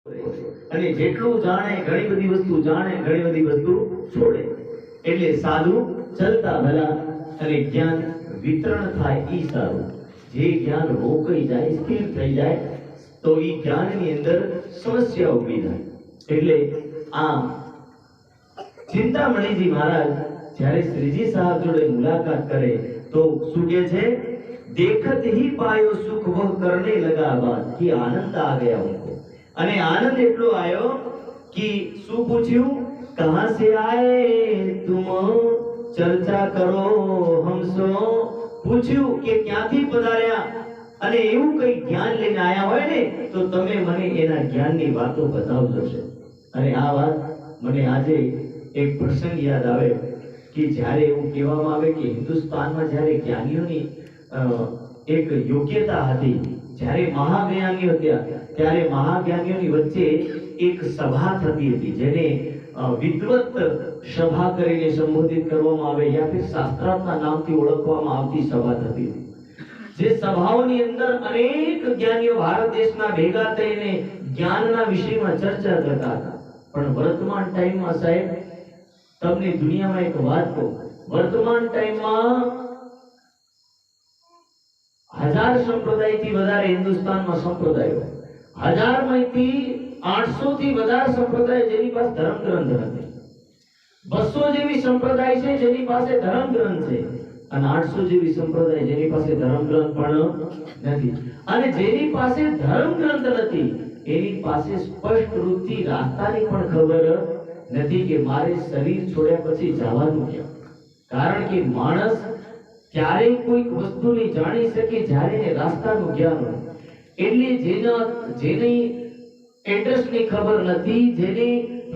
અને જેટલું જાણે ઘણી બધી વસ્તુ જાણે ઘણી બધી વસ્તુ છોડે એટલે સાધુ ચલતા ભલા અને જ્ઞાન વિતરણ થાય ઈ સારું જે જ્ઞાન રોકાઈ જાય સ્થિર થઈ જાય તો ઈ જ્ઞાનની અંદર સમસ્યા ઊભી થાય એટલે આ ચિંતામણીજી મહારાજ જ્યારે શ્રીજી સાહેબ જોડે મુલાકાત કરે તો શું કહે છે देखत ही पायो सुख वह करने लगा बात कि आनंद आ गया उनको અને આનંદ એટલો આવ્યો કે શું પૂછ્યું कहां से आए तुम चर्चा करो हमसो પૂછ્યું કે ક્યાંથી પધાર્યા અને એવું કઈ જ્ઞાન લઈને આયા હોય ને તો તમે મને એના જ્ઞાનની વાતો બતાવજો છે અને આ વાત મને આજે એક પ્રસંગ યાદ આવે કે જ્યારે એવું કહેવામાં આવે કે હિન્દુસ્તાનમાં જ્યારે જ્ઞાનીઓની એક યોગ્યતા હતી જ્યારે મહાજ્ઞાનીઓ હતા ત્યારે મહાજ્ઞાનીઓની વચ્ચે એક સભા થતી હતી જેને વિદ્વત સભા કરીને સંબોધિત કરવામાં આવે યા ફિર શાસ્ત્રાર્થના નામથી ઓળખવામાં આવતી સભા થતી હતી જે સભાઓની અંદર અનેક જ્ઞાનીઓ ભારત દેશના ભેગા થઈને જ્ઞાનના વિષયમાં ચર્ચા કરતા હતા પણ વર્તમાન ટાઈમમાં સાહેબ તમને દુનિયામાં એક વાત કહું વર્તમાન ટાઈમમાં 1000 સંપ્રદાયથી વધારે હિન્દુસ્તાનમાં સંપ્રદાયો 1000 માંથી 800 થી વધારે સંપ્રદાય જેની પાસે ધર્મ ગ્રંથ નથી 200 જેવી સંપ્રદાય છે જેની પાસે ધર્મ ગ્રંથ છે અને 800 જેવી સંપ્રદાય જેની પાસે ધર્મ ગ્રંથ પણ નથી અને જેની પાસે ધર્મ ગ્રંથ નથી એની પાસે સ્પષ્ટ રૂપથી રાસ્તાની પણ ખબર નથી કે મારે શરીર છોડ્યા પછી જવાનું ક્યાં કારણ કે માણસ ત્યારે કોઈ વસ્તુને જાણી શકે જ્યારે એને રાસ્તાનું જ્ઞાન હોય એટલે જેની એડ્રેસની ખબર નથી જેને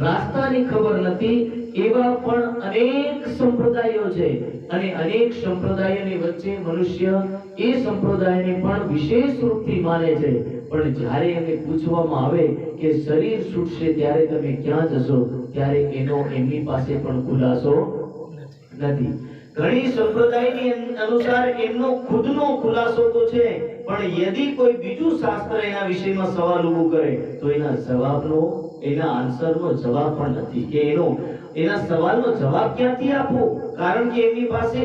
રાસ્તાની ખબર નથી એવા પણ અનેક સંપ્રદાયો છે અને અનેક સંપ્રદાયોની વચ્ચે મનુષ્ય એ સંપ્રદાયને પણ વિશેષ રૂપથી માને છે પણ જ્યારે એમને પૂછવામાં આવે કે શરીર છૂટશે ત્યારે તમે ક્યાં જશો ત્યારે એનો એમની પાસે પણ ખુલાસો નથી ઘણી સંપ્રદાયની અનુસાર એમનો ખુદનો ખુલાસો તો છે પણ યદી કોઈ બીજું શાસ્ત્ર એના વિષયમાં સવાલ ઊભો કરે તો એના જવાબનો એના આન્સરનો જવાબ પણ નથી કે એના સવાલનો જવાબ ક્યાંથી આપવો કારણ કે એમની પાસે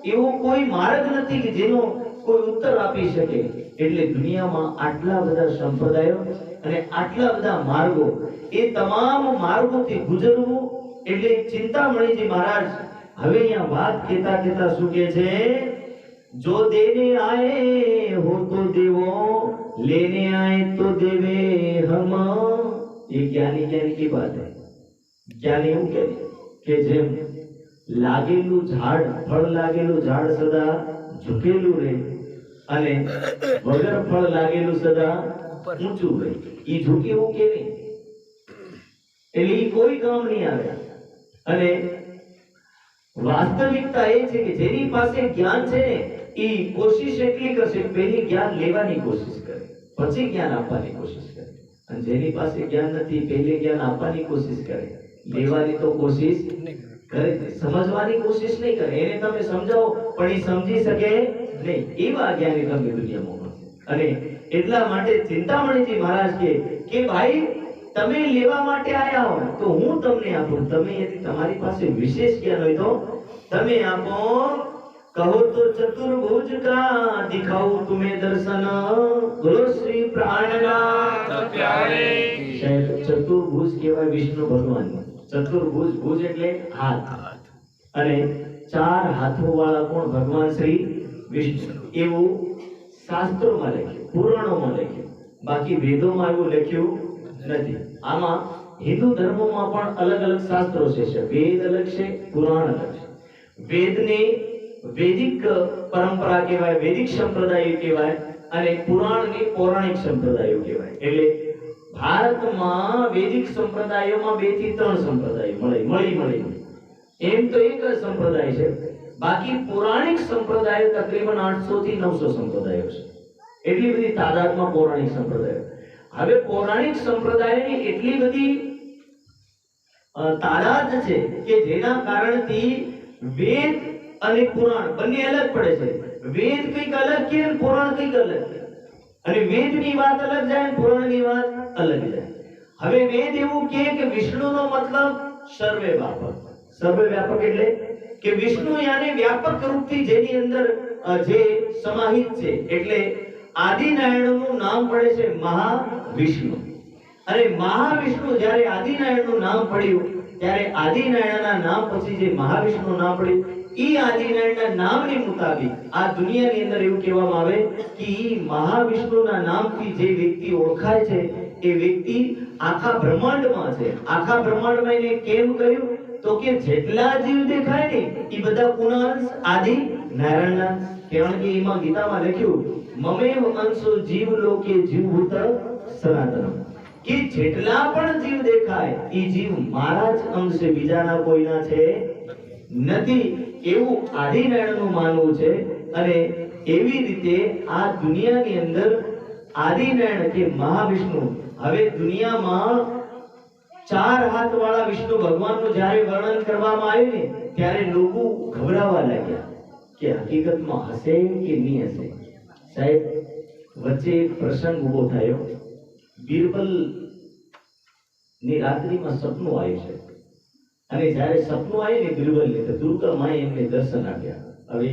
એવો કોઈ માર્ગ નથી કે જેનો કોઈ ઉત્તર આપી શકે એટલે દુનિયામાં આટલા બધા સંપ્રદાયો અને આટલા બધા માર્ગો એ તમામ માર્ગોથી ગુજરવું એટલે ચિંતામણીજી મહારાજ હવે અહીંયા વાત કેતા શું કહે છે જો દેને આए हो तो देवो लेने आए तो देवे हम ये ज्ञानी की बात है ज्ञानी એવું કે જેમ લાગેલું ઝાડ ફળ લાગેલું ઝાડ સદા ઝૂકેલું રહે અને વગર ફળ લાગેલું સદા ઊંચું રહે ઈ ઝૂકેવું કેવી એટલે ઈ કોઈ કામ નહીં આવે અને વાસ્તવિકતા એ છે કે જેની પાસે જ્ઞાન છે ને એ કોશિશ એટલી કરશે પહેલી જ્ઞાન લેવાની કોશિશ કરે પછી જ્ઞાન આપવાની કોશિશ કરે અને જેની પાસે જ્ઞાન નથી પહેલી જ્ઞાન આપવાની કોશિશ કરે લેવાની તો કોશિશ કરે સમજવાની કોશિશ નહીં કરે એને તમે સમજાવો પણ એ સમજી શકે નહીં એવા જ્ઞાની તમને દુનિયામાં મળશે અને એટલા માટે ચિંતામણીજી મહારાજ કે ભાઈ તમે લેવા માટે આયા હો તો હું તમને આપું તમે યદि તમારી પાસે વિશેષ જ્ઞાન હોય તો તમે આપો કહો તો ચતુર્ભુજ કા દિખાઉં तुम्हें दर्शन બોલો શ્રી પ્રાણનાથ પ્યારે ચતુર્ભુજ કહેવાય વિષ્ણુ ભગવાન ચતુર્ભુજ ભુજ એટલે હાથ અને ચાર હાથો વાળા કોણ ભગવાન શ્રી વિષ્ણુ એવું શાસ્ત્રોમાં લખ્યું પુરાણોમાં લખ્યું બાકી વેદોમાં એવું લખ્યું નથી આમાં હિન્દુ ધર્મમાં પણ અલગ અલગ શાસ્ત્રો છે વેદ અલગ છે પુરાણ અલગ છે વેદને વૈદિક પરંપરા કહેવાય વૈદિક સંપ્રદાયો કહેવાય અને પુરાણને પૌરાણિક સંપ્રદાયો કહેવાય એટલે ભારતમાં વૈદિક સંપ્રદાયોમાં 2 થી 3 સંપ્રદાયો મળી એમ તો એક જ સંપ્રદાય છે બાકી પૌરાણિક સંપ્રદાયો તકરીબન 800 થી 900 સંપ્રદાયો છે એટલી બધી તાદાદમાં પૌરાણિક સંપ્રદાયો હવે પૌરાણિક સંપ્રદાયની એટલી બધી તાદાદ છે કે જેના કારણથી વેદ અને પુરાણ બંને અલગ પડે છે વેદ કંઈક અલગ કે પુરાણ કંઈક અલગ અને વેદની વાત અલગ જાય પુરાણની વાત અલગ જાય. હવે વેદ એવું કહે કે વિષ્ણુનો મતલબ સર્વે વ્યાપક. સર્વે વ્યાપક એટલે કે વિષ્ણુ યાને વ્યાપક રૂપથી જેની અંદર જે સમાહિત છે. એટલે આદિનારાયણનું નામ પડે છે મહાવિષ્ણુ. અને મહાવિષ્ણુ જ્યારે આદિનારાયણનું નામ પડ્યું ત્યારે આદિનારાયણના નામ પછી જે મહાવિષ્ણુ નામ પડ્યું ઈ આદિનારાયણના નામની મુતાબિક આ દુનિયાની અંદર એવું કહેવામાં આવે કે ઈ મહાવિષ્ણુના નામથી જે વ્યક્તિ ઓળખાય છે એ વ્યક્તિ આખા બ્રહ્માંડમાં છે. આખા બ્રહ્માંડમાં એને કેમ કહ્યું તો કે જેટલા જીવ દેખાય ને એ બધા કોના અંશ? આદિ નારાયણના. કારણ કે એમાં ગીતામાં લખ્યું મમેવ અંશો જીવ લોકે જીવભૂત સનાતનમ, કે જેટલા પણ જીવ દેખાય એ જીવ મારા જ અંશ છે, બીજાના કોઈના છે નથી. એવું આદિનારાયણનું માનવું છે. અને એવી રીતે આ દુનિયાની અંદર આદિનારાયણ કે મહાવિષ્ણુ. હવે દુનિયામાં 4 હાથ વાળા વિષ્ણુ ભગવાનનું જ્યારે વર્ણન કરવામાં આવ્યું ને ત્યારે લોકો ગભરાવા લાગ્યા કે હકીકતમાં હશે કે નહીં હશે. સાહેબ વચ્ચે એક પ્રસંગ ઉભો થયો. બિરબલ ની રાત્રિમાં સપનું આવ્યું છે. અને જ્યારે સપનું આવ્યું ને બિરબલને તો દુર્ગા માએ એમને દર્શન આપ્યા. હવે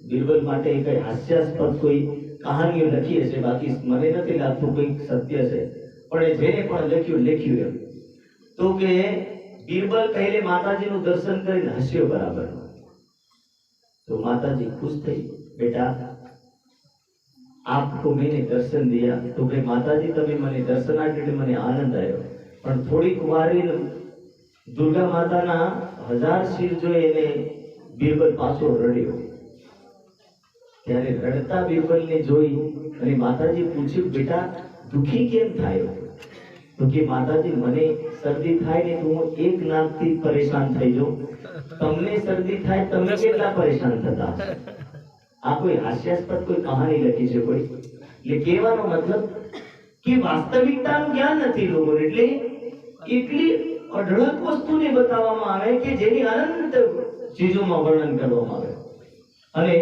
બિરબલ માટે કઈ હાસ્યાસ્પદ કોઈ કહાનીઓ લખી હશે, બાકી મને નથી લાગતું કોઈ સત્ય છે. પણ જેને પણ લખ્યું એમ તો કે બિરબલ પહેલે માતાજીનું દર્શન કરીને હસ્યો બરાબર. तो माताजी खुश थी, बेटा आपको मैंने दर्शन दिया तो भाई माताजी तभी मैंने दर्शन आटे मैंने आनंद आयो. पण थोड़ी वारी दुर्गा माताना 1000 सिर जो એને બિરબલ પાછો રડ્યો. ત્યારે રડતા બિરબલને જોઈ અને માતાજી પૂછ્યું બેટા દુખી કેમ થાયો? તો કે માતાજી મને શરદી થાય ને તો હું એક નાકથી પરેશાન થઈ જાઉં, તમને શરદી થાય તમે કેટલા પરેશાન થતા? આ કોઈ હાસ્યાસ્પદ કોઈ કહાની લખી છે કોઈ? એટલે કહેવાનો મતલબ કે વાસ્તવિકતાનું જ્ઞાન નથી લોકોને. એટલે એટલી અઢળક વસ્તુને બતાવવામાં આવે કે જેની અનંત ચીજોમાં વર્ણન કરવામાં આવે. અને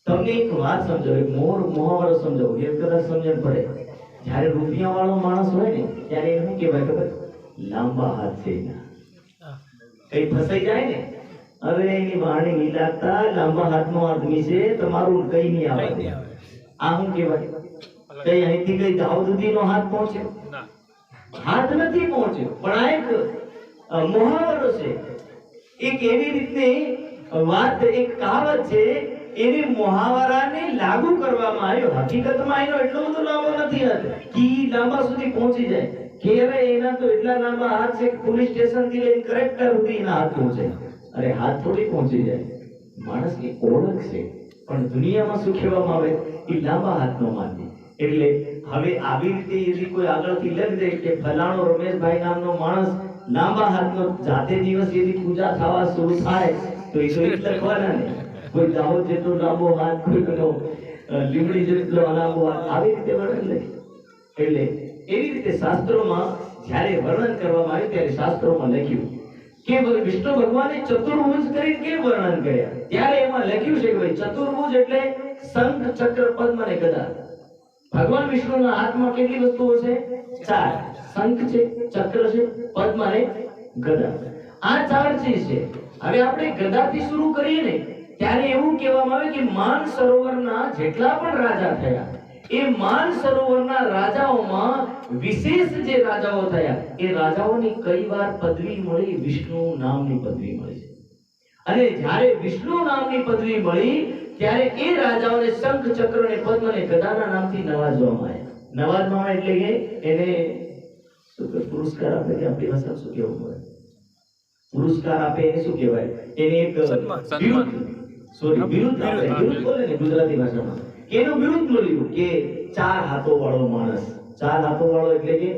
તમને એક વાત સમજાવું, મોહાવરો સમજાવું, એ કદાચ સમજણ પડે. જ્યારે રૂપિયા વાળો માણસ હોય ને ત્યારે શું કહેવાય ખબર? લાંબા હાથ છે. કઈ ફસાઈ જાય ને અરે એની વાણી નહીં લાગતા, લાંબા હાથનો આદમી છે, તમારું કઈ નહીં આવે. આ શું કહેવાય? કઈ અહીંથી કઈ દાવ સુધીનો હાથ પહોંચ્યો? હાથ નથી પહોંચ્યો. પણ આ એક મોહાવરો છે. એક એવી રીતે વાત, એક કહાવત છે, એને મોહાવરાને લાગુ કરવામાં આવ્યો. હકીકતમાં એનો એટલો બધો લાંબો નથી કે લાંબા સુધી પહોંચી જાય. કે હવે એના તો એટલા લાંબા હાથ છે કે પોલીસ સ્ટેશન થી લઈને કલેક્ટર સુધી એના હાથ પહોંચે. અરે હાથ થોડી પહોંચી જાય. માણસની ઓળખ છે. પણ દુનિયામાં શું કહેવામાં આવે? એ લાંબા હાથનો માનવી. એટલે હવે આવી રીતે એવી કોઈ આગળથી લખી દે કે ફલાણો રમેશભાઈ નામનો માણસ લાંબા હાથનો, જાતે દિવસ એની પૂજા થવા શરૂ થાય તો એ તો લખવાના ને. કોઈ દાહોદ જેટલો લાંબો હાથ, કોઈનો લીમડી જેટલો લાંબો હાથ, આવી રીતે વર્ણન લખે. એટલે એવી રીતે શાસ્ત્રોમાં જ્યારે વર્ણન કરવામાં આવ્યું ત્યારે શાસ્ત્રોમાં લખ્યું કે વિષ્ણુ ભગવાને ચતુર્ભુજ કરીને કેમ વર્ણન કર્યા? ત્યારે એમાં લખ્યું છે કે ભાઈ ચતુર્ભુજ એટલે શંખ, ચક્ર, પદ્મ અને ગદા. ભગવાન વિષ્ણુના હાથમાં કેટલી વસ્તુઓ છે? 4. શંખ છે, ચક્ર છે, પદ્મ અને ગદા. આ 4 ચીજ છે. હવે આપણે ગદાથી શરૂ કરીએ ને ત્યારે એવું કહેવામાં આવે કે માન સરોવરના જેટલા પણ રાજા થયા એ માન સરોવરના રાજાઓમાં વિશેષ જે રાજાઓ થયા એ રાજાઓની કઈ વાર પદવી મળી? વિષ્ણુ નામની પદવી મળી છે. અને જ્યારે વિષ્ણુ નામની પદવી મળી ત્યારે એ રાજાઓને શંખ, ચક્ર અને પદ્મ અને ગદાના નામથી નવાજવામાં આવ્યા. નવાજવામાં એટલે કે એને શું કે પુરસ્કાર આપે કે આપણી ભાષામાં શું કહેવું પડે? પુરસ્કાર આપે એને શું કહેવાય? એને એક બિરુદ આપે. બિરુદ બોલે ને ગુજરાતી ભાષામાં. એનું બિરુદ મળ્યું કે 4 હાથો વાળો માણસ. 4 હાથો વાળો એટલે કે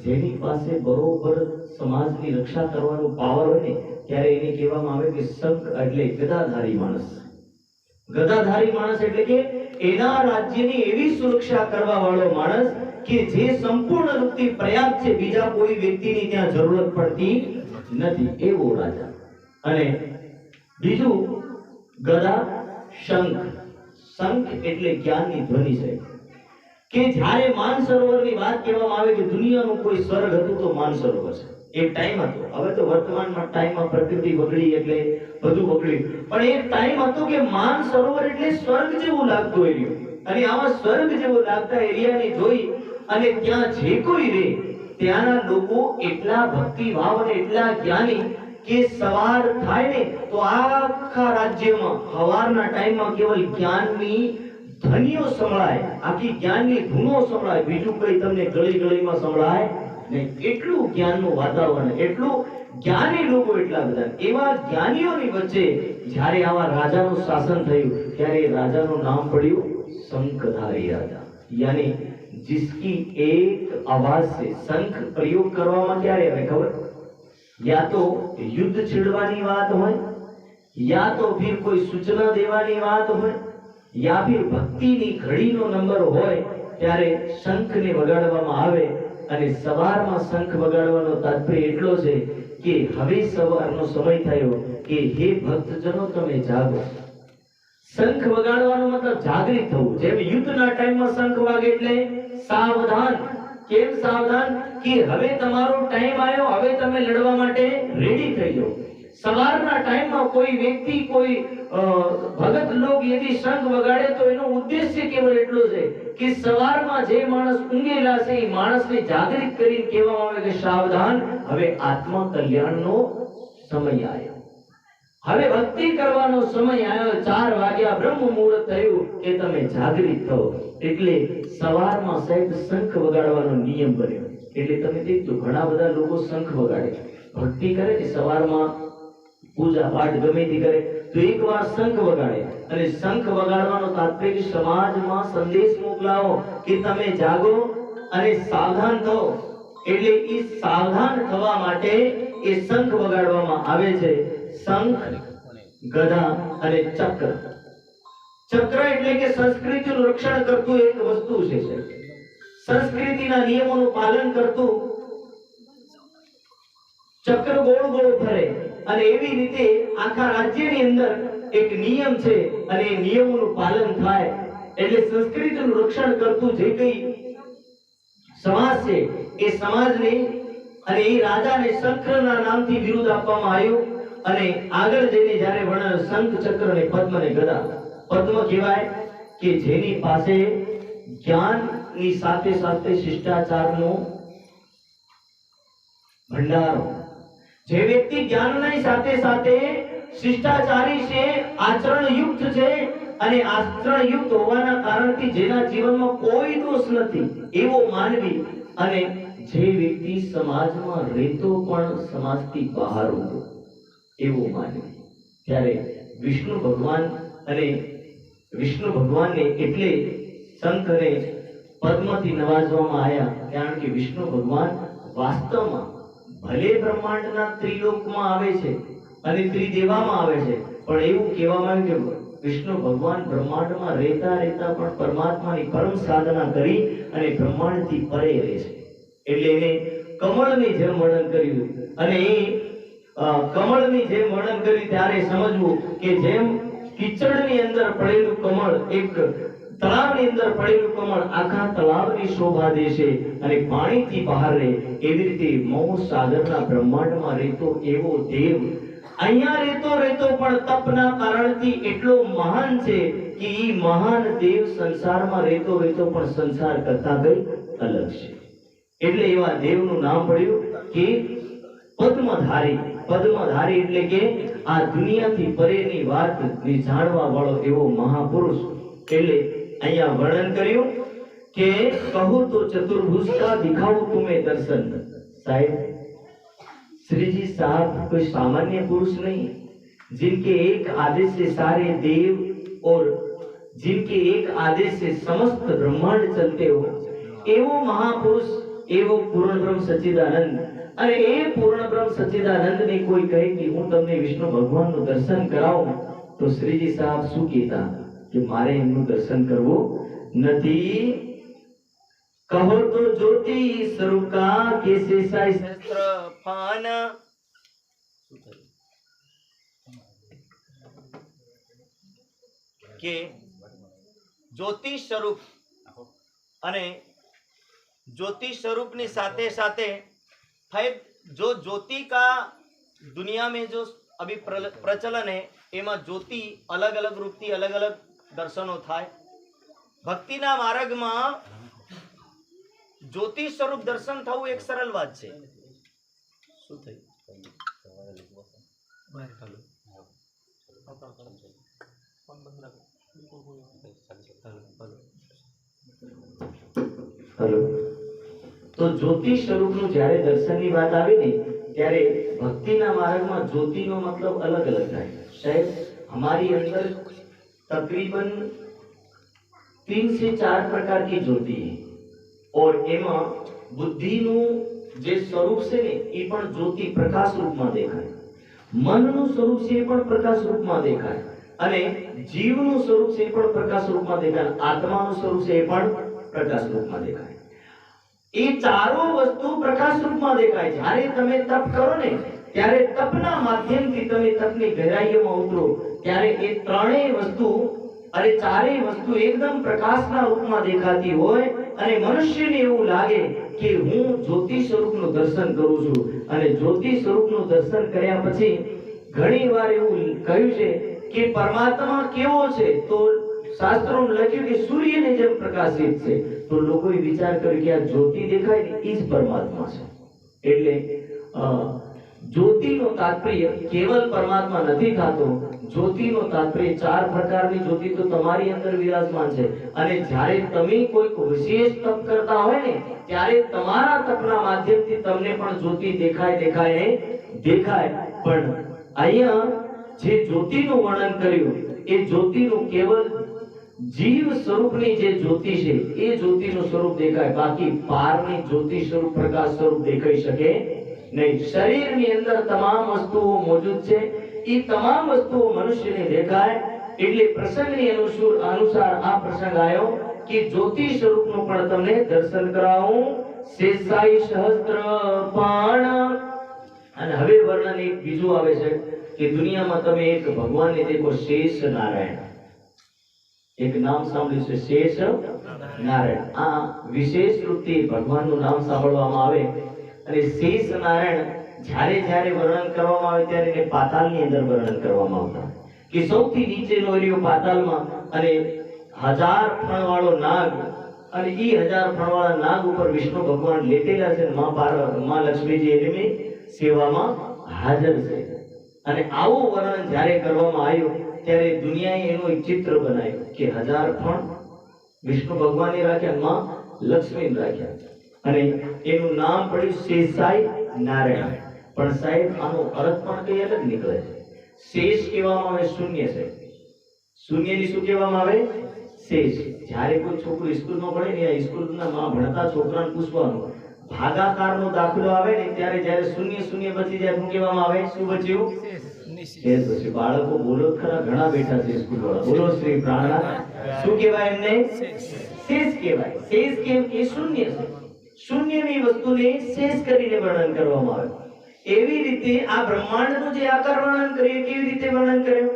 જેની પાસે બરોબર સમાજની રક્ષા કરવાનો પાવર હોય ને ત્યારે એને કહેવામાં આવે કે શંખ એટલે ગદાધારી માણસ. ગદાધારી માણસ એટલે કે એના રાજ્યની એવી સુરક્ષા કરવા વાળો માણસ કે જે સંપૂર્ણ રૂપથી પર્યાપ્ત છે, બીજા કોઈ વ્યક્તિની ત્યાં જરૂરત પડતી નથી, એવો રાજા. અને બીજું ગદા, શંખ. શંખ એટલે જ્ઞાનની ધ્વનિ છે. કે જ્યારે માનસરોવરની વાત કહેવામાં આવે કે દુનિયાનું કોઈ સ્વર્ગ હતું તો માનસરોવર છે. એક ટાઈમ હતો. હવે તો વર્તમાનમાં ટાઈમમાં પ્રકૃતિ બગડી એટલે બધું બગડ્યું, પણ એક ટાઈમ હતો કે માનસરોવર એટલે સ્વર્ગ જેવું લાગતું એરિયો. અને આવા સ્વર્ગ જેવો લાગતા એરિયાને જોઈ અને ત્યાં જે કોઈ રહે ત્યાંના લોકો એટલા ભક્તિભાવ અને એટલા જ્ઞાની કે સવાર થાય ને તો આખા રાજ્યમાં સવારના ટાઈમમાં કેવલ જ્ઞાનની ધ્વનિઓ સંભળાય, આખી જ્ઞાનની ધૂનો સંભળાય, બીજું કઈ તમને ગળી ગળીમાં સંભળાય નહીં. એટલું જ્ઞાનનું વાતાવરણ, એટલું જ્ઞાની લોકો એટલા બધા. એવા જ્ઞાનીઓની વચ્ચે જ્યારે આવા રાજાનું શાસન થયું ત્યારે રાજાનું નામ પડ્યું શંખધારી રાજા. યાની जिसकी एक आवाज से शंख प्रयोग કરવામાં ક્યારે આવે ખબર? યા તો યુદ્ધ છેડવાની વાત હોય, યા તો फिर કોઈ સૂચના દેવાની વાત હોય, યા फिर ભક્તિની ઘડીનો નંબર હોય ત્યારે શંખને વગાડવામાં આવે. અને સવારમાં શંખ વગાડવાનો તાત્પર્ય એટલો છે કે હવે સવારનો સમય થયો કે હે ભક્તજનો તમે જાગો. શંખ વગાડવાનો મતલબ જાગૃત થવું. જેમ યુદ્ધના ટાઈમમાં શંખ વાગે એટલે સાવધાન. કેમ સાવધાન? કે હવે તમારો ટાઈમ આવ્યો, હવે તમે લડવા માટે રેડી થઈ જાઓ. સવારના ટાઈમમાં કોઈ વ્યક્તિ, કોઈ ભગત લોક યદિ શંખ વગાડે તો એનો ઉદ્દેશ્ય કેવળ એટલો છે કે સવારમાં જે માણસ ઊંઘેલા છે એ માણસને જાગૃત કરીને કહેવામાં આવે કે સાવધાન, હવે આત્મા કલ્યાણનો સમય આવ્યો, હવે ભક્તિ કરવાનો સમય આવ્યો. 4 વાગ્યા બ્રહ્મ મુહૂર્ત થયું કે તમે જાગૃત થો. એટલે સવારમાં સાહેબ શંખ વગાડવાનો નિયમ બન્યો. એટલે તમે દેખજો ઘણા બધા લોકો શંખ વગાડે, ભક્તિ કરે ને સવારમાં પૂજા પાઠ ગમે તે કરે તો એકવાર શંખ વગાડે. અને શંખ વગાડવાનો તાત્પર્ય સમાજમાં સંદેશ મોકલાવો કે તમે જાગો અને સાવધાન થો. એટલે એ સાવધાન થવા માટે એ શંખ વગાડવામાં આવે છે. શંખ, ગદા અને ચક્ર. ચક્ર એટલે કે સંસ્કૃતિનું રક્ષણ કરતું એક વસ્તુ છે. સંસ્કૃતિના નિયમોનું પાલન કરતું ચક્ર ગોળ ગોળ ફરે અને એવી રીતે આખા રાજ્યની અંદર એક નિયમ છે અને એ નિયમોનું પાલન થાય. એટલે સંસ્કૃતિનું રક્ષણ કરતું જે કઈ સમાજ છે એ સમાજને અને એ રાજાને શંખના નામથી બિરુદ આપવામાં આવ્યું. અને આગળ જઈને જ્યારે વર્ણન શંખ, ચક્ર અને પદ્મ ને ગદા. પદ્મ કહેવાય કે જેની પાસે જ્ઞાનની સાથે સાથે શિષ્ટાચારનો ભંડાર. જે વ્યક્તિ જ્ઞાનની સાથે સાથે શિષ્ટાચારી છે, આચરણયુક્ત છે અને આચરણયુક્ત હોવાના કારણથી જેના જીવનમાં કોઈ દોષ નથી એવો માનવી, અને જે વ્યક્તિ સમાજમાં રહેતો પણ સમાજથી બહાર હતો એવો માનવી. ત્યારે વિષ્ણુ ભગવાનને એટલે શંખ અને પદ્મથી નવાજવામાં આવ્યા. કારણ કે વિષ્ણુ ભગવાન વાસ્તવમાં ભલે બ્રહ્માંડના ત્રિલોકમાં આવે છે અને ત્રિદેવામાં આવે છે, પણ એવું કહેવામાં આવ્યું કે વિષ્ણુ ભગવાન બ્રહ્માંડમાં રહેતા રહેતા પણ પરમાત્માની પરમ સાધના કરી અને બ્રહ્માંડથી પરે રહે છે. એટલે એને કમળની જેમ વર્ણન કર્યું. અને એ કમળની જેમ વર્ણન કર્યું ત્યારે સમજવું કે જેમ કીચડની અંદર પડેલું કમળ, એક તળાવની અંદર પડેલું કમળ આખા તળાવની શોભા દે છે અને પાણીથી બહાર રહે, એવી રીતે મૌ સાગરના બ્રહ્માંડમાં રહેતો એવો દેવ અહીંયા રહેતો પણ તપના કારણથી એટલો મહાન છે કે ઈ મહાન દેવ સંસારમાં રહેતો પણ સંસાર કરતા કઈ અલગ છે. એટલે એવા દેવનું નામ પડ્યું કે પદ્મધારી. પદ્મધારી એટલે કે આ દુનિયાથી પરેની વાત જાણવા વાળો એવો મહાપુરુષ. એટલે અહીંયા વર્ણન કર્યું કે કહું તો ચતુર્ભુજ કા દિખાऊं तुम्हें दर्शन. साहिब श्री जी साहब कोई सामान्य पुरुष नहीं, जिनके एक आदेश से सारे देव और जिनके एक आदेश से समस्त ब्रह्मांड चलते हो, एवो महापुरुष, एवो पूर्ण ब्रह्म सच्चिदानंद. અને એ પૂર્ણ બ્રહ્મ સચ્ચિદાનંદ ને કોઈ કહે કે હું તમને વિષ્ણુ ભગવાનનું દર્શન કરાવું તો શ્રીજી સાહેબ શું કહેતા કે મારે એમનું દર્શન કરવું નથી. કહો તો જ્યોતિ સ્વરૂપ કા કેસે સાઈ શસ્ત્ર પાન. કે જ્યોતિ સ્વરૂપ અને ज्योति स्वरूपनी साथे साथे है जो ज्योति का दुनिया में जो अभी प्रचलन है एमा ज्योति अलग अलग रूप थी अलग अलग दर्शनों थाय। भक्तिना मार्ग में ज्योति स्वरूप दर्शन थવું एक सरल बात છે। શું થઈ हेलो तो ज्योति स्वरूप નું જ્યારે દર્શનની વાત આવે ને ત્યારે ભક્તિના માર્ગમાં જ્યોતિનો मतलब अलग अलग થાય। शायद हमारी अंदर तकरीबन 3 से 4 प्रकार की ज्योति है और एमा बुद्धिનું જે સ્વરૂપ છે ને એ પણ જ્યોતિ પ્રકાશ રૂપમાં દેખાય, મનનું સ્વરૂપ છે એ પણ પ્રકાશ રૂપમાં દેખાય અને જીવનું સ્વરૂપ છે એ પણ પ્રકાશ રૂપમાં દેખાય, આત્માનું સ્વરૂપ છે એ પણ પ્રકાશ રૂપમાં દેખાય। એ ચારો વસ્તુ પ્રકાશ રૂપમાં દેખાય। જ્યારે તમે તપ કરો ને ત્યારે તપના માધ્યમથી તમે તપની ગહેરાઈઓમાં ઉતરો ત્યારે એ ત્રણેય વસ્તુ અરે ચારેય વસ્તુ એકદમ પ્રકાશના રૂપમાં દેખાતી હોય અને મનુષ્યને એવું લાગે કે હું જ્યોતિ સ્વરૂપનું દર્શન કરું છું। અને જ્યોતિ સ્વરૂપનું દર્શન કર્યા પછી ઘણીવાર એવું કહ્યું છે કે પરમાત્મા કેવો છે તો શાસ્ત્રોમાં લખ્યું કે સૂર્યને જેમ પ્રકાશિત છે। તો લોકોએ વિચાર કર્યો કે આ જ્યોતિ દેખાય ને એ જ પરમાત્મા છે। એટલે જ્યોતિનો તાત્પર્ય કેવલ પરમાત્મા નથી થતો, જ્યોતિનો તાત્પર્ય 4 પ્રકારની જ્યોતિ તો તમારી અંદર વિરાજમાન છે અને જ્યારે તમે કોઈક વિશેષ તપ કરતા હોય ને ત્યારે તમારા તપના માધ્યમથી તમને પણ જ્યોતિ દેખાય। પણ અહીંયા જે જ્યોતિનું વર્ણન કર્યું એ જ્યોતિનું કેવલ જીવ સ્વરૂપની જે જ્યોતિ છે એ જ્યોતિનું સ્વરૂપ દેખાય, બાકી પારની જ્યોતિ સ્વરૂપ પ્રકાશ સ્વરૂપ દેખાઈ શકે नहीं। शरीर ની અંદર તમામ વસ્તુઓ મોજૂદ છે, એ તમામ વસ્તુઓ મનુષ્યને દેખાય। એટલે પ્રસંગની અનુસાર આ પ્રસંગ આવ્યો કે જ્યોતિ સ્વરૂપનું પણ તમને દર્શન કરાવું। શેષાઈ સહસ્ત્રપાણ અને હવે વર્ણન એક બીજું આવે છે કે દુનિયામાં તમે એક ભગવાનને દેખો, શેષ નારાયણ। એક નામ સાંભળ્યું છે શેષ નારાયણ। આ વિશેષ રૂપથી ભગવાનનું નામ સાંભળવામાં આવે અને શેષ નારાયણ જ્યારે જ્યારે વર્ણન કરવામાં આવે ત્યારે એને પાતાળની અંદર વર્ણન કરવામાં આવતા કે સૌથી નીચેનો એરિયો પાતાળમાં અને 1000 ફણવાળો નાગ અને એ 1000 ફણવાળા નાગ ઉપર વિષ્ણુ ભગવાન લેટેલા છે, માં લક્ષ્મીજી એની સેવામાં હાજર છે। અને આવું વર્ણન જ્યારે કરવામાં આવ્યું ત્યારે દુનિયાએ એનું એક ચિત્ર બનાવ્યું કે 1000 ફણ વિષ્ણુ ભગવાને રાખ્યા, માં લક્ષ્મીને રાખ્યા અને એનું નામ પડ્યું શેષાઈ નારાયણ। પણ સાહેબ આનો અર્થ પણ કઈ અલગ નીકળે છે। શેષ કહેવામાં આવે શૂન્ય છે, શૂન્યની શું કહેવામાં આવે શેષ। જ્યારે કોઈ છોકરું સ્કૂલમાં ભણે ને સ્કૂલના માં ભણતા છોકરાને પૂછવાનું ભાગાકારનો દાખલો આવે ને ત્યારે જ્યારે શૂન્ય શૂન્ય બચી જાય શું કહેવામાં આવે, શું બચ્યું શેષ બચ્યું। બાળકો બોલો ખરા, ઘણા બેઠા છે સ્કૂલ વાળા, બોલો શ્રી પ્રાણનાથ, શું કહેવાય એમને શેષ કહેવાય। શેષ કેમ કે શૂન્ય છે, શૂન્યની વસ્તુને શેષ કરીને વર્ણન કરવામાં આવે। એવી રીતે આ બ્રહ્માંડનું જે આકાર વર્ણન કર્યું કેવી રીતે વર્ણન કર્યું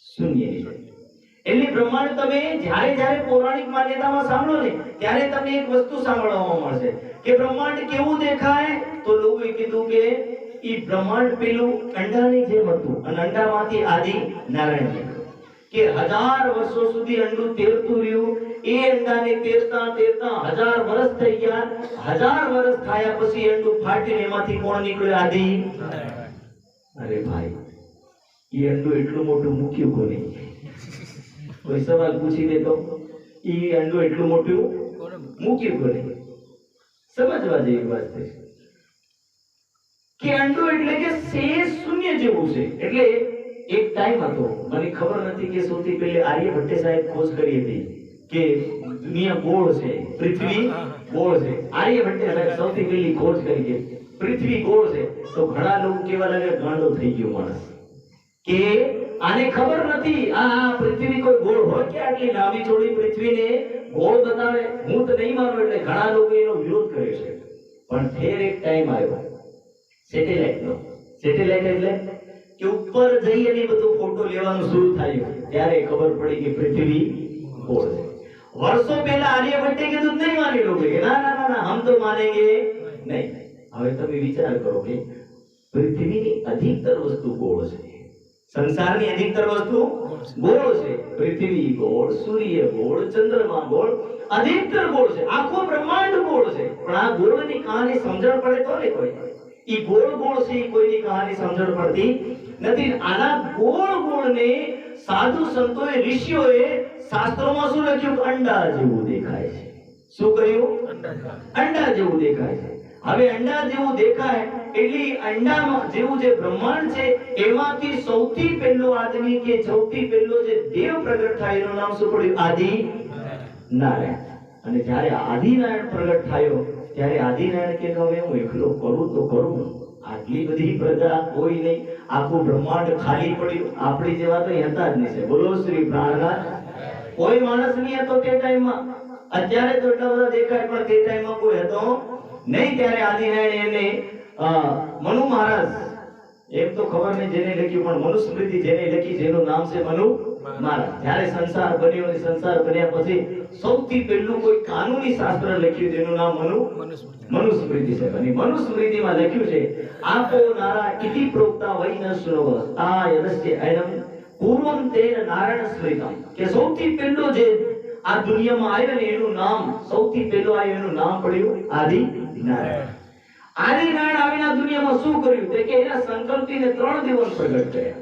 શૂન્યની રીતે। એટલે બ્રહ્માંડ તમે જ્યારે જ્યારે પૌરાણિક માન્યતામાં સાંભળો ને ત્યારે તમને એક વસ્તુ સાંભળવામાં મળશે કે બ્રહ્માંડ કેવું દેખાય તો લોકોએ કીધું કે એ બ્રહ્માંડ પેલું અંડાની જેમ હતું અને અંડામાંથી આદિ નારાયણ કે 1000 વર્ષો સુધી અંડું તેરતું રહ્યું, એ અંડાને તેરતા 1000 વર્ષ થઈ ગયા। 1000 વર્ષ થયા પછી અંડું ફાટીને એમાંથી કોણ નીકળ્યું, આદિ નારાયણ। અરે ભાઈ એ અંડું એટલું મોટું મૂક્યું કોને? કોઈ સવાલ પૂછી દે તો એ અંડું એટલું મોટું મૂક્યું કોને? સમજવા જેવી વાત છે કે અંડું એટલે કે શેષ શૂન્ય જેવું છે। એટલે એક ટાઈમ હતો, મને ખબર નથી કે સૌથી પહેલે આર્યભટ્ટે સાહેબ ખોજ કરી હતી કે દુનિયા ગોળ છે, પૃથ્વી ગોળ છે। આર્યભટ્ટે સાહેબ સૌથી પહેલી ખોજ કરી કે પૃથ્વી ગોળ છે તો ઘણા લોકો કેવા લાગે, ગાંડો થઈ ગયો માણસ કે આને ખબર નથી આ પૃથ્વી કોઈ ગોળ હોય કે આટલી લાંબી ચોડી પૃથ્વીને ગોળ બતાવે, હું તો નહીં માનું। એટલે ઘણા લોકો એનો વિરોધ કરે છે। પણ ફેર એક ટાઈમ આવ્યો સેટેલાઇટનો। સેટેલાઇટ એટલે કે ઉપર જઈ અને બધું ફોટો લેવાનું શરૂ થયું ત્યારે ખબર પડી કે પૃથ્વી ગોળ છે। વર્ષો પહેલા આર્યભટ્ટે કીધું નહીં માની લો કે ના ના ના ના હમ તો માનેંગે નહીં. હવે તમે વિચાર કરો કે પૃથ્વીની અધિકતર વસ્તુ ગોળ છે, સંસારની અધિકતર વસ્તુ ગોળ છે. પૃથ્વી ગોળ, સૂર્ય ગોળ, ચંદ્રમા ગોળ, અધિકતર ગોળ છે, આખો બ્રહ્માંડ ગોળ છે. પણ આ ગોળની કહાની સમજણ પડે તો ને કોઈ ઈ ગોળ ગોળ છે ઈ કોઈની કહાની સમજણ પડતી નથી. આના ગોળ ગોળને સાધુ સંતોએ, ઋષિઓએ શાસ્ત્રોમાં શું લખ્યું? અંડા જેવું દેખાય છે. શું કહ્યું? અંડા જેવું દેખાય છે. હવે અંડા જેવું દેખાય એટલે અંડામાં જેવું જે બ્રહ્માંડ છે એમાંથી સૌથી પહેલો આદમી કે સૌથી પહેલો જે દેવ પ્રગટ થાય એનું નામ શું પડ્યું? આદિ નારાયણ. અને જ્યારે આદિનારાયણ પ્રગટ થયો ત્યારે આદિનારાયણ કે હવે હું એકલો કરું તો કરું, આટલી બધી પ્રજા કોઈ નહીં, આખું બ્રહ્માંડ ખાલી પડ્યું. આપણી જેવા તો હતા જ નહીં. બોલો શ્રી પ્રાણનાથ. કોઈ માણસ નહીં હતો તે ટાઈમમાં. અત્યારે તો એટલા બધા દેખાય પણ તે ટાઈમમાં કોઈ હતો નહીં. ત્યારે આદિનારાયણ એને મનુ મહારાજ, એમ તો ખબર નહીં જેને લખ્યું, પણ મનુસ્મૃતિ જેને લખી જેનું નામ છે મનુ મહારાજ. જ્યારે સંસાર બન્યો અને સંસાર બન્યા પછી સૌથી પહેલું કોઈ કાનૂની શાસ્ત્ર લખ્યું જેનું નામ મનુસ્મૃતિ છે. અને મનુસ્મૃતિમાં લખ્યું છે આપો નારા ઇતિ પ્રોક્તા વૈનશ્રવ આ યદસ્ય અયનમ પૂર્વમ તેન નારાયણ સ્મૃતમ, કે સૌથી પહેલો જે આ દુનિયામાં આવ્યો ને એનું નામ સૌથી પહેલો આવ્યું એનું નામ પડ્યું આદિ નારાયણ. આદિ નારાયણ આવીને આ દુનિયામાં શું કર્યું? તે કે એના સંકલ્પીને 3 દેવો પ્રગટ કર્યા.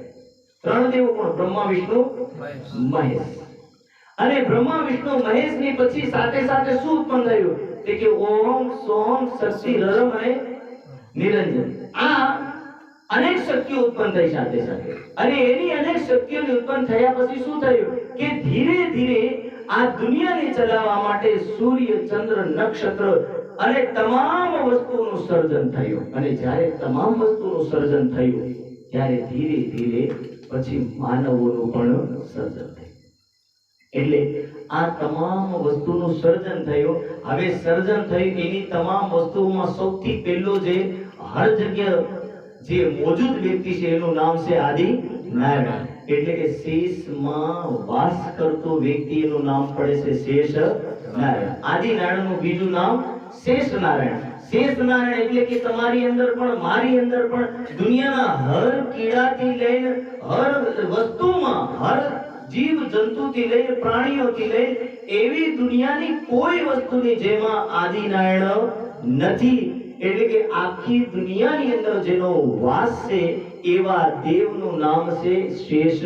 3 દેવો કોણ? બ્રહ્મા, વિષ્ણુ, મહેશ. અને બ્રહ્મા, વિષ્ણુ, મહેશ ની પછી સાથે સાથે શું ઉત્પન્ન થયું? તે કે ઓમ, સોમ, શક્તિ, રરમ અને નિરંજન. આ અનેક શક્તિઓ ઉત્પન્ન થઈ સાથે સાથે. અને એની અનેક શક્તિઓની ઉત્પન્ન થયા પછી શું થયું કે ધીરે ધીરે આ દુનિયાને ચલાવવા માટે સૂર્ય, ચંદ્ર, નક્ષત્ર અને તમામ વસ્તુઓનું સર્જન થયું. અને જ્યારે તમામ વસ્તુઓનું સર્જન થયું ત્યારે ધીરે ધીરે પછી માનવોનું પણ સર્જન થયું. એટલે આ તમામ વસ્તુનું સર્જન થયું. હવે સર્જન થયું એની તમામ વસ્તુઓમાં સૌથી પહેલો જે હર જગ્યા જે મોજૂદ વ્યક્તિ છે એનું નામ છે આદિ નારાયણ. એટલે કે શેષમાં વાસ કરતો વ્યક્તિ એનું નામ પડે છે શેષ નારાયણ. આદિ નારાયણનું બીજું નામ શેષ નારાયણ. શેષ નારાયણ એટલે કે તમારી અંદર પણ મારી અંદર પણ દુનિયાના હર કીડાથી લઈને હર વસ્તુમાં, હર જીવ જંતુથી લઈને પ્રાણીઓથી લઈને એવી દુનિયાની કોઈ વસ્તુની જેમાં આદિ નારાયણ નથી. એટલે કે આખી દુનિયાની અંદર જેનો વાસ છે એવા દેવનું નામ છે શેષ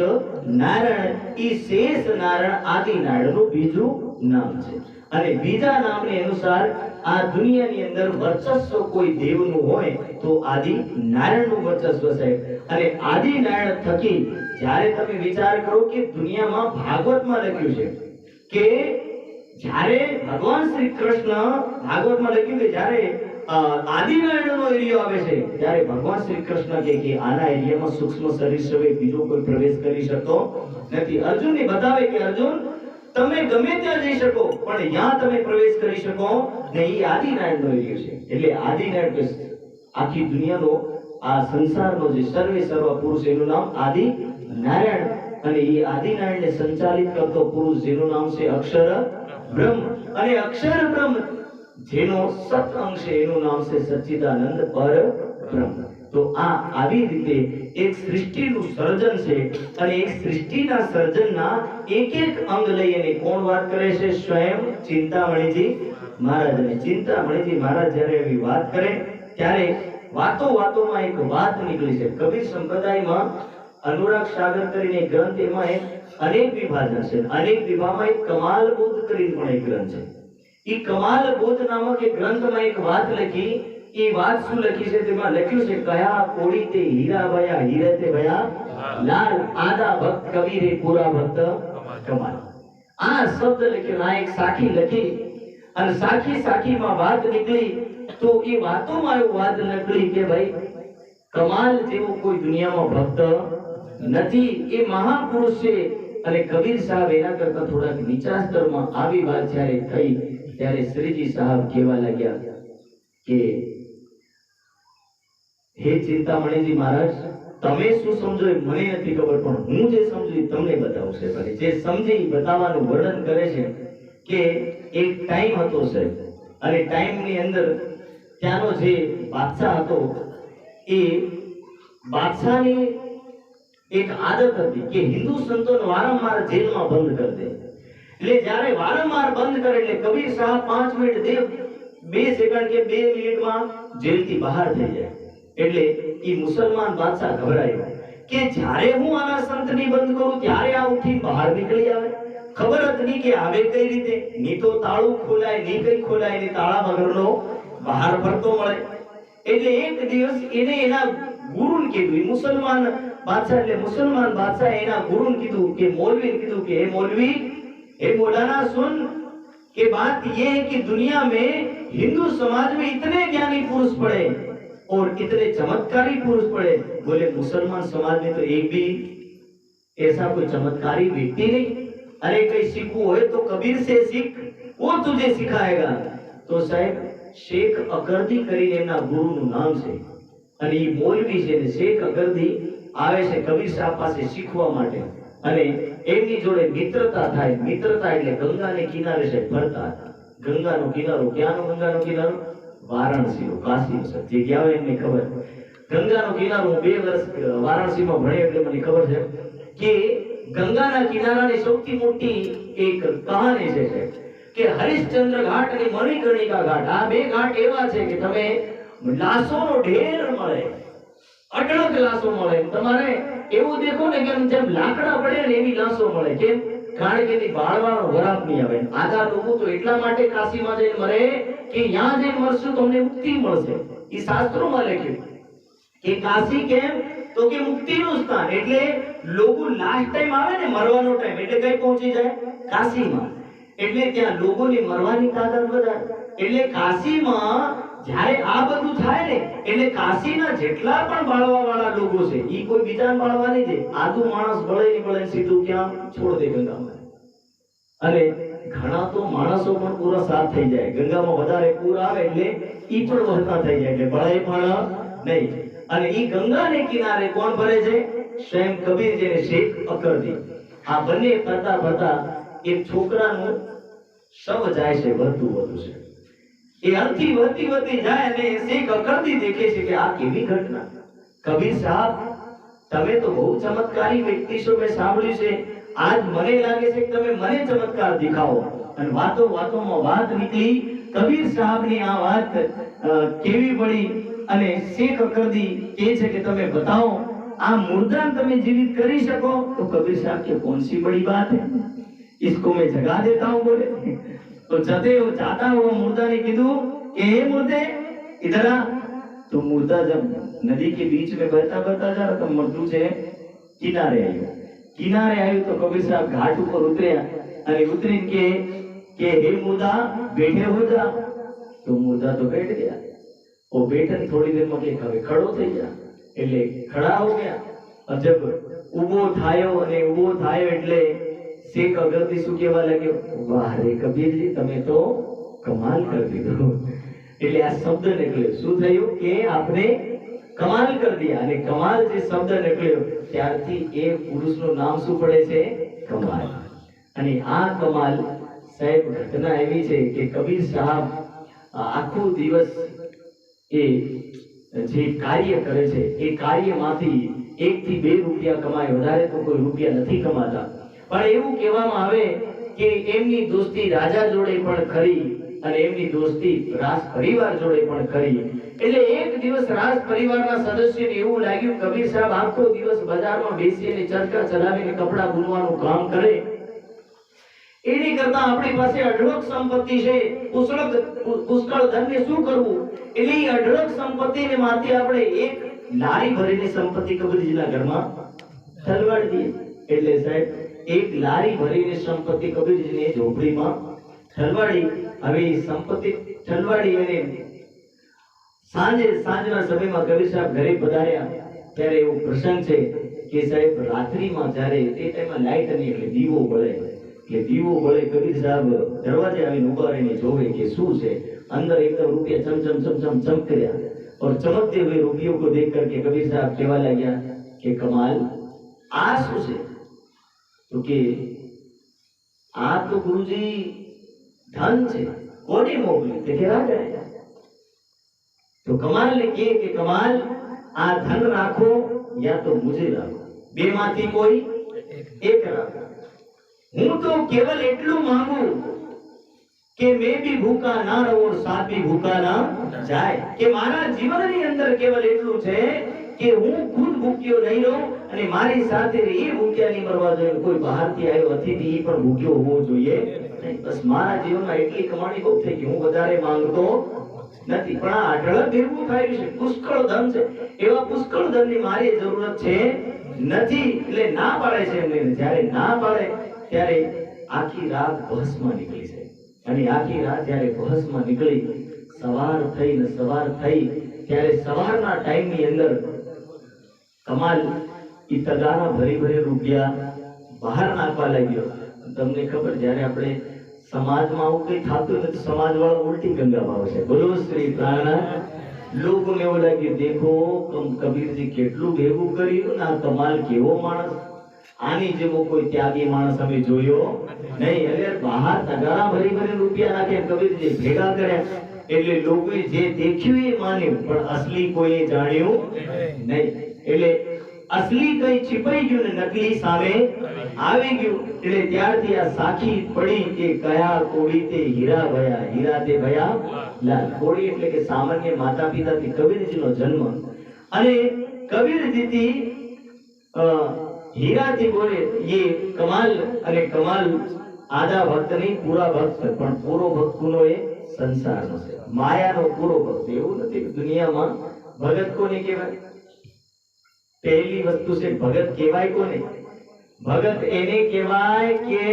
નારાયણ. ઈ શેષ નારાયણ આદિ નારાયણનું બીજું નામ છે. અને બીજા નામની અનુસાર આ દુનિયાની અંદર વર્ચસ્વ કોઈ દેવનું હોય તો આદિ નારાયણનું વર્ચસ્વ છે. અને આદિ નારાયણ થકી જ્યારે તમે વિચાર કરો કે દુનિયામાં ભાગવતમાં લખ્યું છે કે જ્યારે ભગવાન શ્રી કૃષ્ણ, ભાગવતમાં લખ્યું કે જ્યારે આદિનારાયણનો એરિયો આવે છે ત્યારે ભગવાન શ્રી કૃષ્ણ કે આના એરિયામાં સૂક્ષ્મ શરીર સિવાય બીજો કોઈ પ્રવેશ કરી શકતો નથી. અર્જુનને બતાવે કે અર્જુન તમે ગમે ત્યાં જઈ શકો પણ ત્યાં તમે પ્રવેશ કરી શકો નહીં. એ આદિનારાયણનો એરિયો છે. એટલે આદિનારાયણ આખી દુનિયાનો આ સંસારનો જે સર્વે સર્વ પુરુષ એનું નામ આદિ નારાયણ. અને એ આદિનારાયણને સંચાલિત કરતો પુરુષ જેનું નામ છે અક્ષર બ્રહ્મ. અને અક્ષર બ્રહ્મ જેનો સત અંશ છે એનું નામ છે સચ્ચિદાનંદ પરબ્રહ્મ. તો આ આવી રીતે એક સૃષ્ટિનું સર્જન છે. અને એક સૃષ્ટિના સર્જનના એક એક અંગ લઈને કોણ વાત કરે છે? સ્વયં ચિંતામણીજી મહારાજ. અને ચિંતામણીજી મહારાજ જ્યારે એવી વાત કરે ત્યારે વાતો વાતોમાં એક વાત નીકળી છે. કબીર સંપ્રદાયમાં અનુરાગ સાગર કરીને એક ગ્રંથ, એમાં અનેક વિભાજન છે. અનેક વિભાગમાં એક કમાલ બોધ કરીને પણ એક ગ્રંથ છે. ઈ કમાલ બોધ નામક એક ગ્રંથમાં એક વાત લખી. એ વાત શું લખી છે? તેમાં લખ્યું છે કયા કોડી તે હીરા ભયા હીરતે ભયા લાલ આદા ભક્ત કબીરે પૂરા ભક્ત કમાલ. આ શબ્દ લખ્યો, આ એક સાખી લખી અને સાખીમાં વાત નીકળી. તો એ વાતોમાં એવું વાત નીકળી કે ભાઈ કમાલ જેવો કોઈ દુનિયામાં ભક્ત નથી. એ મહાપુરુષ છે. અને કબીર સાહેબ એના કરતા થોડાક નીચા સ્તરમાં આવી વાત જ્યારે થઈ ત્યારે શ્રીજી સાહેબ કહેવા લાગ્યા કે હે ચિંતામણીજી મહારાજ, તમે શું સમજો એ મને નથી ખબર, પણ હું જે સમજુ તમને બતાવશે. જે સમજી બતાવવાનું વર્ણન કરે છે કે એક ટાઈમ હતો સાહેબ, અને ટાઈમની અંદર ત્યાંનો જે બાદશાહ હતો એ બાદશાહની એક આદત હતી કે હિન્દુ સંતોને વારંવાર જેલમાં બંધ કરી દે. એટલે જ્યારે વારંવાર બંધ કરે એટલે કબીર સાહેબ 5 મિનિટ દે, 2 સેકન્ડ કે 2 મિનિટમાં જેલથી બહાર થઈ જાય. એટલે એ મુસલમાન બાદશાહ ગભરાયો કે જ્યારે હું આના સંતની બંધ કરું ત્યારે આ ઉઠી બહાર નીકળી આવે. ખબર જ નહીં કે આવે કઈ રીતે, ની તો તાળું ખોલાય, ની કઈ ખોલાય, ની તાળા વગરનો બહાર ફરતો મળે. એટલે એક દિવસ એને એના ગુરુને કીધું, મુસલમાન बादशाह એટલે मुसलमान बादशाह એના ગુરુને કીધું કે मौलवी કીધું કે हे मौलवी, हे मौलाना सुन कि बात ये है कि दुनिया में हिंदू समाज में इतने ज्ञानी पुरुष पड़े और इतने चमत्कारी पुरुष पड़े, बोले मुसलमान समाज में तो एक भी ऐसा कोई चमत्कारी व्यक्ति नहीं. अरे कहीं सीखવું હોય તો कबीर से सीख, वो तुझे सिखाएगा. तो साहेब शेख अकरदी કરીને એમના ગુરુનું નામ છે, અને એ મૌલવી છે ને શેખ અકરદી આવે છે કબીર સાહેબ પાસે શીખવા માટે, અને એમની જોડે મિત્રતા થાય. મિત્રતા એટલે ગંગાને કિનારે છે ફરતા. ગંગાનો કિનારો ક્યાંનો? ગંગાનો કિનારો વારાણસીનો, કાશીનો. જે ગયા હોય એમને ખબર. ગંગાનો કિનારો 2 વર્ષ વારાણસીમાં ભણ્યો એટલે મને ખબર છે કે ગંગાના કિનારાની સૌથી મોટી એક કહાની છે કે હરિશ્ચંદ્ર ઘાટ અને મણિકર્ણિકા ઘાટ. આ 2 ઘાટ એવા છે કે તમે લાશોનો ઢેર મળે, અઢળક લાશો મળે. તમારે એવું દેખો ને કે જેમ લાકડા પડે ને એવી લાશો મળે. કેમ? કારણ કે એની બાળવાનો વરાપ નહીં આવે. આધા લોકો તો એટલા માટે કાશીમાં જઈને મરે કે ત્યાં જઈને મરશું તો અમને મુક્તિ મળશે. એ શાસ્ત્રોમાં લખ્યું કે કાશી કેમ તો કે મુક્તિનું સ્થાન. એટલે લોકો લાસ્ટ ટાઈમ આવે ને મરવાનો ટાઈમ એટલે કઈ પહોંચી જાય? કાશીમાં. એટલે ત્યાં લોકોની મરવાની તાકાત વધારે. એટલે કાશીમાં જ્યારે આ બધું થાય ને એટલે કાશીના જેટલા પણ બાળવા વાળા લોકો છે ઈ કોઈ બીજાને બાળવા નહીં દે. આદુ માણસ બળે નહીં બળે સીધું ક્યાં છોડ દે ગંગામાં. અને ઘણા તો માણસો પણ પૂરા સાફ થઈ જાય. ગંગામાં વધારે પૂર આવે એટલે ઈ પણ વહેતા થઈ જાય, એટલે બળે પણ નહીં. અને ઈ ગંગાને કિનારે કોણ ભરે છે? સ્વયં કબીર જેને શેખ અકરદી. આ બંને ફરતા ફરતા એક છોકરાનું શવ જાય છે, વધતું વધુ છે. એ અંતિ વધતી જાય અને શેખ અકરદી દેખે છે કે આ કેવી ઘટના. કબીર સાહેબ તમે તો બહુ ચમત્કારી વ્યક્તિ છો, મેં સાંભળ્યું છે. આજ મને લાગે છે કે તમે મને ચમત્કાર દેખાવો. અને વાતો વાતોમાં વાત નીકળી. કબીર સાહેબની આ વાત કેવી પડી અને શેખ અકરદી કહે છે કે તમે બતાવો આ મુર્દાને તમે જીવિત કરી શકો? તો કબીર સાહેબ કે कौन सी बड़ी बात है, इसको मैं जगा देता हूँ बोले. तो जाता हुआ मुर्दा ने कीधु कि हे मुर्दे इधर आ. तो मुर्दा जब नदी के बीच में बहता बहता जा रहा तो मर्दू से किनारे आयो. तो कबीर साहब घाट ऊपर उतर्या અને ઉતરીને કે હે મુર્દા બેઠે હો જા. તો મુર્દા તો બેઠ ગયા. वो બેઠે થોડી દેરમાં કે હવે ખડો થઈ જા. એટલે ખડા હો ગયા. અજબ ઊભો થાયો અને ઊભો થાયો એટલે શેખ અકરદી શું કહેવા લાગ્યો? વાહ રે કબીરજી, તમે તો કમાલ કરી દીધો. એટલે આ શબ્દ નીકળ્યો. શું થયું કે આપણે કમાલ કરી દિયા. અને કમાલ જે શબ્દ નીકળ્યો ત્યારથી એ પુરુષનું નામ શું પડે છે? કમાલ. અને આ કમાલ સાહેબ ઘટના એવી છે કે કબીર સાહેબ આખો દિવસ એ જે કાર્ય કરે છે એ કાર્યમાંથી 1 થી 2 રૂપિયા કમાય, વધારે તો કોઈ રૂપિયા નથી કમાતા. પણ એવું કહેવામાં આવે કે એમની દોસ્તી રાજા જોડે પણ ખરી અને એમની દોસ્તી રાજ પરિવાર જોડે પણ ખરી. એટલે એક દિવસ રાજ પરિવારના સદસ્યને એવું લાગ્યું કબીર સાહેબ આખો દિવસ બજારમાં બેસીને ચરખા ચલાવીને કપડા બુનવાનું કામ કરે, એની કરતા આપણી પાસે અઢળક સંપત્તિ છે, પુષ્કળ ધનને શું કરવું? એટલે એ અઢળક સંપત્તિને માથે આપણે એક લારી ભરીને સંપત્તિ કબીરજીના ઘરમાં ઠલવાડી દઈએ. એટલે સાહેબ એક લારી ભરીને સંપત્તિ કબીરજીની ઝોપડીમાં ઠલવાડી. હવે સંપત્તિ ઠલવાડી અને સાંજના સમયમાં કબીર સાહેબ ઘરે પધાર્યા ત્યારે એવો પ્રસંગ છે કે સાહેબ રાત્રિમાં જ્યારે તે ટાઈમમાં લાઈટ નહીં એટલે દીવો બળે. એટલે દીવો બળે કબીર સાહેબ દરવાજે આવીને ઉભા રહીને જોવે કે શું છે. अंदर एकदम रुपये चमचम चमक रहा और चमकते हुए रुपयों को देख करके कबीर साहब कहवा लगा कि कमाल आ शू है? तो कि आ तो गुरुजी ધન છે, કોને મોકલ્યું? કે રાજાએ. તો કમાલ ને કહે કે કમાલ, આ ધન રાખો યા તો મુझे રાખો, બેમાંથી કોઈ એક રાખો. હું તો કેવલ એટલું માંગુ કે मैं भी भूखा ना रहूं और साथ भी भूखा ना जाए. કે મારા જીવનની અંદર કેવલ એટલું છે કે હું ખુદ ભૂખ્યો નહીં રહું અને મારી સાથે એ ભૂખ્યા નહીં મરવા જોઈએ. કોઈ બહારથી આવ્યો અતિથિ એ પણ ભૂખ્યો હોવો જોઈએ નહીં. બસ મારા જીવનમાં એટલી કમાણી બહુ થઈ ગઈ, હું વધારે માંગતો નથી. પણ આ અઢળક ભેગું થાય છે, પુષ્કળ ધન છે, એવા પુષ્કળ ધનની મારી જરૂરત છે નથી. એટલે ના પાડે છે એમને. જ્યારે ના પાડે ત્યારે આખી રાત ભસ્મમાં નીકળી છે. અને આખી રાત જ્યારે ભસ્મમાં નીકળી, સવાર થઈ ત્યારે સવારના ટાઈમની અંદર કમાલ ઈ તગારા ભરી રૂપિયા બહાર નાખવા લાગ્યો. તમને ખબર, જ્યારે આપણે સમાજમાં આવું કઈ થતું નથી, સમાજવાળા ઉલટી ગંગા ભાવે છે. બોલો શ્રી પ્રાણનાથ. લોકોને એવું લાગ્યું, દેખો કબીરજી કેટલું ભેગું કર્યું, આ કમાલ કેવો માણસ, આની જેવો કોઈ ત્યાગી માણસ અમે જોયો નહીં. એટલે બહાર તગારા ભરી રૂપિયા નાખે, કબીરજી ભેગા કર્યા. એટલે લોકોએ જે દેખ્યું એ માન્યું, પણ અસલી કોઈ જાણ્યું નહીં. એટલે અસલી કઈ છીપાઈ ગયું ને નકલી સામે આવી ગયું. એટલે ત્યારથી આ સાખી પડી કે કયા કોડી તે હીરા ભયા, હીરા તે ભયા લાલ. કોડી એટલે કે સામાન્ય માતા પિતાથી કબીરજીનો જન્મ, અને કબીરજીથી હીરાથી બોલે ये कमाल. અને કમાલ આધા ભક્ત નહીં, પૂરા ભક્ત. પણ પૂરો ભક્ત કોનો? એ સંસારનો છે, માયાનો પૂરો ભક્ત. એવું નથી કે દુનિયામાં ભગત કોને કહેવાય? પહેલી વસ્તુ છે ભગત કહેવાય કોને? ભગત એને કહેવાય કે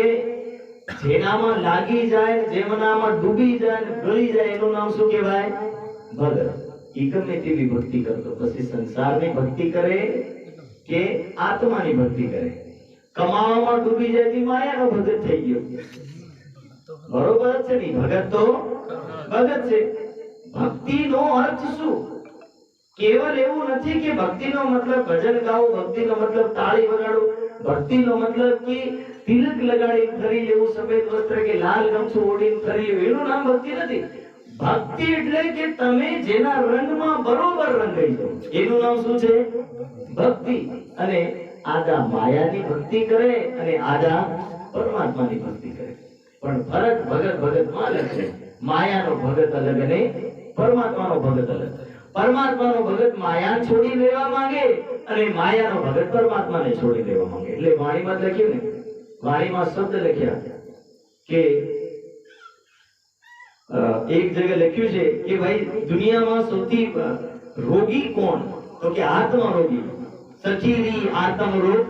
જેનામાં લાગી જાય, જેમનામાં ડૂબી જાય, ગળી જાય, એનું નામ શું કહેવાય? ભગત. ઈ ગમે તેવી ભક્તિ કરતો, પછી સંસારની ભક્તિ કરે કે આત્માની ભક્તિ કરે. કમાવામાં ડૂબી જાય માયાનો ભગત થઈ ગયો. બરોબર છે ને? ભગત તો ભગત છે. ભક્તિનો અર્થ શું? કેવલ એવું નથી કે ભક્તિનો મતલબ ભજન ગાવું, ભક્તિનો મતલબ તાળી વગાડવું, ભક્તિનો મતલબ કે તિલક લગાડી ફરી લેવું, સફેદ વસ્ત્ર કે લાલ ગમછું ઓઢીને ફરી લેવું, એનું નામ ભક્તિ નથી. ભક્તિ એટલે કે તમે જેના રંગમાં બરોબર રંગાઈ જાઓ, એનું નામ શું છે? ભક્તિ. અને આદા માયાની ભક્તિ કરે અને આદા પરમાત્માની ભક્તિ કરે. પણ ફરક ભગતમાં અલગ છે. માયાનો ભગત અલગ અને પરમાત્માનો ભગત અલગ. પરમાત્માનો ભગત માયા છોડી દેવા માંગે અને માયાનો ભગત પરમાત્માને છોડી દેવા માંગે. એટલે વાણીમાં લખ્યું ને, વાણીમાં શબ્દ લખ્યા કે એક જગ્યાએ લખ્યું છે કે ભાઈ દુનિયામાં સૌથી રોગી કોણ? તો કે આત્મરોગી. સચીરી આત્મરોગ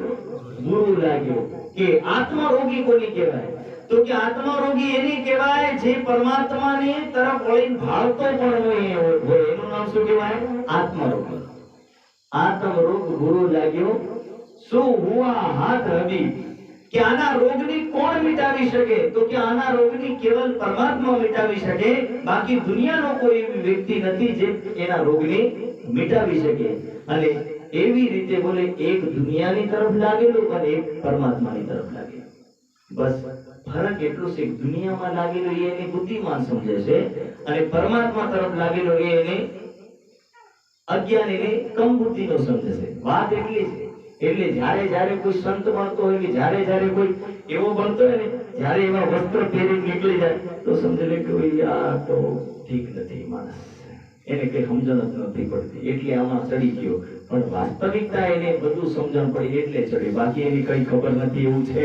ગુરુ લાગ્યો. કે આત્મરોગી કોની કહેવાય? તો કે આત્મરોગી એની કહેવાય જે પરમાત્માની તરફ વળીને ભાળતો પણ હોય, એનું નામ શું કહેવાય? આત્મરોગી. આત્મરોગ ગુરુ લાગ્યો શું હુઆ હાથ રવિ. કે આના રોગની કોણ મિટાવી શકે? તો કે આના રોગની કેવલ પરમાત્મા મિટાવી શકે. બાકી દુનિયાનો કોઈ એવી વ્યક્તિ નથી જે એના રોગને મિટાવી શકે. અને એવી રીતે બોલે, એક દુનિયાની તરફ લાગેલું અને એક પરમાત્માની તરફ લાગેલું. બસ ફરક એટલું છે કે દુનિયામાં લાગેલો એ એને બુદ્ધિમાન સમજે છે અને પરમાત્મા તરફ લાગેલો એ એને અજ્ઞાન, એને કમ બુદ્ધિનો સમજે છે. વાત એટલી છે. એટલે જ્યારે કોઈ સંત બનતો હોય કે જ્યારે કોઈ એવો બનતો હોય ને, જ્યારે એવા વસ્ત્ર પહેરી નીકળી જાય તો સમજી લે કે આ તો ઠીક નથી માણસ, એને કઈ સમજણ જ નથી પડતી, એટલે આમાં ચડી ગયો. પણ વાસ્તવિકતા એને બધું સમજણ પડી એટલે ચડી, બાકી એની કઈ ખબર નથી એવું છે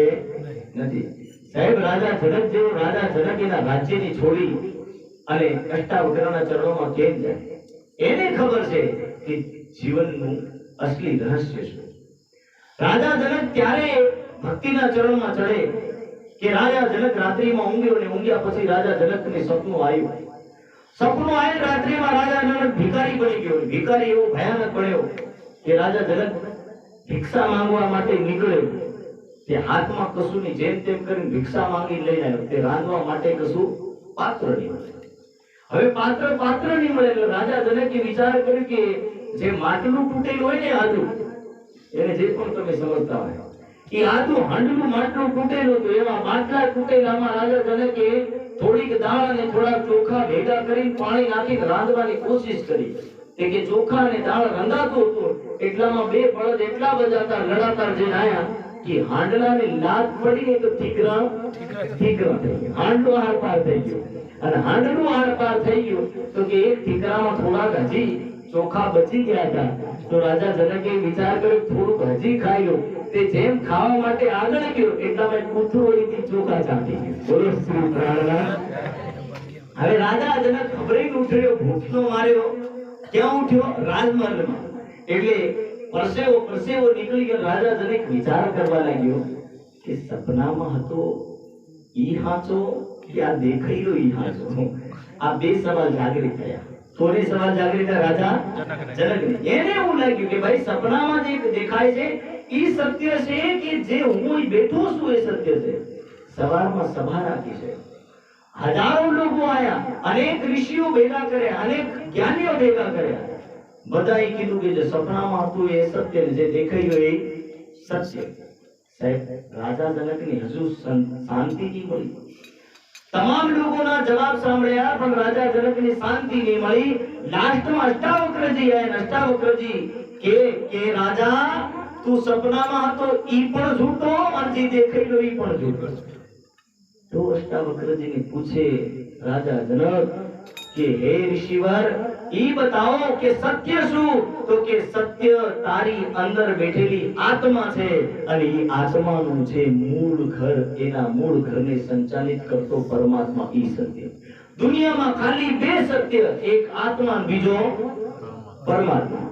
નથી. સાહેબ રાજા જનક જેવો રાજા જનક એના રાજ્યની છોડી અને અષ્ટાવક્રના ચરણોમાં કેમ જાય? એને ખબર છે કે જીવનનું અસલી રહસ્ય શું. રાજા જનક ત્યારે ભક્તિના ચરણમાં ચડે કે રાજા જનક રાત્રિમાં ઊંઘ્યો અને ઊંઘ્યા પછી રાજા જનકને સપનું આવ્યું. સપનું આવ્યું રાત્રિમાં રાજા જનક ભિખારી બની ગયો. ભિખારી એવો ભયાનક બન્યો કે રાજા જનક ભિક્ષા માંગવા માટે નીકળ્યો. તે હાથમાં કશું ની જેમ તેમ કરીને ભિક્ષા માંગી લઈને આવ્યો. તે રાંધવા માટે કશું પાત્ર નહીં મળે. હવે પાત્ર નહીં મળે એટલે રાજા જનકે વિચાર કર્યો કે જે માટલું તૂટેલું હોય ને આદુ, એને જે પણ તમે સમજતા હોય, એ આદુ હાંડનું માટલું તૂટેલું હતું, એવા માટલા તૂટેલામાં રાજા જનકે થોડીક દાળ અને થોડા ચોખા ભેગા કરીને પાણી નાખીને રાંધવાની કોશિશ કરી. તે કે ચોખા અને દાળ રંધાતું હતું એટલામાં બે બળદ એટલા બધા લડાતાર જઈને આયા કે હાંડલાને લાત પડીને તો ઠીકરા થઈ ગયો. હાંડલો હાર પાર થઈ ગયો અને હાંડલું હાર પાર થઈ ગયું તો કે એક ઠીકરામાં થોડાક હજી ચોખા બચી ગયા હતા. તો રાજા જનકે વિચાર કર્યો થોડુંક હજી ખાઈ લો. તે જેમ ખાવા માટે આગળ ગયો એટલામાં કૂતરોથી ચોખા ચાટી ગયો. બોલો શ્રી પ્રાણનાથ. હવે રાજા જનક ખબરે ઉઠ્યો, ભૂખનો માર્યો. ક્યાં ઉઠ્યો? રાજમહેલમાં. એટલે પરસેવો નીકળી ગયો. રાજા જનક વિચાર કરવા લાગ્યો કે સપનામાં હતો ઈ હાચો કે આ દેખાયેલો ઈ હાચો. આ બે સવાલ જાગૃત થયા. કોને સવાલ જાગૃત થયા? રાજા જનકને. એને એવું લાગ્યું કે ભાઈ સપનામાં જે દેખાય છે ઈ સત્ય છે કે જે હું બેઠો છું એ સત્ય છે. સવારમાં સભા રાખી છે, હજારો લોકો આયા, અનેક ઋષિઓ ભેગા કર્યા, અનેક જ્ઞાનીઓ ભેગા કર્યા. બધાએ કીધું કે જે સપનામાં હતું એ સત્ય, જે દેખાયું એ સત્ય. સાહેબ રાજા જનકની હજુ શાંતિ નહીં મળી. તમામ લોકોના જવાબ સાંભળ્યા પણ રાજા જનકની શાંતિ નહીં મળી. લાસ્ટમાં અષ્ટાવક્રજી આયા. અષ્ટાવક્રજી કે રાજા તું સપનામાં હતો ઈ પણ જૂઠો અને જે દેખાયેલો ઈ પણ જૂઠો. તો અષ્ટાવક્રજીને પૂછે રાજા જનક કે હે ઋષિવર ઈ બતાવો કે સત્ય શું? તો કે સત્ય તારી અંદર બેઠેલી આત્મા છે અને ઈ આત્માનું છે મૂળ ઘર. એના મૂળ ઘરને સંચાલિત કરતો પરમાત્મા ઈ સત્ય. દુનિયામાં ખાલી બે સત્ય, એક આત્મા બીજો પરમાત્મા.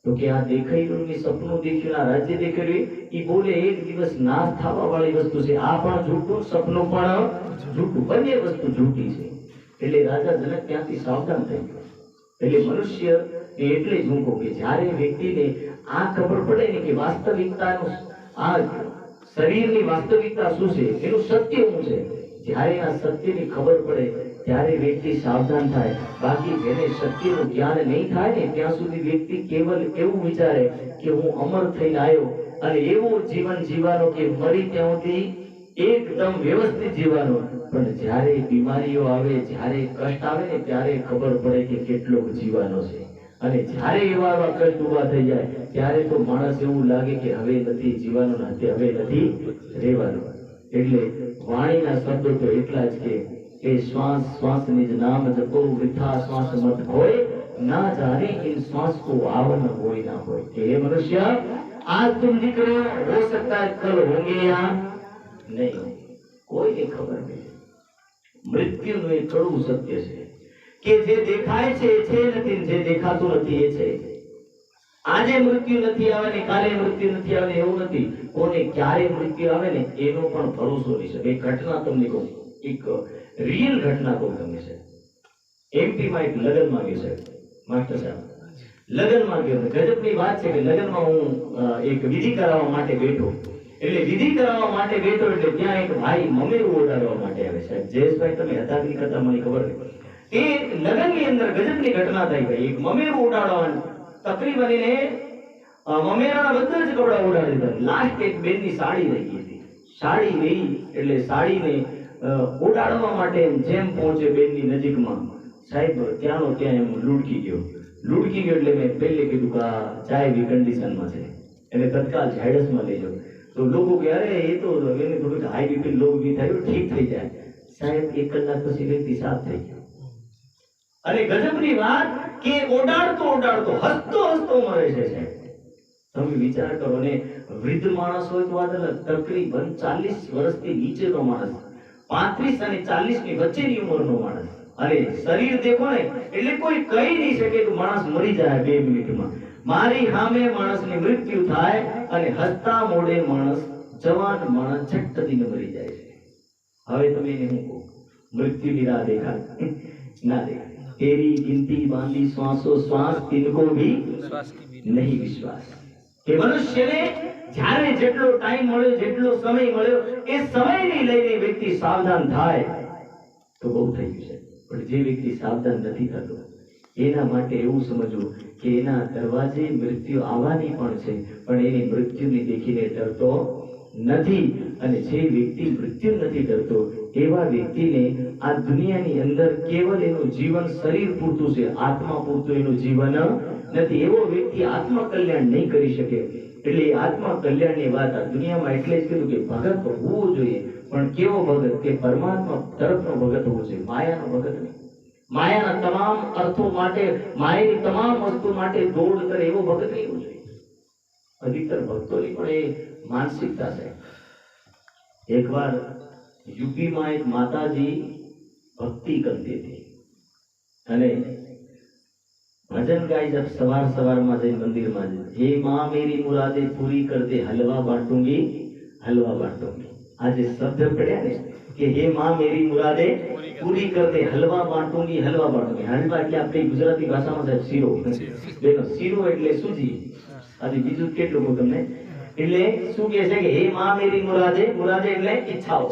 તો કે આ દેખાયેલું ની સપનું દેખ્યું, આ રાજ્ય દેખાયું, ઈ બોલે એક દિવસ નાશ થવા વાળી વસ્તુ છે. આ પણ જૂઠું, સપનું પણ જૂઠું, બંને વસ્તુ જૂઠી છે. એટલે રાજા જનક ત્યાંથી સાવધાન થઈ ગયો. એટલે મનુષ્ય એટલે જ હું કહું કે જ્યારે વ્યક્તિને આ ખબર પડે ને કે વાસ્તવિકતાનું આ શરીરની વાસ્તવિકતા શું છે, એનું સત્ય શું છે, જ્યારે આ સત્યની ખબર પડે ત્યારે વ્યક્તિ સાવધાન થાય. બાકી જેને સત્યનું જ્ઞાન નહીં થાય ને ત્યાં સુધી વ્યક્તિ કેવલ એવું વિચારે કે હું અમર થઈને આવ્યો અને એવું જીવન જીવવાનો કે મરી ત્યાંથી એકદમ વ્યવસ્થિત જીવવાનો. પણ જ્યારે બીમારીઓ આવે, જ્યારે કષ્ટ આવે ને ત્યારે ખબર પડે કે કેટલોક જીવવાનો છે. અને જ્યારે એવા કષ્ટ ઉભા થઈ જાય ત્યારે તો માણસ એવું લાગે કે હવે નથી જીવવાનું, હવે નથી રહેવાનું. એટલે વાણીના શબ્દો તો એટલા જ કે એ શ્વાસ શ્વાસ નિજ નામ જપો, વૃથા શ્વાસ મત હોય, ના જાને इन श्वास को आवन होय ना होय. कि हे मनुष्य आज तुम निकले हो सकता है कल होंगे या नहीं, કોઈને ખબર નહીં. મૃત્યુનું એક કડવું સત્ય છે કે જે દેખાય છે એ છે નથી, જે દેખાતું નથી એ છે. આજે મૃત્યુ નથી આવે ને કાલે મૃત્યુ નથી આવે એવું નથી. કોને ક્યારે મૃત્યુ આવે ને એનો પણ ભરોસો નહીં છે. એક ઘટના તમને કહું, એક રિયલ ઘટના કહું તમને છે. એમપીમાં એક લગ્નમાં ગયો છે માસ્ટર સાહેબ, લગ્નમાં ગયો. ગજબની વાત છે કે લગ્નમાં હું એક વિધિ કરાવવા માટે બેઠો. એટલે વિધિ કરાવવા માટે બેઠો એટલે ત્યાં એક ભાઈ મમેરું ઓડાડવા માટે આવે છે. જયેશભાઈ તમે હતા કે કરતા મને ખબર નહીં. એ લગ્નની અંદર ગજબની ઘટના થઈ ગઈ. એક મમેરું ઓડાડવાનું તકરીબન એને મમેરાના બધા જ કપડા ઓડાડી દીધા. લાસ્ટ એક બેનની સાડી રહી ગઈ હતી. સાડી રહી એટલે સાડીને ઓડાડવા માટે જેમ પહોંચે બેનની નજીકમાં સાહેબ ત્યાંનો ત્યાં એમ લૂડકી ગયો એટલે મેં પહેલે કીધું કે આ ચાય કન્ડિશનમાં છે, એને તત્કાલ ઝાયડસમાં લઈ જાઓ. તો લોકો કે અરે એ તો એને થોડુંક હાઈ બીપી લો બી થાય ઠીક થઈ જાય. સાહેબ 1 કલાક પછી વ્યક્તિ સાફ થઈ ગયો. અને ગજબની વાત કે ઓડાડતો હસતો મરે છે સાહેબ. તમે વિચાર કરો ને વૃદ્ધ માણસ હોય તો વાત અલગ, તકરીબન 40 વર્ષથી નીચેનો માણસ, 35 અને 40 ની વચ્ચેની ઉંમરનો માણસ, અને શરીર દેખો ને એટલે કોઈ કહી નહીં શકે કે માણસ મરી જાય 2 મિનિટમાં. મારી સામે માણસની મૃત્યુ થાય અને હસતા મોડે માણસ, જવાન માણસ ઝટકીને મરી જાય છે. હવે તમે એને શું કહો? મૃત્યુની રાહ દેખાય ના દેખાય. તેરી ગિનતી બાંધી શ્વાસો શ્વાસ, તિनको भी नहीं विश्वास. કે મનુષ્યને જ્યારે જેટલો ટાઈમ મળ્યો, જેટલો સમય મળ્યો, એ સમયને લઈને વ્યક્તિ સાવધાન થાય તો બહુ થઈ ગયું છે. પણ જે વ્યક્તિ સાવધાન નથી થતો એના માટે એવું સમજવું કે એના દરવાજે મૃત્યુ આવવાની પણ છે, પણ એની મૃત્યુને દેખીને ડરતો નથી. અને જે વ્યક્તિ મૃત્યુ નથી ડરતો એવા વ્યક્તિને આ દુનિયાની અંદર કેવલ એનું જીવન શરીર પૂરતું છે, આત્મા પૂરતું એનું જીવન નથી. એવો વ્યક્તિ આત્મકલ્યાણ નહીં કરી શકે. એટલે એ આત્મકલ્યાણની વાત આ દુનિયામાં એટલે જ કીધું કે ભગત હોવો જોઈએ, પણ કેવો ભગત? કે પરમાત્મા તરફનો ભગત હોવો જોઈએ, માયાનો ભગત નહીં. માયાના તમામ અર્થો માટે, માયાની તમામ વસ્તુ માટે દોડ કરે એવો ભગત નહીં હોવો જોઈએ. અધિકતર ભક્તોની પણ એ માનસિકતા છે. એકવાર યુપીમાં એક માતાજી ભક્તિ કરતી હતી અને ભજન ગાઈ જબ સવાર સવારમાં જઈ મંદિરમાં હે માँ मेरी मुरादे पूरी कर दे हलवा बांटूंगी हलवा बांटूंगी. આજે શબ્દ પડ્યા ને કે હે માँ मेरी मुरादे પૂરી કર દે હલવા બાંટુંગી હલવા બાંટુંગી. હલવા એટલે આપણી ગુજરાતી ભાષામાં સાહેબ શીરો. બેનો શીરો એટલે સૂજી. આજે બીજું કેટલું કહું તમને. એટલે શું કહે છે કે હે માँ मेरी मुरादे, मुरादे એટલે ઈચ્છાઓ,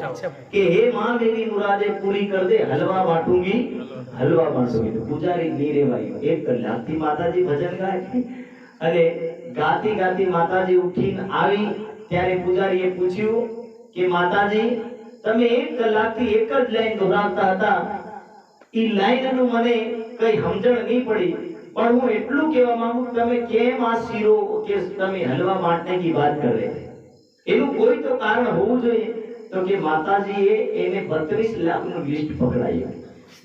કે હે माँ मेरी मुरादे પૂરી કર દે હલવા બાંટુંગી હલવા બાંટુંગી. તો પૂજારી નહીં રેવાય. એક કલાકથી માતાજી ભજન ગાય અને ગાતી ગાતી માતાજી ઉઠીને આવી ત્યારે પૂજારીએ પૂછ્યું કે માતાજી તમે એક કલાકથી એક જ લાઈન દોહરાવતા હતા, ઈ લાઈનનું મને કઈ સમજણ નહીં પડી, પણ હું એટલું કહેવા માંગુ તમે કેમ આ શીરો કે તમે હલવા બાંટને की बात कर रहे थे? એનું કોઈ તો કારણ હોવું જોઈએ. તો કે માતાજીએ એને 32 લાખનું લિસ્ટ પકડાયું.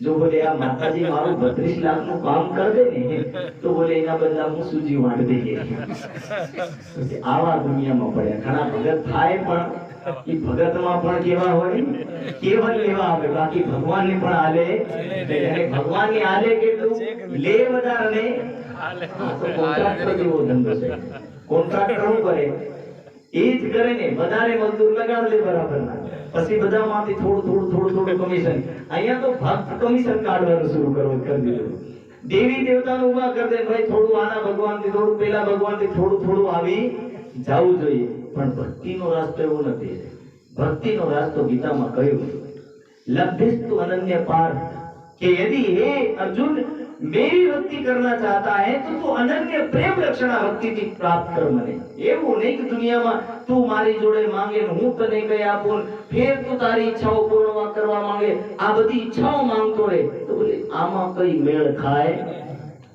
જો બોલે આ માતાજી મારું 32 લાખનું કામ કરી દે ને તો બોલે એના બદલા હું સૂજી વાંટ દઈએ. આવા દુનિયામાં પડ્યા ઘણા ભગત થાય, પણ એ ભગતમાં પણ કેવા હોય, કેવલ એવા આવે, બાકી ભગવાનને પણ આલે. અને ભગવાનને આલે કેટલું લે વધારે. તો કોન્ટ્રાક્ટર જેવો ધંધો છે. કોન્ટ્રાક્ટર શું કરે? એ જ કરે ને, વધારે મજદૂર લગાડ લે બરાબરના, પછી બધામાંથી થોડું થોડું કમિશન. અહીંયા તો ભક્ત કમિશન કાઢવાનું શરૂ કરી દીધું. દેવી દેવતાને ઉભા કરી દે, ભાઈ થોડું આના ભગવાનથી, થોડું પેલા ભગવાનથી, થોડું આવી જવું જોઈએ. પણ ભક્તિનો રાસ્તો એવો નથી. ભક્તિનો રાસ્તો ગીતામાં કહ્યું लभ्यस्तु अनन्य पार, कि यदि हे अर्जुन मेरी भक्ति करना चाहता है तो तू अनन्य प्रेम लक्षणा भक्ति થી પ્રાપ્ત કર મને. એવું નહીં કે દુનિયામાં તું મારી જોડે માંગે ને હું તને કઈ આપું, ફેર તું તારી ઈચ્છાઓ પૂર્ણ કરવા માંગે, આ બધી ઈચ્છાઓ માંગતો રહે તો બોલે આમાં કઈ મેળ ખાય?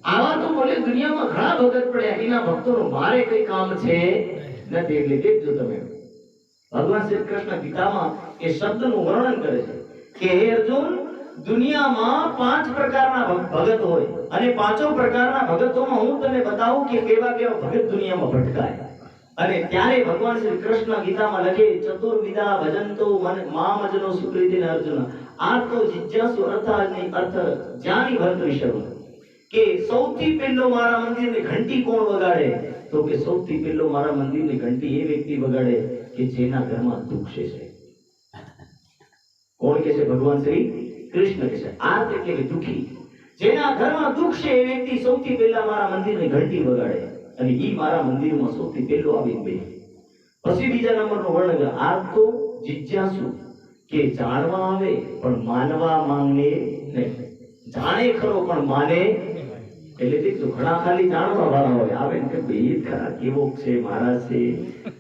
આવા તો બોલે દુનિયામાં ઘણા ભગત પડ્યા, એના ભક્તોનું મારે કઈ કામ છે નથી. એટલે દેખજો તમે, ભગવાન શ્રી કૃષ્ણ ગીતામાં એ શબ્દનું વર્ણન કરે છે કે હે અર્જુન, દુનિયામાં 5 પ્રકારના ભગત હોય અને 5 પ્રકારના ભગતોમાં હું તને બતાવું કે કેવા કેવા ભગત દુનિયામાં ભટકાય. અને ત્યારે ભગવાન શ્રી કૃષ્ણ ગીતામાં લખે ચતુર્વિધા ભજંતો મામજનો સુકૃતિને અર્જુન આર્તો જિજ્ઞાસુ અર્થાની અર્થ જ્ઞાની ભર્તૃષભ. કે સૌથી પહેલો મારા મંદિરની ઘંટી કોણ વગાડે? તો કે સૌથી પહેલો મારા મંદિરની ઘંટી એ વ્યક્તિ વગાડે કે જેના ઘરમાં દુઃખ છે. કોણ કે છે? ભગવાન શ્રી કૃષ્ણ કે છે. આર્ત એટલે કે દુખી, જેના ઘરમાં દુઃખ છે એ વ્યક્તિ સૌથી પહેલા મારા મંદિરની ઘંટી વગાડે અને ઈ મારા મંદિરમાં સૌથી પહેલો આવીને બેસે. પછી બીજા નંબરનું વર્ણન આર્તો જિજ્ઞાસુ, કે જાણવા આવે પણ માનવા માંગે નહીં. જાણે ખરો પણ માને. એટલે દેખજો ઘણા ખાલી જાણવા વાળા હોય, આવે ને કે ભાઈ ખરા કેવો છે મહારાજ છે,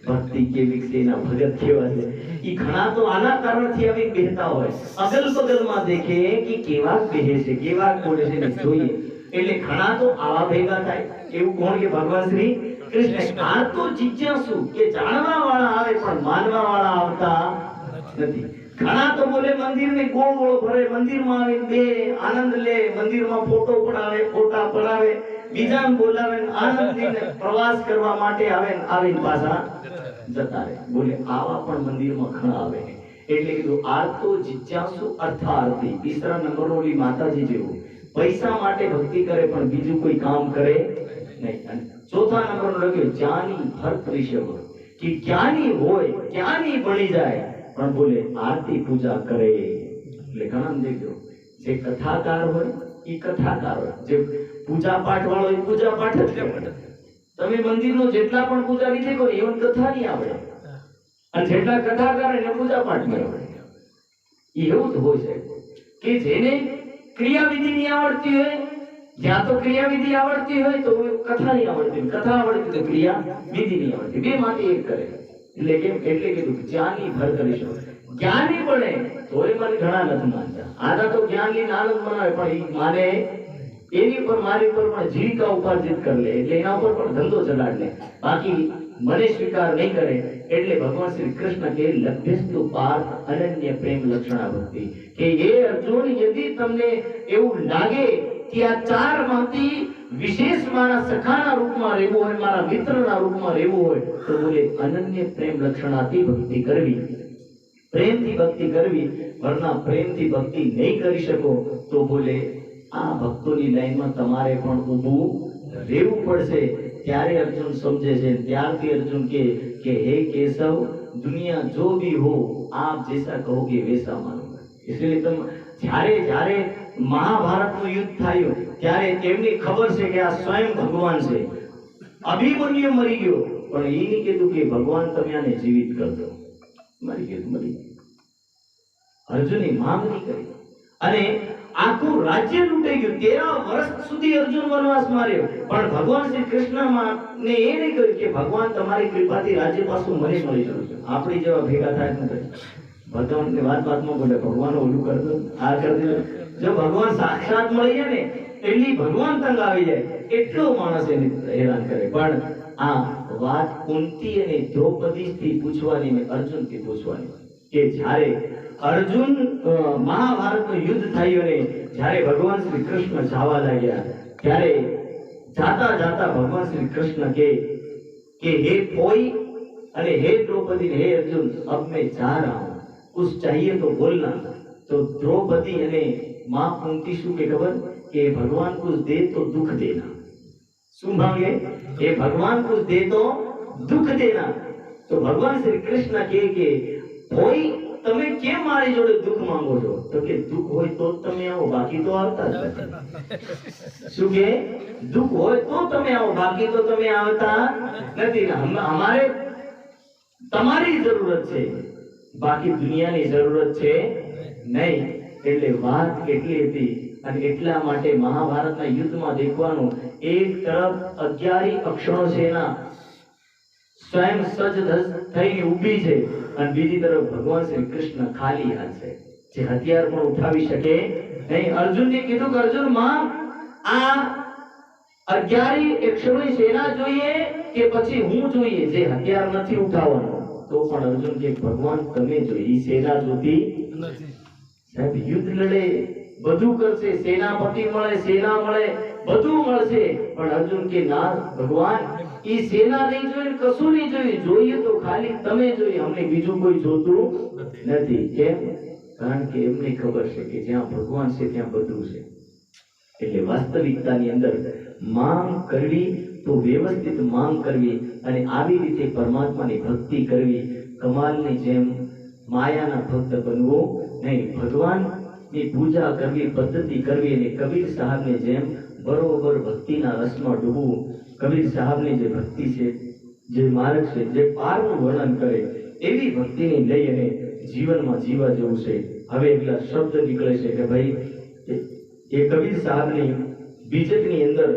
ભક્તિ કેવી છે, એના ભગત કેવા છે. ઈ ઘણા તો આના કારણથી આવી બેહતા હોય, અગલ બગલમાં દેખે કે કેવા બેહે છે, કેવા કોડે છે ને જોઈએ. એટલે ઘણા તો આવા ભેગા થાય. એવું કોણ? કે ભગવાન શ્રી કૃષ્ણ. આ તો જિજ્ઞાસુ, કે જાણવા વાળા આવે પણ માનવા વાળા આવતા નથી. ઘણા તો બોલે મંદિરને ગોળ ગોળ ફરે, મંદિરમાં આવીને બે આનંદ લે, મંદિરમાં ફોટો પડાવે, ફોટા પડાવે, બીજાને બોલાવે, આનંદ લઈને પ્રવાસ કરવા માટે આવીને પાછા જતા રહે. બોલે આવા પણ મંદિરમાં ઘણા આવે. એટલે કીધું આર્તો જિજ્ઞાસુ અર્થાર્થી. તીસરા નંબરનો ઓલી માતાજી જેવું પૈસા માટે ભક્તિ કરે પણ બીજું કોઈ કામ કરે નહીં. અને ચોથા નંબરનો લખ્યો જ્ઞાની ભર્તૃષભ, કે જ્ઞાની હોય, જ્ઞાની બની જાય પણ બોલે આરતી પૂજા કરે. એટલે ઘણા દેખજો, જે કથાકાર હોય એ કથાકાર હોય, જે પૂજા પાઠ વાળો એ પૂજા પાઠ જ કરે. તમે મંદિરનો જેટલા પણ પૂજારી દેખો ને એવું કથા નહીં આવડે, અને જેટલા કથાકાર એને પૂજા પાઠ નહીં આવડે. એવું જ હોય છે કે જેને ક્રિયાવિધિ નહીં આવડતી હોય, જ્યાં તો ક્રિયાવિધિ આવડતી હોય તો કથા નહીં આવડતી, કથા આવડતી તો ક્રિયાવિધિ નહીં આવડતી, બે માંથી એક કરે. એટલે કેમ? એટલે કીધું જ્ઞાની ભર્તૃષભ, જ્ઞાની બને તોય મને ઘણા નથી માનતા. આના તો જ્ઞાન લઈને આનંદ મનાવે, પણ ઈ માને એની પર મારી પર પણ જીવિકા ઉપાર્જિત કરી લે, એટલે એના ઉપર પણ ધંધો ચલાડ લે, બાકી મને સ્વીકાર નહીં કરે. એટલે ભગવાન શ્રી કૃષ્ણ કે લભ્યસ્તુ પાર્થ અનન્ય પ્રેમ લક્ષણા ભક્તિ, કે હે અર્જુન, યદિ તમને એવું લાગે કે આ ચાર માંથી વિશેષ મારા સખાના રૂપમાં રહેવું હોય, મારા મિત્રના રૂપમાં રહેવું હોય, તો બોલે અનન્ય પ્રેમ લક્ષણાથી ભક્તિ કરવી, પ્રેમથી ભક્તિ કરવી. વરના પ્રેમથી ભક્તિ નહીં કરી શકો તો બોલે આ ભક્તોની લાઈનમાં તમારે પણ ઊભું રહેવું પડશે. ત્યારે અર્જુન સમજે છે. ત્યારથી અર્જુન કે હે કેશવ, दुनिया जो भी हो आप जैसा कहोगे वैसा मानूंगा. इसलिए तुम જ્યારે મહાભારતનું યુદ્ધ થયું ત્યારે તેમને ખબર છે કે આ સ્વયં ભગવાન છે. અભિમન્યુ મરી ગયો, પણ એ નહીં કીધું કે ભગવાન તમે આને જીવિત કરી દો. મરી ગયો, મરી ગયો. અર્જુનની માંગ નહીં કરી અને આખું રાજ્ય લૂંટાઈ ગયું. 13 વર્ષ સુધી અર્જુન વનવાસ માર્યો, પણ ભગવાન શ્રી કૃષ્ણ ને એ નહીં કહ્યું કે ભગવાન તમારી કૃપાથી રાજ્ય પાછું મને મળી જવું છે. આપણી જેવા ભેગા થાય નથી. ભગવાનની વાતમાં બોલે ભગવાન ઓલું કરી દો, આ કરી દો. જો ભગવાન સાક્ષાત મળી જાય ને એટલી ભગવાન તંગ આવી જાય, એટલો માણસ એને હેરાન કરે. પણ આ વાત કુંતી અને દ્રૌપદી થી પૂછવાની ને અર્જુન થી પૂછવાની, કે જ્યારે અર્જુન મહાભારતનું યુદ્ધ થયું ને જ્યારે ભગવાન શ્રી કૃષ્ણ જવા લાગ્યા, ત્યારે જાતા જાતા ભગવાન શ્રી કૃષ્ણ કે હે કોઈ અને હે द्रौपदी हे अर्जुन, अब मैं जा रहा हूं, कुछ चाहिए तो बोलना. तो द्रौपदी અને मां कुंती શું કે ખબર, કે ભગવાન कुछ दे तो दुख देना. શું માંગે? એ ભગવાન कुछ दे तो दुख देना. તો ભગવાન શ્રી કૃષ્ણ કે કોઈ તમે કેમ મારી જોડે દુઃખ માંગો છો? તો કે દુઃખ હોય તો તમે આવો, બાકી તો આવતા જ નથી. શું કે દુઃખ હોય તો તમે આવો, બાકી તો તમે આવતા નથી. અમારે તમારી જરૂરત છે, બાકી દુનિયાની જરૂરત છે નહીં. એટલે વાત કેટલી હતી. અને એટલા માટે મહાભારતના યુદ્ધમાં દેખવાનું, એક તરફ 11 અક્ષરો સેના સ્વયં સજ્જ થઈને ઊભી છે, અને બીજી તરફ ભગવાન શ્રી કૃષ્ણ ખાલી હાથ છે, જે હથિયાર પણ ઉઠાવી શકે નહીં. અર્જુનને કીધું કે અર્જુન માં, આ 11 અક્ષરોની સેના જોઈએ કે પછી હું જોઈએ, જે હથિયાર નથી ઉઠાવવાનો? તો પણ અર્જુન કે ભગવાન તમે જોઈએ, સેના જોતી નથી. સાહેબ યુદ્ધ લડે, બધું કરશે, સેનાપતિ મળે, સેના મળે, બધું મળશે, પણ અર્જુન કે ના ભગવાન, ઈ સેના નહીં જોઈએ, કશું નહીં જોઈએ, જોઈએ તો ખાલી તમે જોઈએ, અમને બીજું કોઈ જોતું નથી. કેમ? કારણ કે એમને ખબર છે કે જ્યાં ભગવાન છે ત્યાં બધું છે. એટલે વાસ્તવિકતાની અંદર માંગ કરવી તો વ્યવસ્થિત માંગ કરવી, અને આવી રીતે પરમાત્માની ભક્તિ કરવી. કમાલની જેમ માયાના ભક્ત બનવું નહીં, ભગવાનની પૂજા કરવી, પદ્ધતિ કરવી. અને કબીર સાહેબની જેમ બરોબર ભક્તિના રસમાં ડૂબવું. કબીર સાહેબની જે ભક્તિ છે, જે માર્ગ છે, જે પારનું વર્ણન કરે, એવી ભક્તિને લઈ અને જીવનમાં જીવા જેવું છે. હવે એટલા શબ્દ નીકળે છે કે ભાઈ એ કબીર સાહેબની બીજકની અંદર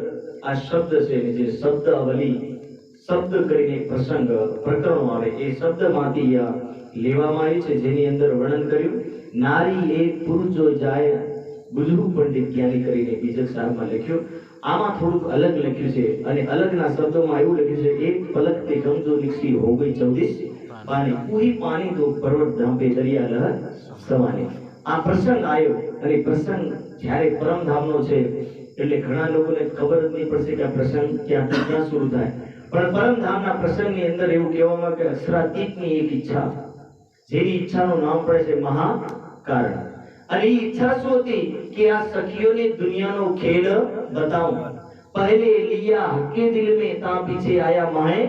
આ શબ્દ છે, જે શબ્દાવલી શબ્દ કરીને પ્રસંગ પ્રકરણો આવે, એ શબ્દમાંથી લેવામાં આવી છે, જેની અંદર વર્ણન કર્યું. નારી એક પુરુષ જો જાય ગુજરું પંડિત જ્ઞાની કરીને બીજક સાહેબમાં લખ્યું. આમાં થોડુંક અલગ લખ્યું છે, અને અલગના શબ્દોમાં એવું લખ્યું છે, એક પલક તે ગમજો નિક્ષી હો ગઈ 14 પાણી, પૂરી પાણી તો પર્વત ધાંપે દરિયા લહર સવાની. આ પ્રસંગ આવ્યો, અને પ્રસંગ જ્યારે પરમધામનો છે એટલે ઘણા લોકોને ખબર જ નહીં પડશે કે આ પ્રસંગ ક્યાંથી ક્યાં શરૂ થાય. પણ પરમધામના પ્રસંગની અંદર એવું કહેવામાં કે અક્ષરાતીતની એક ઈચ્છા, જેની ઈચ્છાનું નામ પડે છે મહાકારણ. અને એ ઈચ્છા શું હતી કે આ સખીઓને દુનિયાનો ખેલ બતાવું. પહેલે લિયા હકે દિલ में તા પીછે આયા માહે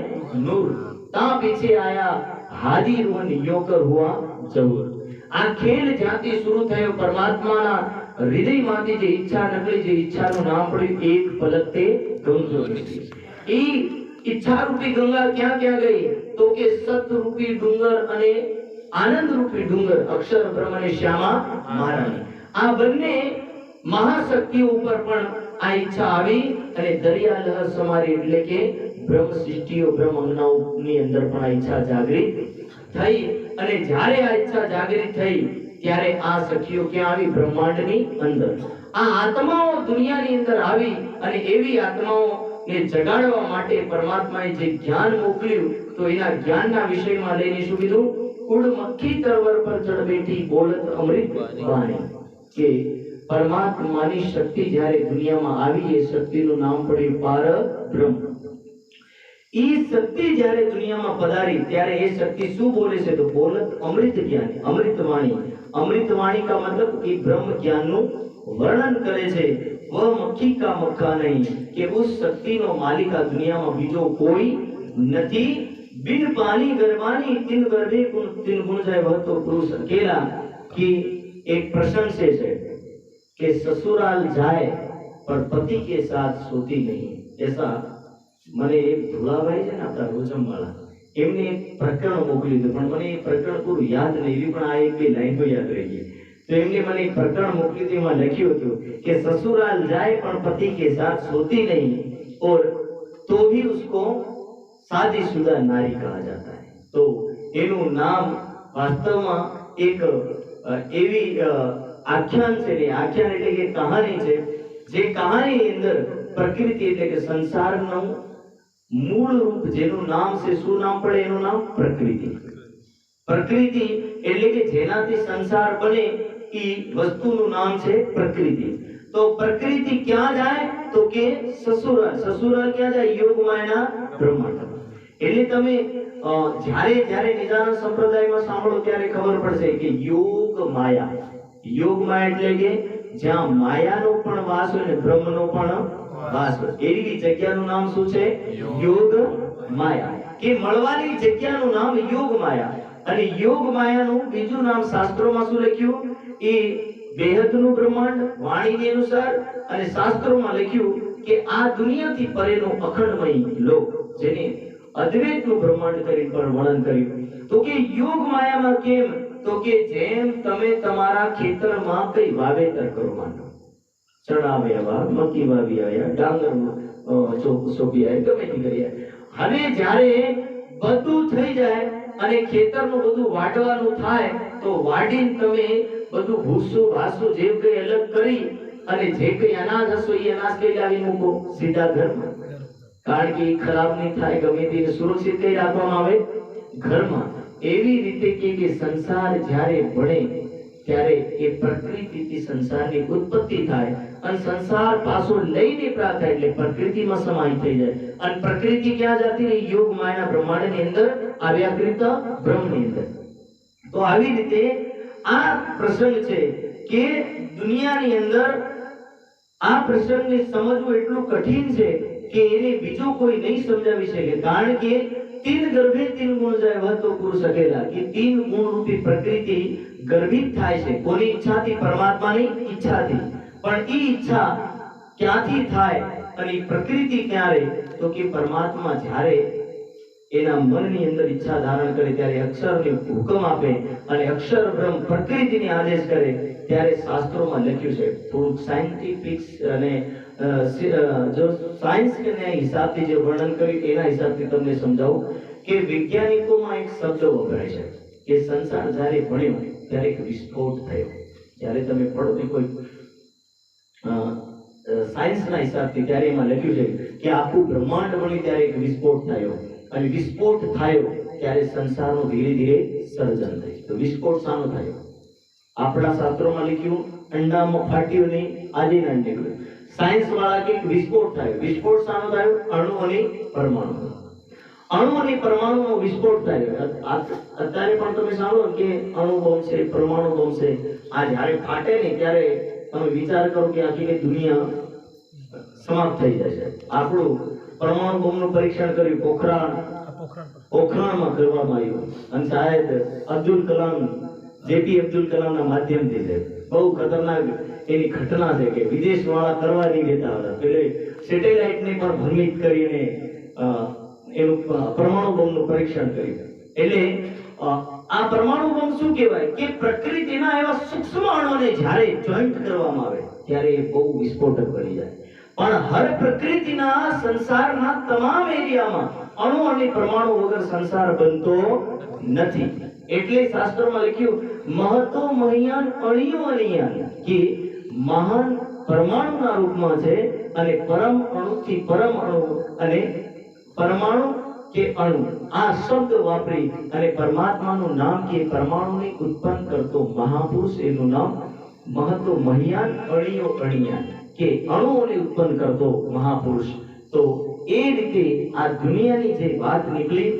નૂર, તા પીછે આયા હાદી રૂહન યોકર હુઆ જહૂર. આ ખેલ જ્યાંથી શરૂ થયો, પરમાત્માના હૃદયમાંથી જે ઈચ્છા નીકળી, જે ઈચ્છાનું નામ પડ્યું એક પલક તે ગંગો. એ ઈચ્છા રૂપી ગંગા ક્યાં ક્યાં ગઈ? તો કે સત રૂપી ડુંગર અને આનંદ રૂપી ડુંગર, અક્ષર બ્રહ્મ અને શ્યામા મહારાણી. આ બંને મહાશક્તિઓ ઉપર પણ આ ઈચ્છા આવી, અને દરિયા લહર સમારી, એટલે કે બ્રહ્મ સૃષ્ટિઓ બ્રહ્મ અંગનાઓની અંદર પણ આ ઈચ્છા જાગૃત થઈ. અને જ્યારે આ ઈચ્છા જાગૃત થઈ ત્યારે આ સખીઓ ક્યાં આવી? બ્રહ્માંડની અંદર. આ આત્માઓ દુનિયાની અંદર આવી અને એવી આત્માઓને જગાડવા માટે પરમાત્માએ જે જ્ઞાન મોકલ્યું તો એના જ્ઞાનના વિષયમાં લઈને શું કીધું? ઉડ મક્ખી તરવર પર ચડ બેઠી બોલત અમૃત વાણી. કે પરમાત્માની શક્તિ જ્યારે દુનિયામાં આવી એ શક્તિનું નામ પડ્યું પાર બ્રહ્મ. એ શક્તિ જ્યારે દુનિયામાં પધારી ત્યારે એ શક્તિ શું બોલે છે? તો બોલત અમૃત જ્ઞાન, અમૃત વાણી. अमृत वाणी का मतलब कि ब्रह्म ज्ञान નું વર્ણન કરે છે. વહ મક્ખી કા મક્ખા નહીં, કે ઉસ શક્તિ નો માલિક આ દુનિયામાં બીજો કોઈ નથી. બિન પાણી ગરબાની તિન ગર્ભે તિન ગુણ જાય વહ તો પુરુષ અકેલા. कि एक प्रसंग से है कि ससुराल जाए पर पति के साथ सोती नहीं. ऐसा મને એક ધુલાભાઈ છે ને આપણા રોજમ વાળા, એમને એક પ્રકરણ મોકલ્યું હતું, પણ મને એ પ્રકરણ પૂરું યાદ નહીં રહ્યું, પણ આ એક બે લાઈનો યાદ રહી ગઈ. તો એમને મને એક પ્રકરણ મોકલ્યું હતું, એમાં લખ્યું હતું કે ससुराल जाए पर पति के साथ सोती नहीं और तो भी उसको शादीशुदा नारी कहा जाता है. तो એનું નામ વાસ્તવમાં એક એવી આખ્યાન છે ને, આખ્યાન એટલે કે કહાની છે, જે કહાનીની અંદર પ્રકૃતિ એટલે કે સંસારનું મૂળ રૂપ જેનું નામ છે, શું નામ પડે? એનું નામ પ્રકૃતિ. પ્રકૃતિ એટલે કે જેનાથી સંસાર બને એ વસ્તુનું નામ છે પ્રકૃતિ. તો પ્રકૃતિ ક્યાં જાય? તો કે સસુરાલ. સસુરાલ ક્યાં જાય? યોગ માયાના બ્રહ્માંડ. એટલે તમે જ્યારે જ્યારે નિજાનંદ સંપ્રદાયમાં સાંભળો ત્યારે ખબર પડશે કે યોગ માયા. યોગ માયા એટલે કે જ્યાં માયાનો પણ વાસ હોય ને બ્રહ્મનો પણ વાસ હોય, એવી જગ્યાનું નામ શું છે? યોગ માયા. કે મળવાની જગ્યાનું નામ યોગ માયા. અને યોગ માયાનું બીજું નામ શાસ્ત્રોમાં શું લખ્યું? એ બેહદનું બ્રહ્માંડ વાણીની અનુસાર, અને શાસ્ત્રોમાં લખ્યું કે આ દુનિયાથી પરેનો અખંડમય લોક, જેને અદ્વૈતનું બ્રહ્માંડ કરીને પણ વર્ણન કર્યું. તો કે યોગ માયામાં કેમ? તો કે જેમ તમે તમારા ખેતરમાં કઈ વાવેતર કરો, માનો ચણા વાવ્યા, મક્કી વાવી આવ્યા, ડાંગર સોંપી આવ્યા, ગમે તે કરી આવ્યા. હવે જ્યારે બધું થઈ જાય અને ખેતરનું બધું વાઢવાનું થાય તો વાઢીને તમે બધું ભૂસું વાસું જે કઈ અલગ કરી અને જે કઈ અનાજ હશો એ અનાજ કઈ લાવી મૂકો? સીધા ઘરમાં. કારણ કે એ ખરાબ નહીં થાય, ગમે તે સુરક્ષિત કઈ રાખવામાં આવે? ઘરમાં. એવી રીતે કે સંસાર જ્યારે બને ત્યારે એ પ્રકૃતિથી સંસારની ઉત્પત્તિ થાય અને સંસાર પાછો લઈને પ્રાપ્ત થાય એટલે પ્રકૃતિમાં સમાહિત થઈ જાય. અને પ્રકૃતિ ક્યાં જતી રહી? યોગ માયાના બ્રહ્માંડની અંદર, આ વ્યાકૃત બ્રહ્મની અંદર. તો આવી રીતે આ પ્રસંગ છે કે દુનિયાની અંદર આ પ્રસંગને સમજવું એટલું કઠિન છે કે એને બીજો કોઈ નહીં સમજાવી શકે. કારણ કે तीन गर्भे तीन गुण जाए वह तो पुरुष अकेला. कि तीन गुण रूपी प्रकृति गर्भित થાય છે. કોની ઈચ્છાથી? પરમાત્માની ઈચ્છાથી. પણ ઈ ઈચ્છા ક્યાંથી થાય અને પ્રકૃતિ ક્યારે? તો કે પરમાત્મા જ્યારે એના મનની અંદર ઈચ્છા ધારણ કરે ત્યારે અક્ષરને હુકમ આપે અને અક્ષર બ્રહ્મ પ્રકૃતિને આદેશ કરે ત્યારે શાસ્ત્રોમાં લખ્યું છે. થોડુંક સાયન્ટિફિક અને जो साइंस के हिसाबથી જે વર્ણન કર્યું એના હિસાબથી તમને સમજાવું કે વૈજ્ઞાનિકોમાં એક શબ્દ વપરાય છે કે સંસાર જ્યારે બન્યો ત્યારે એક વિસ્ફોટ થયો. જ્યારે તમે પડો તો કોઈ સાયન્સના હિસાબથી ત્યારે એમાં લખ્યું છે કે આખું બ્રહ્માંડ બન્યું ત્યારે એક વિસ્ફોટ થયો અને વિસ્ફોટ થયો ત્યારે સંસારનું ધીરે ધીરે સર્જન થયું. તો વિસ્ફોટ શાનો થયો? આપણા શાસ્ત્રોમાં લખ્યું અંડામાં ફાટ્યું નહીં, આજે ના નીકળ્યું. સાયન્સ વાળા કે વિસ્ફોટ થયો. વિસ્ફોટ શાનો થયો? અણુ અને પરમાણુ. અણુ અને પરમાણુનો વિસ્ફોટ થયો. અત્યારે પણ તમે સાંભળો કે અણુ બોમ્બ છે, પરમાણુ બોમ્બ છે. આ જ્યારે ફાટે ને ત્યારે તમે વિચાર કરો કે આખી દુનિયા સમાપ્ત થઈ જશે. આપણું પરમાણુ બોમ્બનું પરીક્ષણ કર્યું પોખરાણમાં કરવામાં આવ્યું અને શાયદ અબ્દુલ કલામ, જેપી અબ્દુલ કલામના માધ્યમથી છે. બહુ ખતરનાક એની ઘટના છે કે વિદેશ વાળા કરવા નહીં દેતા હતા. પેલે સેટેલાઇટને પણ ભ્રમિત કરીને એનું પરમાણુ બોમ્બનું પરીક્ષણ કર્યું. એટલે આ પરમાણુ બોમ્બ શું કહેવાય કે પ્રકૃતિના એવા સૂક્ષ્મ અણુઓને જ્યારે જોઈન્ટ કરવામાં આવે ત્યારે એ બહુ વિસ્ફોટક બની જાય. પણ હર પ્રકૃતિના સંસારના તમામ એરિયામાં અણુ અને પરમાણુ વગર સંસાર બનતો નથી. એટલે શાસ્ત્રોમાં લખ્યું મહતો મહિયાન અણિયો અણિયાન, કે મહાન પરમાણુના રૂપમાં છે અને પરમ અણુથી પરમ અણુ અને પરમાણુ કે અણુ આ શબ્દ વાપરી અને પરમાત્માનું નામ કે પરમાણુને ઉત્પન્ન કરતો મહાપુરુષ એનું નામ મહતો મહિયાન અણિયો અણિયાન, કે અણુઓને ઉત્પન્ન કરતો મહાપુરુષ. તો એ રીતે આ દુનિયાની જે વાત નીકળી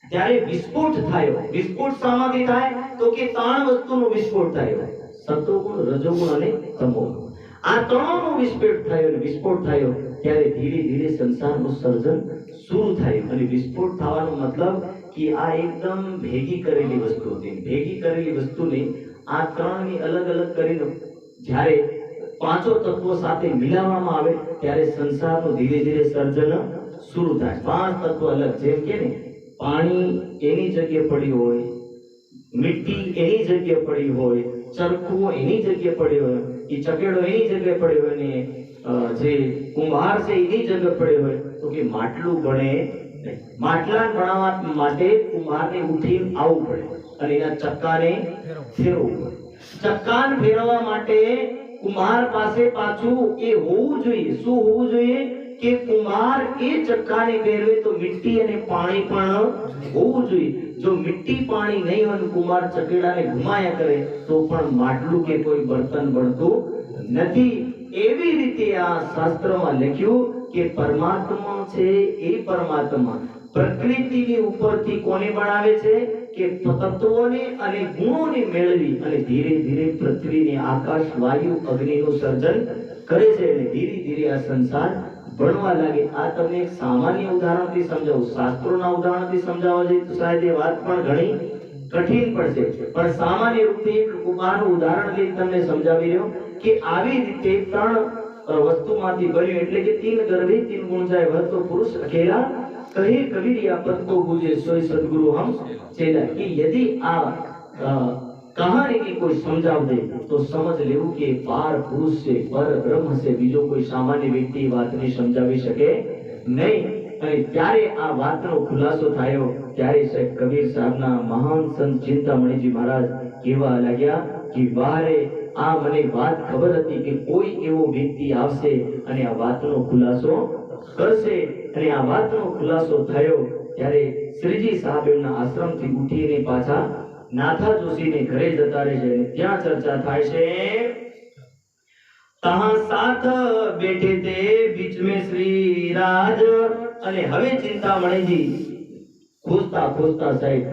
ત્યારે વિસ્ફોટ થયો. વિસ્ફોટ શામાંથી થાય? તો કે ત્રણ વસ્તુનો વિસ્ફોટ થયો: સત્વગુણ, રજોગુણ અને તમોગુણ. આ ત્રણનો વિસ્ફોટ થયો ત્યારે ધીરે ધીરે સંસારનું સર્જન શરૂ થયું. અને વિસ્ફોટ થવાનો મતલબ કે આ એકદમ ભેગી કરેલી વસ્તુ હતી. ભેગી કરેલી વસ્તુને આ ત્રણની અલગ અલગ કરીને જ્યારે પાંચો તત્વો સાથે મિલાવવામાં આવે ત્યારે સંસારનું ધીરે ધીરે સર્જન શરૂ થાય. પાંચ તત્વો અલગ, જેમ કે ને પાણી એની જગ્યાએ પડ્યું હોય, મિટ્ટી એની જગ્યાએ પડી હોય, ચરખું એની જગ્યાએ પડ્યો હોય, એ ચકેડો એની જગ્યાએ પડ્યો હોય ને જે કુંભાર છે એની જગ્યાએ પડ્યો હોય, તો કે માટલું બને નહીં. માટલા બનાવવા માટે કુંભારને ઉઠી આવવું પડે અને એના ચક્કાને ફેરવવું પડે. ચક્કાને ફેરવવા માટે કુંભાર પાસે પાછું એ હોવું જોઈએ. શું હોવું જોઈએ? કે કુંભાર એ ચક્કાને ફેરવે તો મિટ્ટી અને પાણી પણ હોવું જોઈએ. જો મિટ્ટી પાણી નહીં હોય, કુંભાર ચકેડાને ઘુમાયા કરે તો પણ માટલું કે કોઈ બર્તન બનતું નથી. એવી રીતે આ શાસ્ત્રમાં લખ્યું કે પરમાત્મા છે એ પરમાત્મા પ્રકૃતિની ઉપરથી કોને બનાવે છે? કે તત્વોને અને ગુણોને મેળવી અને ધીરે ધીરે પૃથ્વીને, આકાશ, વાયુ, અગ્નિનું સર્જન કરે છે અને ધીરે ધીરે આ સંસાર ભણવા લાગે. આ તમને એક સામાન્ય ઉદાહરણથી સમજાવું. શાસ્ત્રોના ઉદાહરણથી સમજાવવા જઈએ તો શાયદ એ વાત પણ ઘણી કઠિન પડશે, પણ સામાન્ય રૂપે એક કુંભારનું ઉદાહરણ લઈ તમને સમજાવી રહ્યો કે આવી રીતે ત્રણ વસ્તુમાંથી બન્યું. એટલે કે તીન ગર્ભે તીન ગુણ જાય વહ તો પુરુષ અકેલા કહે કબીરિયા પદ को बूझे सोई सदगुरु हम चेला. कि यदि આ कहानी की कोई समझाव दे तो समझ लेવું કે પાર પુરુષ છે, પર બ્રહ્મ છે, બીજો કોઈ સામાન્ય વ્યક્તિ વાતને સમજાવી શકે નહીં. અને ત્યારે આ વાતનો ખુલાસો થયો ત્યારે સાહેબ કબીર સાહેબના મહાન સંત ચિંતામણીજી મહારાજ કહેવા લાગ્યા કે વારે આ મને વાત ખબર હતી કે કોઈ એવો વ્યક્તિ આવશે અને આ વાતનો ખુલાસો કરશે. અને આ વાતનો ખુલાસો થયો ત્યારે શ્રીજી સાહેબ એમના આશ્રમથી ઉઠીને પાછા નાથા જોશીને ઘરે જતા રહે છે. ત્યાં ચર્ચા થાય છે. તહાં સાથ બેઠે તે બીચ में શ્રી રાજ. અને હવે ચિંતામણીજી ખોજતા ખોજતા સાહેબ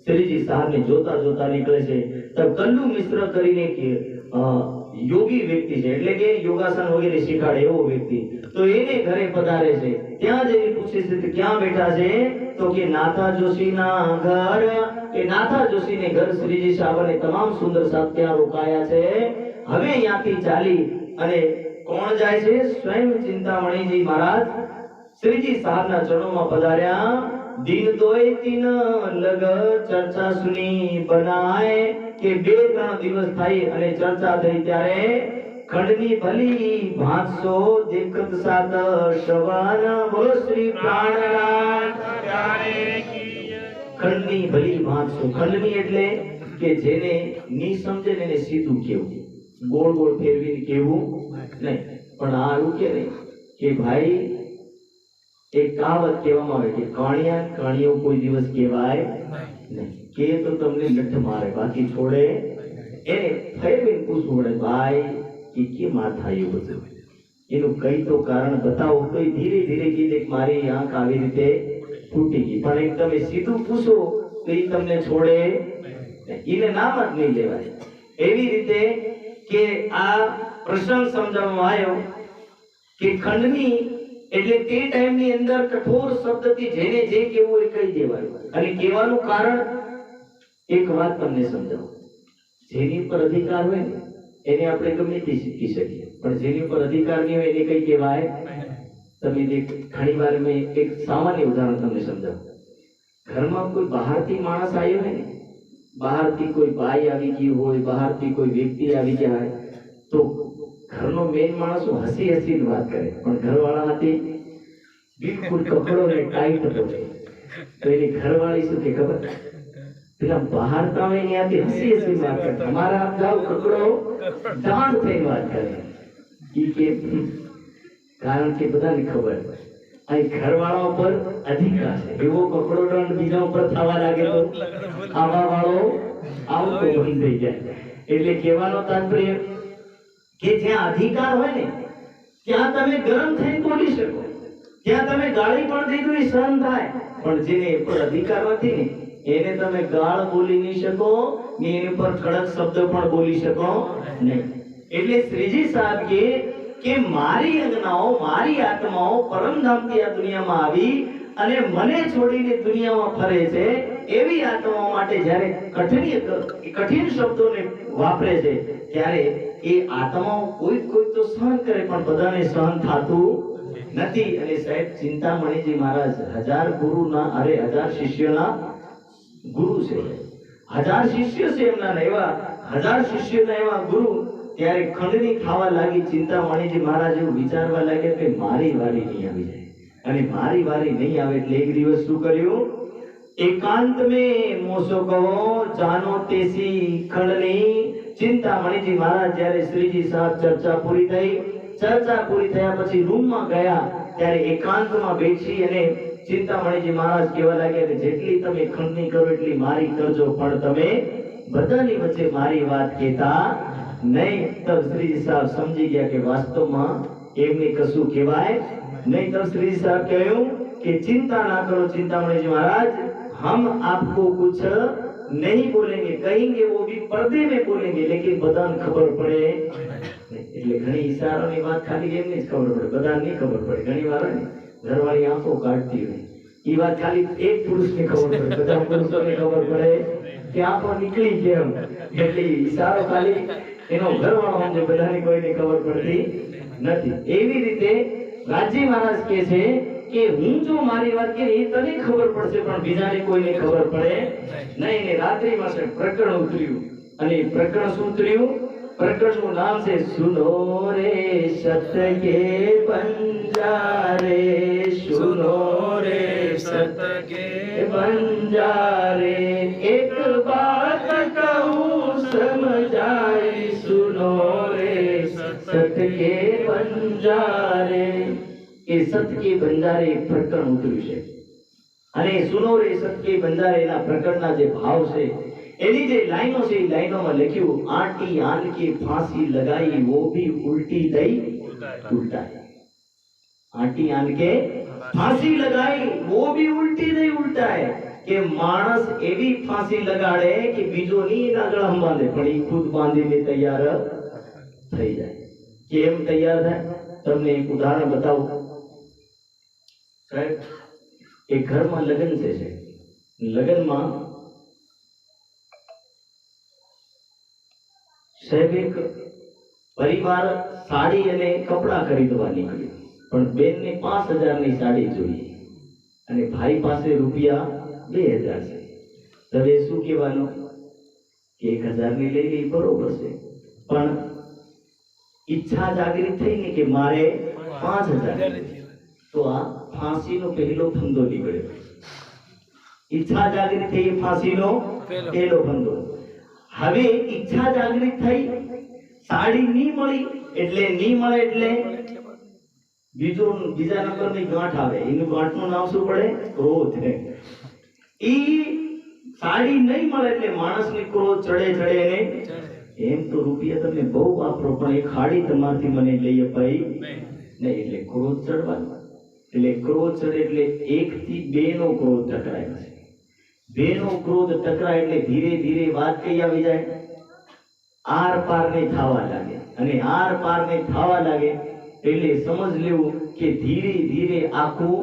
શ્રીજી સાહેબને જોતા જોતા નીકળે છે. તો કલ્લુ મિશ્ર કરીને કે યોગી વ્યક્તિ છે, એટલે કે યોગાસન વગેરે શીખાડે એવો વ્યક્તિ, તો એને ઘરે પધારે છે. ત્યાં જઈને પૂછે છે કે ક્યાં બેઠા છે? તો કે નાથા જોશીના ઘર. કે નાથા જોશીને ઘર શ્રીજી સાહેબ અને તમામ સુંદર સાહેબ ત્યાં રોકાયા છે. હવે અહીંયાથી ચાલી અને કોણ જાય છે? સ્વયં ચિંતામણીજી મહારાજ શ્રીજી સાહેબના ચરણોમાં પધાર્યા. दिन दोय तीन लग चर्चा सुनी बनाए. કે બે ત્રણ દિવસ થઈ અને ચર્ચા થઈ ત્યારે ખંડની ભલી ભાંસો દેખત સાત શ્રવણ. બોલો શ્રી પ્રાણનાથ પ્યારે કી. ખંડની ભલી ભાંસો. ખંડની એટલે કે જેને ની સમજે ને એને સીધું કેવું, ગોળ ગોળ ફેરવીને કેવું નહીં. પણ આ એવું કે નહીં કે ભાઈ એક કહાવત કહેવામાં આવે કે કાણિયા કાણિયો કોઈ દિવસ કહેવાય નહીં. કે તો તમને લઠ મારે, બાકી છોડે એને ફેરવીને પૂછવું પડે ભાઈ કે કેમ આ થયું બધું, એનું કઈ તો કારણ બતાવો. તો ધીરે ધીરે કીધે મારી આંખ આવી રીતે ફૂટી ગઈ. પણ એક તમે સીધું પૂછો તો એ તમને છોડે, એને નામ જ નહીં લેવાય. એવી રીતે કે આ પ્રસંગ સમજાવવામાં આવ્યો કે ખંડની એટલે તે ટાઈમની અંદર કઠોર શબ્દથી જેને જે કહેવું એ કહી દેવાયું. અને કહેવાનું કારણ એક વાત તમને સમજાવું. જેની પર અધિકાર હોય ને એને આપણે ગમે તે શીખી શકીએ, પણ જેની પર અધિકાર નહીં હોય એને કઈ કહેવાય? તમે ઘણી વાર મેં એક સામાન્ય ઉદાહરણ તમને સમજાવું. ઘરમાં કોઈ બહારથી માણસ આવ્યો હોય ને, બહારથી કોઈ ભાઈ આવી ગયું હોય, બહારથી કોઈ વ્યક્તિ આવી ગયા હોય, તો ઘરનો મેઇન માણસ હસી હસીને વાત કરે, પણ ઘરવાળામાંથી બિલકુલ કપડો ને ટાઈટ હતો. તો એની ઘરવાળી શું કે ખબર, પેલા બહાર કામ એની આથી હસી હસીને વાત કરે, અમારા જાવ કપડો દાંડ થઈને વાત કરે. ઈ કે કારણ કે બધાને ખબર અહીં ઘરવાળા ઉપર અધિકાર છે, એવો કપડો દંડ બીજા ઉપર થવા લાગે તો આવા વાળો આવું તો બંધ થઈ જાય. એટલે કહેવાનો તાત્પર્ય કે જ્યાં અધિકાર હોય ને ત્યાં તમે ગરમ થઈને બોલી શકો, ત્યાં તમે ગાળી પણ દીધું એ સહન થાય, પણ જેને એ પર અધિકાર નથી ને એને તમે ગાળ બોલી નહીં શકો ને એની પર કડક શબ્દ પણ બોલી શકો નહીં. એટલે શ્રીજી સાહેબ કે મારી અંગનાઓ મારી આત્માઓ પરમધામથી આ દુનિયામાં આવી અને મને છોડીને દુનિયામાં ફરે છે, એવી આત્માઓ માટે જ્યારે કઠિન શબ્દોને વાપરે છે ત્યારે એ આત્માઓ કોઈ તો સહન કરે, પણ બધાને સહન થતું નથી. અને સાહેબ ચિંતામણીજી મહારાજ 1000 શિષ્યોના ગુરુ છે, 1000 શિષ્ય છે એમના, એવા 1000 શિષ્યોના એવા ગુરુ. ત્યારે ખંડની ખાવા લાગી ચિંતામણીજી મહારાજ એવું વિચારવા લાગ્યા કે મારી વારી નહીં આવી જાય, અને મારી વારી નહીં આવે એટલે એક દિવસ શું કર્યું, એકાંત में મોસો કહો જાનો તેસી ખંડની. ચિંતામણીજી મહારાજ જ્યારે શ્રીજી સાહેબ ચર્ચા પૂરી થયા પછી રૂમમાં ગયા ત્યારે એકાંતમાં બેસી અને ચિંતામણીજી મહારાજ કહેવા લાગ્યા કે જેટલી તમે ખંડની કરો એટલી મારી કરજો, પણ તમે બધાની વચ્ચે મારી વાત કહેતા નહીં. તબ શ્રીજી સાહેબ સમજી ગયા કે વાસ્તવમાં એમને કશું કહેવાય नहीं. तब श्री साहब कहूं कि चिंता ना करो चिंतामणि जी महाराज, हम आपको कुछ नहीं बोलेंगे, कहेंगे वो भी पर्दे में बोलेंगे, लेकिन बदान खबर पड़े એટલે ઘણી ઈશારાની વાત ખાલી એમને જ ખબર પડે, બધાને નહીં ખબર પડે. ઘણી વાર ને ઘરવાળી આંખો કાઢતી હોય, એ વાત ખાલી એક પુરુષને ખબર પડે, બધા પુરુષોને ખબર પડે કે આંખો નીકળી કેમ, એટલે ઈશારો ખાલી એનો ઘરવાળો સમજે, બધાને કોઈને ખબર પડતી નથી. એવી રીતે રાજી મહારાજ કહે છે કે હું જો મારી વાત કે એ તને ખબર પડશે, પણ બીજાને કોઈને ખબર પડે નહીં. ને રાત્રિમાં છે પ્રકરણ ઉતર્યું, અને પ્રકરણ શું ઉતર્યું, પ્રકરણનું નામ છે સુનો રે સત્ય કે બંજારે, સુનો રે સત્ય કે બંજારે, એક બાત કહું સમજાય, સુનો રે સત્ય કે બંજારે. એ સત્ય કે બંજારે પ્રકરણ ઉતર્યું છે, અને સુનો રે સત્ય કે બંજારે એના પ્રકરણના જે ભાવ છે એની જે લાઈનો છે એ લાઈનોમાં લખ્યું, આંટી આન કે ફાંસી લગાઈ वो भी उल्टी दई उल्टा. आंटी आन के फांसी लगाई वो भी उल्टी दई उल्टा है. કે માણસ એવી ફાંસી લગાડે કે બીજો નહીં એના ગળામાં બાંધે, પણ એ ખુદ બાંધીને તૈયાર થઈ જાય. કેમ તૈયાર થાય તમને એક ઉદાહરણ બતાવું. સાહેબ એક ઘરમાં લગ્ન છે, લગ્નમાં સાહેબ એક પરિવાર સાડી અને કપડા ખરીદવા નીકળ્યું, પણ બેનને 5000 ની સાડી જોઈએ અને ભાઈ પાસે રૂપિયા 2000 છે. હવે શું કહેવાનું કે 1000 ની લઈ લઈ બરોબર છે, પણ ઈચ્છા જાગૃત થઈ ને કે મારે 5000, તો આ ફાંસીનો પહેલો ફંદો નીકળ્યો. ઈચ્છા જાગૃત થઈ, ફાંસીનો પહેલો ફંદો. હવે ઈચ્છા જાગૃત થઈ, સાડી નહીં મળી એટલે બીજા નંબરની ગાંઠ આવે. એનું ગાંઠનું નામ શું પડે, ક્રોધ. ઈ સાડી નહીં મળે એટલે માણસને ક્રોધ ચડે એને એમ તો રૂપિયા તમે બહુ વાપરો, પણ એક ખાડી તમારથી મને લઈ અપાઈ નહીં, એટલે ક્રોધ ચડવાનો. એટલે ક્રોધ ચડે એટલે 1 થી 2 નો ક્રોધ ટકરાય છે. 2 નો ક્રોધ ટકરાય એટલે ધીરે ધીરે વાત કઈ આવી જાય, આર પાર ને થવા લાગે. અને આર પાર ને થવા લાગે એટલે સમજ લેવું કે ધીરે ધીરે આખું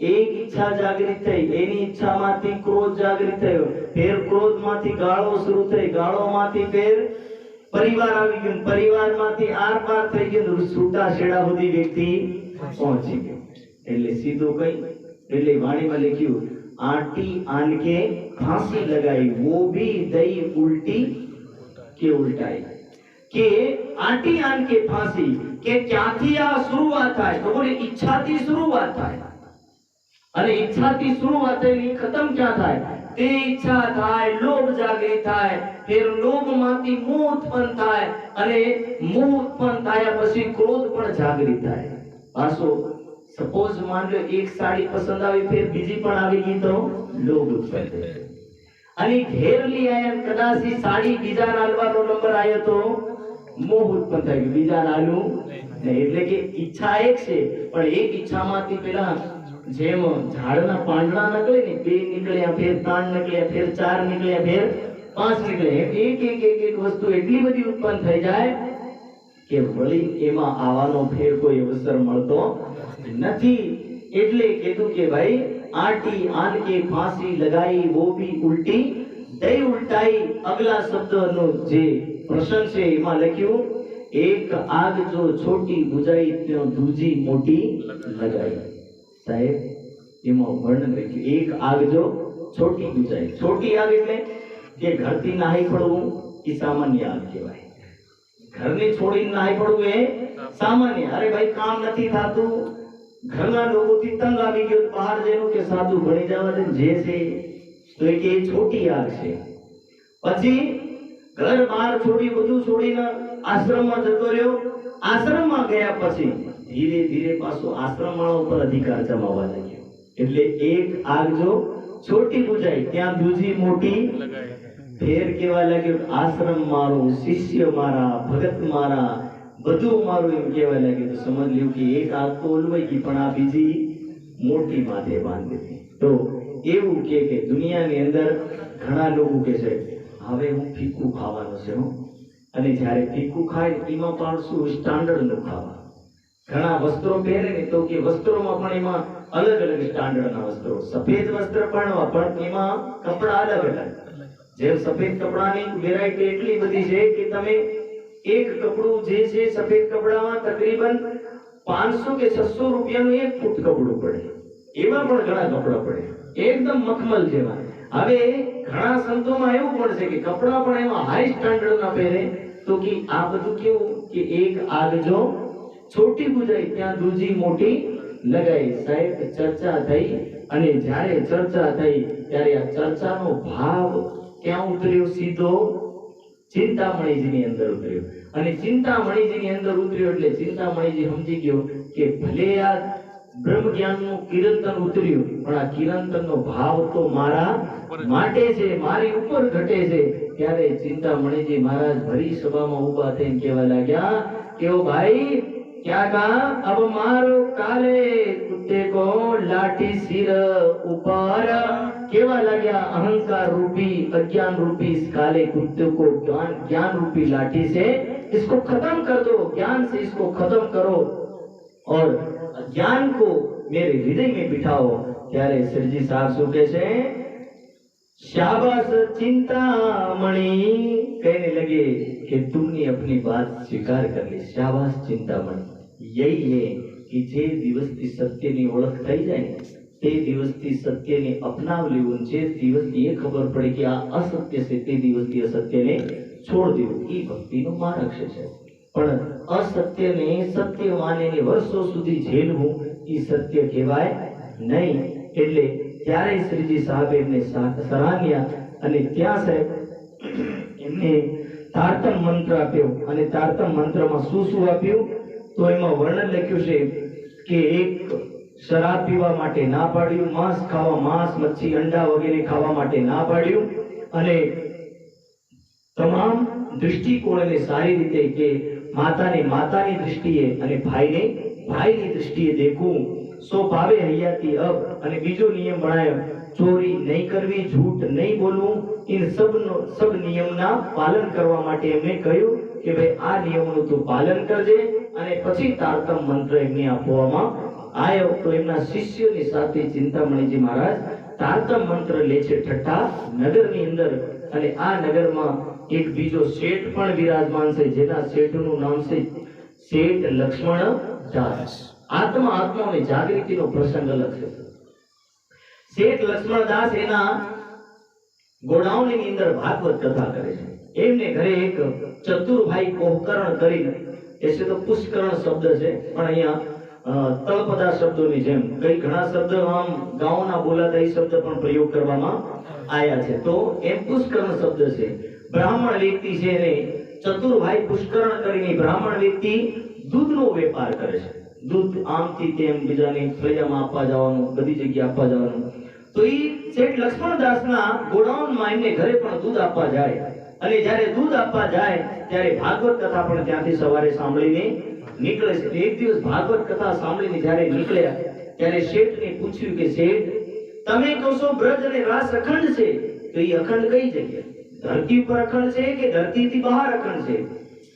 એક ઈચ્છા જાગૃત થઈ, એની ઈચ્છામાંથી ક્રોધ જાગૃત થયો, ફેર ક્રોધમાંથી ગાળો શરૂ થઈ, ગાળોમાંથી ફેર પરિવાર આવી ગયો, પરિવારમાંથી આર પાર થઈ ગયો, છૂટા છેડા સુધી વ્યક્તિ પહોંચી ગયો. એટલે સીધું કઈ, એટલે વાણીમાં લખ્યું, आंटी आन के फांसी लगाई वो भी दई उल्टी के उल्टाई. કે આટી આન કે ફાંસી કે ક્યાંથી આ શરૂઆત થાય તો બોલે ઈચ્છાથી શરૂઆત થાય અને ઈચ્છાથી શરૂઆત થઈને ખતમ ક્યાં થાય તે ઈચ્છા થાય લોભ જાગૃત થાય ફેર લોભમાંથી મોહ ઉત્પન્ન થાય અને મોહ ઉત્પન્ન થયા પછી ક્રોધ પણ જાગૃત થાય પાછો સપોઝ માન લો એક સાડી પસંદ આવી ફેર બીજી પણ આવી ગઈ તો લોભ ઉત્પન્ન થાય અને ઘેર લઈ આયા કદાચ ઈ સાડી બીજા નાલવાનો નંબર આવ્યો તો મોહ ઉત્પન્ન થાય બીજા નાલું નહીં એટલે કે ઈચ્છા એક છે પણ એક ઈચ્છામાંથી પેલા જેમ ઝાડના પાંદડા નીકળે ને બે નીકળ્યા ફેર ત્રણ નીકળ્યા ફેર ચાર નીકળ્યા ફેર પાંચ નીકળ્યા એક એક એક એક વસ્તુ એટલી બધી ઉત્પન્ન થઈ જાય કે વળી એમાં આવવાનો ફેર કોઈ અવસર મળતો નથી એટલે કીધું કે ભાઈ आटी आन के फांसी लगाई वो भी उल्टी दई उल्टाई अगला शब्द नो जे प्रश्न છે એમાં લખ્યું એક આગ જો છોટી બુજાઈ ત્યો દૂજી મોટી લગાઈ સાહેબ એમાં વર્ણન લખ્યું એક આગ જો છોટી બુજાઈ છોટી આગ એટલે કે ઘરથી નાહી પડવું એ સામાન્ય આગ કહેવાય ઘરને છોડીને નાહી પડવું એ સામાન્ય અરે ભાઈ કામ નથી થાતું ઘરના લોકોથી તંગ આવી ગયો બહાર જઈને કે સાધુ ભણી જવા દે જે છે તો કે છોટી આગ છે પછી ઘર બહાર છોડી બધું છોડીને આશ્રમમાં જતો રહ્યો આશ્રમમાં ગયા પછી ધીરે ધીરે પાછો આશ્રમવાળો પર અધિકાર જમાવવા લાગ્યો એટલે એક આગ જો છોટી બુજાઈ ત્યાં દૂજી મોટી ફેર કેવા લાગ્યો આશ્રમ મારો શિષ્ય મારા ભગત મારા બધું મારું એમ કહેવા લાગ્યું તો સમજ લ્યું કે એક આગ તો ઓલવાઈ ગઈ પણ આ બીજી મોટી માથે બાંધી હતી તો એવું કે દુનિયાની અંદર ઘણા લોકો કે છે હવે હું ફીકું ખાવાનું છે અને જ્યારે ફીકું ખાય એમાં પણ શું સ્ટાન્ડર્ડ નું ખાવા ઘણા વસ્ત્રો પહેરે ને તો કે વસ્ત્રોમાં પણ એમાં અલગ અલગ સ્ટાન્ડર્ડના વસ્ત્રો સફેદ વસ્ત્ર પહેરવા પણ એમાં કપડા અલગ અલગ જેમ સફેદ કપડાની વેરાયટી એટલી બધી છે કે તમે एक कपड़ू जे से सफेद कपड़ा में तकरीबन 500 के 600 रुपया નું એક ફૂટ કપડું પડે એમાં પણ ઘણા કપડા પડે એકદમ મખમલ જેવા હવે ઘણા સંતોમાં એવું પણ છે કે કપડા પણ એમાં હાઈ સ્ટાન્ડર્ડ ના પહેરે તો કે આ બધું કેવું કે એક આગ જો છોટી બુજાઈ ત્યાં દૂજી મોટી લગાઈ સાહેબ ચર્ચા થઈ અને જ્યારે ચર્ચા થઈ ત્યારે આ ચર્ચાનો ભાવ ક્યાં ઉતર્યો સીધો ચિંતામણીજીની અંદર ઉતર્યો અને ચિંતામણીજીની અંદર ઉતર્યો એટલે ચિંતામણીજી સમજી ગયો કે ભલે આ બ્રહ્મ જ્ઞાનનું કિરંતન ઉતર્યું પણ આ કિરંતનનો ભાવ તો મારા માટે છે મારી ઉપર ઘટે છે ત્યારે ચિંતામણીજી મહારાજ ભરી સભામાં ઊભા થઈને કહેવા લાગ્યા કે ઓ ભાઈ क्या कहा अब मारो काले कुत्ते को लाठी सिर ऊपर केवा लगा अहंकार रूपी अज्ञान रूपी इस काले कुत्ते को ज्ञान रूपी लाठी से इसको खत्म कर दो ज्ञान से इसको खत्म करो और ज्ञान को मेरे हृदय में बिठाओ त्यारे सिरजी साहब શું કહે છે शाबाश चिंतामणि कहने लगे कि तुमने अपनी बात स्वीकार कर ली शाबाश चिंतामणि यही है कि जे दिवसથી સત્યની ઓળખ થઈ જાય તે દિવસથી સત્યને અપનાવી લેવું જે દિવસથી એ ખબર પડે કે આ અસત્ય છે તે દિવસથી અસત્યને છોડ દેવું એ ભક્તિનો માર્ગ છે પણ અસત્યને સત્ય માનીને વર્ષો સુધી ઝેલવું એ સત્ય કહેવાય નહીં એટલે ત્યારે શ્રીજી સાહેબ એમને સરાહ્યા અને ત્યાં સાહેબ એમને તારતમ મંત્ર આપ્યો અને તારતમ મંત્રમાં શું આપ્યું તો એમાં વર્ણન લખ્યું છે કે એક શરાબ પીવા માટે ના પાડ્યું માંસ ખાવા માંસ મચ્છી અંડા વગેરે ખાવા માટે ના પાડ્યું અને તમામ દૃષ્ટિકોણને સારી રીતે કે માતાને માતાની દૃષ્ટિએ અને ભાઈને ભાઈની દૃષ્ટિએ દેખવું सो भावे हयाती अब અને બીજો નિયમ બનાવ્યો ચોરી નહીં કરવી झूठ નહીં બોલવું इन सब નિયમના પાલન કરવા માટે એમને કહ્યું કે ભાઈ આ નિયમોનું તું પાલન કરજે અને પછી તારતમ મંત્ર એમને આપવામાં આવ્યો તો એમના શિષ્યોની સાથે ચિંતામણીજી મહારાજ તારતમ મંત્ર લે છે ઠઠ્ઠા નગરની અંદર અને આ નગરમાં એક બીજો શેઠ પણ વિરાજમાન છે જેના શેઠનું નામ છે શેઠ લક્ષ્મણ દાસ आत्मा आत्मा में जागृति नो प्रसंग अलग है सेठ लक्ष्मण दास एना गोडाउन ની અંદર ભાગવત કથા કરે છે એમને ઘરે એક ચતુરભાઈ કોહકરણ કરીને, એ છે તો પુષ્કરણ શબ્દ છે, પણ અહીંયા તળપદા શબ્દોની જેમ કઈ ઘણા શબ્દ આમ ગામના બોલાતા એ શબ્દ પણ પ્રયોગ કરવામાં આયા છે. તો એમ પુષ્કરણ શબ્દ છે. બ્રાહ્મણ વ્યક્તિ છે એને ચતુરભાઈ પુષ્કરણ કરીને બ્રાહ્મણ વ્યક્તિ દૂધનો વેપાર કરે છે. દૂધ આમથી તેમ બીજાને ફળિયામાં આપવા જવાનું, બધી જગ્યાએ આપવા જવાનું. તો એ શેઠ લક્ષ્મણદાસના ગોડાઉનમાં એમને ઘરે પણ દૂધ આપવા જાય, અને જ્યારે દૂધ આપવા જાય ત્યારે ભાગવત કથા પણ ત્યાંથી સવારે સાંભળીને નીકળે છે. એક દિવસ ભાગવત કથા સાંભળીને જ્યારે નીકળ્યા ત્યારે શેઠને પૂછ્યું કે શેઠ, તમે કહો છો બ્રજ અને રાસ અખંડ છે, તો એ અખંડ કઈ જગ્યાએ? ધરતી ઉપર અખંડ છે કે ધરતીથી બહાર અખંડ છે?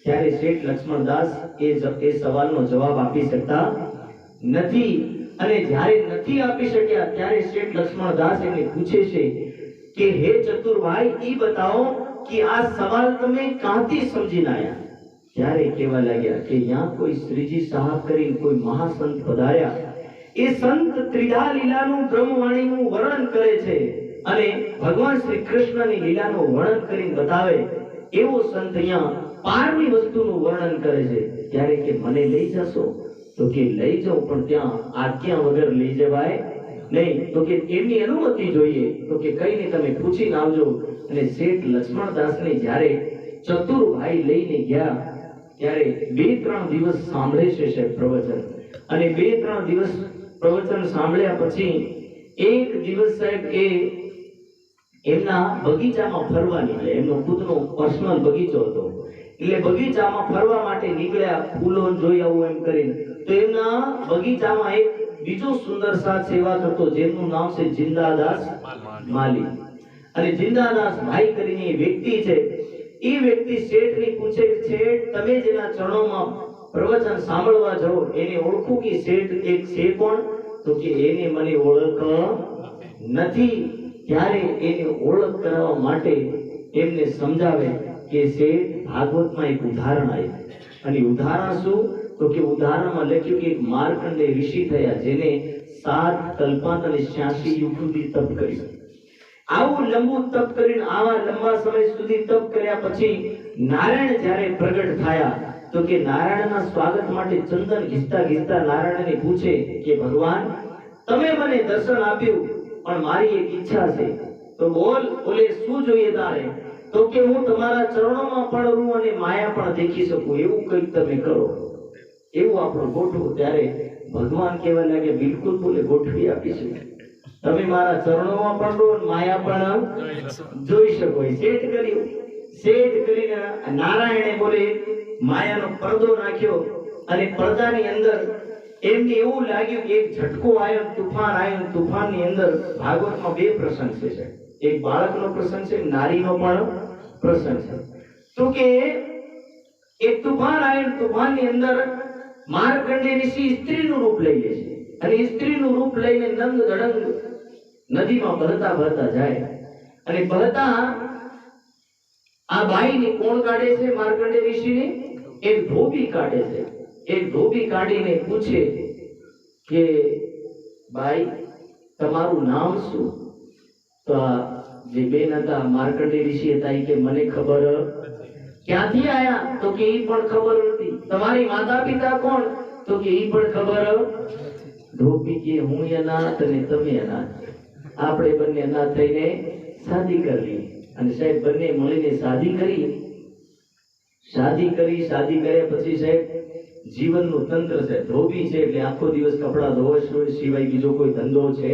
ત્યારે શેઠ લક્ષ્મણદાસ એ સવાલનો જવાબ આપી શકતા નથી. અને જ્યારે નથી આપી શક્યા ત્યારે શેઠ લક્ષ્મણદાસ એને પૂછે છે કે હે ચતુરભાઈ, ઈ બતાવો કે આ સવાલ તમે ક્યાંથી સમજીને આયા? ત્યારે કહેવા લાગ્યા કે ત્યાં કોઈ શ્રીજી સાહેબ કરીને કોઈ મહાસંત પધાર્યા, એ સંત ત્રિધા લીલાનું બ્રહ્મવાણીનું વર્ણન કરે છે અને ભગવાન શ્રી કૃષ્ણની લીલાનું વર્ણન કરીને બતાવે, એવો સંત અહીંયા પારની વસ્તુનું વર્ણન કરે છે. ત્યારે કે મને લઈ જશો? તો કે લઈ જાઉં, પણ ત્યાં આજ્ઞા વગર લઈ જવાય નહીં. તો કે એમની અનુમતિ જોઈએ. તો કે કઈ નહીં, તમે પૂછીને આવજો. અને શેઠ લક્ષ્મણદાસને જ્યારે ચતુરભાઈ લઈને ગયા ત્યારે 2-3 દિવસ સાંભળે છે સાહેબ પ્રવચન, અને 2-3 દિવસ પ્રવચન સાંભળ્યા પછી એક દિવસ સાહેબ એ એમના બગીચામાં ફરવા નીકળ્યા. એમનો ખુદનો પર્સનલ બગીચો હતો, એટલે બગીચામાં ફરવા માટે નીકળ્યા, ફૂલો જોઈ આવું એમ કરીને. તો એમના બગીચામાં એક બીજો સુંદર સાથ સેવા કરતો, જેમનું નામ છે જિંદાદાસ માલી. અને જિંદાદાસ ભાઈ કરીને વ્યક્તિ છે. એ વ્યક્તિ શેઠને પૂછે કે શેઠ, તમે જેના ચરણોમાં પ્રવચન સાંભળવા જાઓ એને ઓળખું કે શેઠ એક છે કોણ? તો કે એને મને ઓળખ નથી. ત્યારે એને ઓળખ કરાવવા માટે એમને સમજાવે કે શેઠ, ભાગવતમાં એક ઉદાહરણ આવ્યું. અને ઉદાહરણ શું? તો કે ઉદાહરણમાં લખ્યું કે એક માર્કંડેય ઋષિ થયા, જેને 7 કલ્પાંત અને 86 યુગ સુધી તપ કર્યું. આવું લંબુ તપ કરીને, આવા લંબા સમય સુધી તપ કર્યા પછી નારાયણ જ્યારે પ્રગટ થયા, તો કે નારાયણના સ્વાગત માટે ચંદન ઘીસતા ઘીસતા નારાયણને પૂછે કે ભગવાન, તમે મને દર્શન આપ્યું, પણ મારી એક ઈચ્છા છે. તો બોલ, બોલે શું જોઈએ તારે? તો કે હું તમારા ચરણોમાં પણ રહું અને માયા પણ દેખી શકું, એવું કંઈક તમે કરો, એવું આપણું ગોઠવો. ત્યારે ભગવાન કહેવા લાગે, બિલકુલ બોલે ગોઠવી આપીશું. તમે મારા ચરણોમાં પણ રહો, માયા પણ જોઈ શકો. શેઠ કર્યું. શેઠ કરીને નારાયણે બોલે માયાનો પડદો નાખ્યો, અને પડદાની અંદર એમને એવું લાગ્યું કે એક ઝટકો આવ્યો, તુફાન આવ્યું. તુફાનની અંદર ભાગવતમાં 2 પ્રસંગ છે. એક બાળકનો પ્રસંગ છે, નારીનો પણ પ્રસંગ છે. તો કે એક તુફાન આવ્યું, તુફાનની અંદર માર્કંડેય ઋષિ સ્ત્રીનું રૂપ લઈ લે છે, અને સ્ત્રીનું રૂપ લઈને નંદ દડંગ નદીમાં બહતા બહતા જાય. અને બહતા આ બાઈને કોણ કાઢે છે? માર્કંડેય ઋષિને એક ધોબી કાઢે છે. એક ધોબી કાઢીને પૂછે કે બાઈ, તમારું નામ શું? તો જે બેન હતા માર્કંડેય ઋષિ હતા, એ કે મને ખબર. ક્યાંથી આયા? તો કે એ પણ ખબર નથી. તમારી માતા પિતા કોણ? તો કે એ પણ ખબર. ધોબી કે હું અનાથ અને તમે અનાથ, આપણે બંને અનાથ થઈને શાદી કરી. અને સાહેબ બંને મળીને શાદી કરી. શાદી કર્યા પછી સાહેબ જીવનનું તંત્ર છે. ધોબી છે એટલે આખો દિવસ કપડા ધોવા સિવાય બીજો કોઈ ધંધો છે.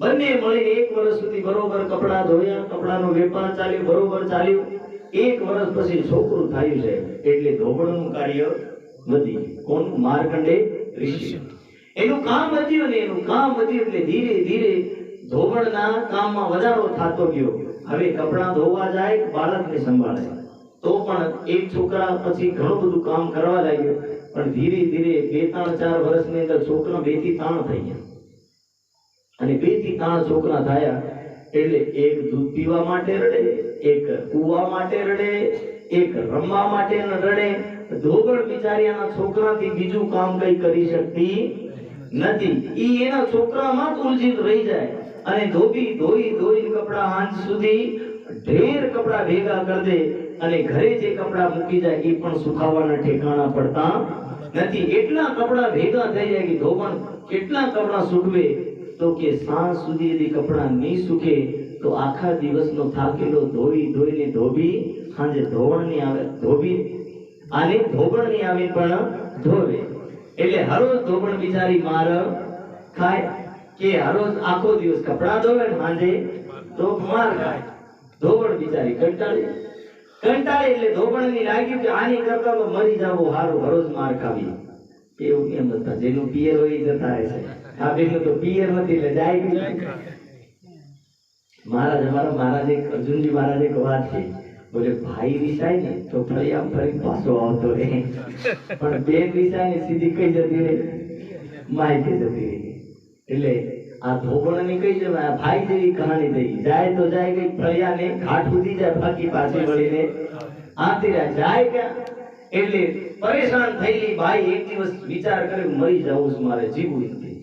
બંને મળીને 1 વર્ષ સુધી બરોબર કપડા ધોયા, કપડાનો વેપાર ચાલ્યો, બરોબર ચાલ્યું. 1 વર્ષ પછી છોકરું થયું છે, એટલે ધોબણનું કાર્ય વધી. કોણ? માર્કંડેય ઋષિ. એનું કામ વધ્યું ને એનું કામ વધ્યું એટલે ધીરે ધીરે ધોબણના કામમાં વધારો થતો ગયો. હવે કપડા ધોવા જાય, બાળકને સંભાળે. તો પણ એક છોકરા પછી ઘણું બધું કામ કરવા લાગ્યો. પણ ધીરે ધીરે 2-3-4 વર્ષની અંદર છોકરા 2 થી 3 થઈ ગયા. અને 2 થી 3 છોકરા થયા એટલે એક દૂધ પીવા માટે રડે, એક કૂવા માટે રડે, એક રમવા માટે રડે. ધોબણ બિચારીના છોકરાથી બીજું કામ કઈ કરી શકતી નથી. ઈ એના છોકરામાં જ ઉલઝીત રહી જાય. અને ધોબી ધોઈ કપડા હાંજ સુધી ઢેર કપડા ભેગા કરી દે અને ઘરે જે કપડા મૂકી જાય એ પણ સુખાવાના ઠેકાણા પડતા નથી. એટલા કપડા ભેગા થઈ જાય કે ધોબણ કેટલા કપડા સૂકવે તો કે સાંજ સુધી यदि કપડા નહીં સૂકે તો આખા દિવસનો થાકેલો ધોઈને ધોબી સાંજે ધોવણ નહીં આવે, ધોબી આને ધોબણ નહીં આવે પણ ધોવે. એટલે હરોજ ધોબણ બિચારી માર ખાય કે હરોજ આખો દિવસ કપડા ધોવે ને સાંજે તો માર ખાય. ધોબણ બિચારી કંટાળી એટલે ધોબણ ની લાગ્યું કે આની કરતા તો મરી જાવું હારું, હરોજ માર ખાવી. એવું કેમ હતા? જેનું પિયર હોય જતા રહે છે. આ બેનું તો પિયર નથી એટલે જાય ગઈ. મહારાજ એક અર્જુનજી મહારાજ એક વાત છે, બોલે ભાઈ વિસાય ને તો ફરી આમ ફરી પાછો આવતો રહે, પણ બેન વિસાય ને સીધી કઈ જતી રહે, માયકે જતી રહે. એટલે આ ધોબણ ની કઈ જવાય ભાઈ જેવી કહાણી થઈ. જાય તો જાય કઈ ફળિયા ને ઘાટ સુધી જાય, બાકી પાછી વળીને આતી રહે. જાય ક્યાં? એટલે પરેશાન થયેલી બાઈ એક દિવસ વિચાર કર્યો મરી જાવું છે, મારે જીવવું નથી.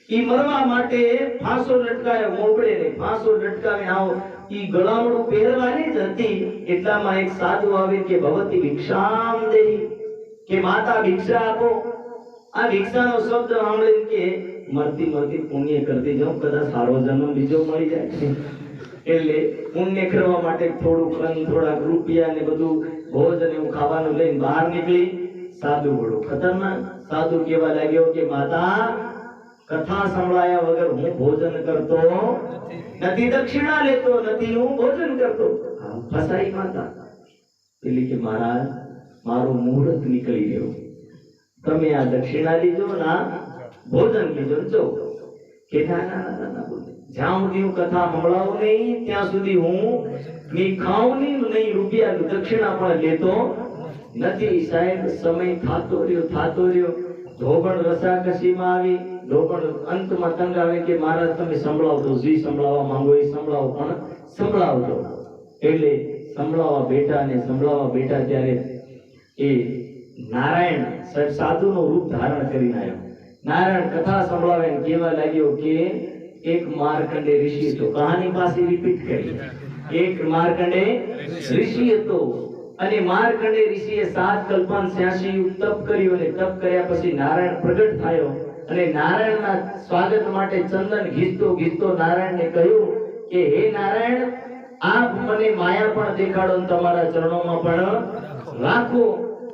ઈ મરવા માટે ફાંસો લટકાયો, મોકળે ને ફાંસો લટકાવી આવો ઈ ગળામણું પહેરવાની જ હતી. એટલામાં એક સાધુ આવે કે ભગવતી ભિક્ષામ દેહી, કે માતા ભિક્ષા આપો. આ ભિક્ષાનો શબ્દ સાંભળીને કે મરતી પુણ્ય કરતી જાઉં, કદાચ સારો જન્મ બીજો મળી જાય. એટલે પુણ્ય કરવા માટે થોડાક રૂપિયા ને બધું ભોજન એવું ખાવાનું લઈને બહાર નીકળી. સાધુ બડો ખતરનાક. સાધુ કેવા લાગ્યો કે માતા કથા સંભળાયા વગર હું ભોજન કરતો નથી, દક્ષિણા લેતો નથી, હું ભોજન કરતો. ફસાઈ માતા. એટલે કે મહારાજ મારું મુહૂર્ત નીકળી ગયો, તમે આ દક્ષિણા લીધો ના ભોજન લીધો જો. કે ના બોલે જ્યાં સુધી હું કથા સંભળાવું નહીં ત્યાં સુધી હું નહીં ખાઉં નહીં રૂપિયા દક્ષિણા પણ લેતો નથી. સાહેબ સમય થાતો રહ્યો. ધોબણ રસાકસીમાં આવી. ધોબણ અંતમાં તંગ આવે કે મહારાજ તમે સંભળાવતો, જી સંભળાવવા માંગો એ સંભળાવો, પણ સંભળાવજો. એટલે સંભળાવવા બેઠા ત્યારે એ નારાયણ સાહેબ સાધુનું રૂપ ધારણ કરીને આવ્યો. નારાયણ કથા સંભળાવે કેવા લાગ્યો કે એક માર્કંડે ઋષિ હતો. કહાની પાસે રિપીટ કરી. એક માર્કંડે ઋષિ હતો અને માર્કંડે ઋષિએ 7 કલ્પાન 86 યુગ તપ કર્યું અને તપ કર્યા પછી નારાયણ પ્રગટ થયો અને નારાયણના સ્વાગત માટે ચંદન ઘીસતો નારાયણને કહ્યું કે હે નારાયણ, આપ મને માયા પણ દેખાડો અને તમારા ચરણોમાં પણ રાખો.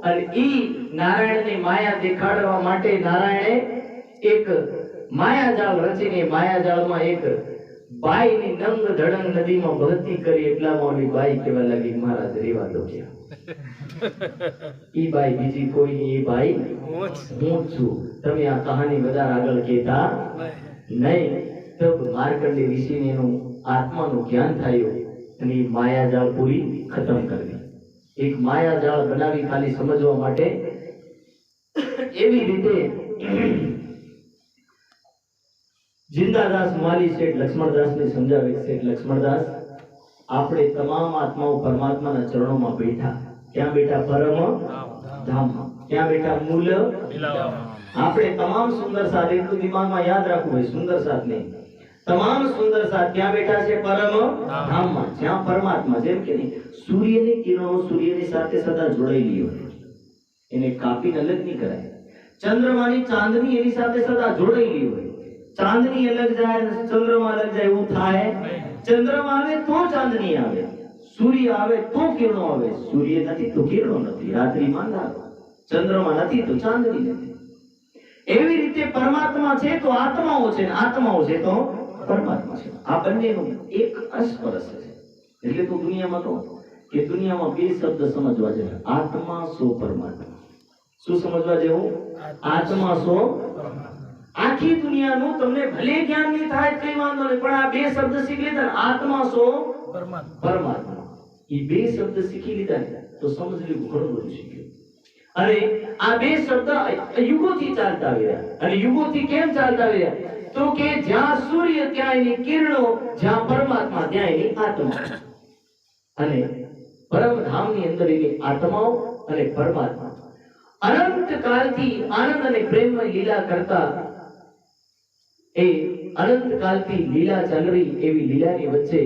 અને ઈ નારાયણની માયા દેખાડવા માટે નારાયણે એક માયાજાળ રચીને માયાજાળમાં એક બાઈની નંગ ધડંગ નદીમાં ભક્તિ કરી. એટલામાં ઓલી બાઈ કેવા લાગી મહારાજ રેવા દો. ઈ બાઈ બીજી કોઈ નહીં, ઈ બાઈ હું છું. તમે આ કહાની વધારે આગળ કહેતા નહીં. તો માર્કંડે ઋષિને એનું આત્માનું જ્ઞાન થયું અને માયાજાળ પૂરી ખતમ કરી. એક માયાજાળ બનાવી ખાલી સમજવા માટે. એવી રીતે જિંદાદાસ માલી શેઠ લક્ષ્મણદાસને સમજાવે. શેઠ લક્ષ્મણદાસ, આપણે તમામ આત્માઓ પરમાત્માના ચરણોમાં બેઠા. ક્યાં બેઠા? પરમ ધામમાં. ક્યાં બેઠા? મૂલ. આપણે તમામ સુંદર સાથ, એટલું દિમાગમાં યાદ રાખવું હોય, સુંદર સાથ નહીં, તમામ સુંદર સાથ ક્યાં બેઠા છે? પરમ ધામમાં, જ્યાં પરમાત્મા. જેમ કે સૂર્યની કિરણો સૂર્યની સાથે સદા જોડાયેલી હોય, એને કાપીને અલગ નહીં કરાય. ચંદ્રમાની ચાંદની એની સાથે સદા જોડાયેલી હોય. ચાંદની અલગ જાય, ચંદ્રમા અલગ જાય એવું થાય? ચંદ્રમા આવે તો ચાંદની આવે, સૂર્ય આવે તો કિરણો આવે. સૂર્ય નથી તો કિરણો નથી, રાત્રિમાં અંધારો. ચંદ્રમા નથી તો ચાંદની નથી. એવી રીતે પરમાત્મા છે તો આત્માઓ છે, આત્માઓ છે તો પરમાત્મા છે. આ બંનેનું એક અસ્પરસ છે. એટલે તો દુનિયામાં તો કે દુનિયામાં 2 શબ્દ સમજવા જેવા, આત્મા સો પરમાત્મા. શું સમજવા જેવું? આત્મા સો. આખી દુનિયાનું તમને ભલે જ્ઞાન નહીં થાય કઈ વાંધો નહીં, પણ આ 2 શબ્દ શીખી લીધા, આત્મા સો પરમાત્મા. એ 2 શબ્દ શીખી લીધા તો સમજ લેવું ઘણું બધું શીખ્યું. અને આ 2 શબ્દ યુગોથી ચાલતા આવ્યા. અને યુગોથી કેમ ચાલતા આવ્યા? તો કે જ્યાં સૂર્ય ત્યાં એની કિરણો, જ્યાં પરમાત્મા ત્યાં એની આત્મા. અને પરમધામની અંદર એની આત્માઓ અને પરમાત્મા અનંત કાળથી આનંદ અને પ્રેમમાં લીલા કરતા, એ અનંત કાળથી લીલા ચાલી રહી એવી લીલાની વચ્ચે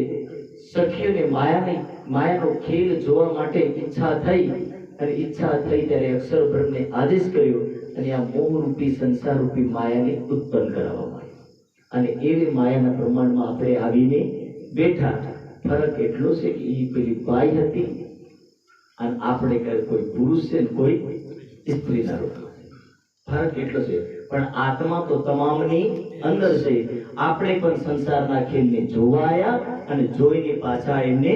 સખીઓને માયાનો ખેલ જોવા માટે ઈચ્છા થઈ, અને ઈચ્છા થઈ ત્યારે અક્ષર બ્રહ્મને આદેશ કર્યો અને આ મોહરૂપી સંસારરૂપી માયાને ઉત્પન્ન કરાવવામાં આવી. અને એવી માયાના પ્રમાણમાં આપણે આવીને બેઠા. ફરક એટલો છે કે એ પેલી બાઈ હતી અને આપણે કોઈ પુરુષ છે ને કોઈ સ્ત્રીના રૂપમાં. ફરક એટલો છે, પણ આત્મા તો તમામની અંદર છે. આપણે પણ સંસારના ખેલને જોવા આવ્યા અને જોઈને પાછા એમને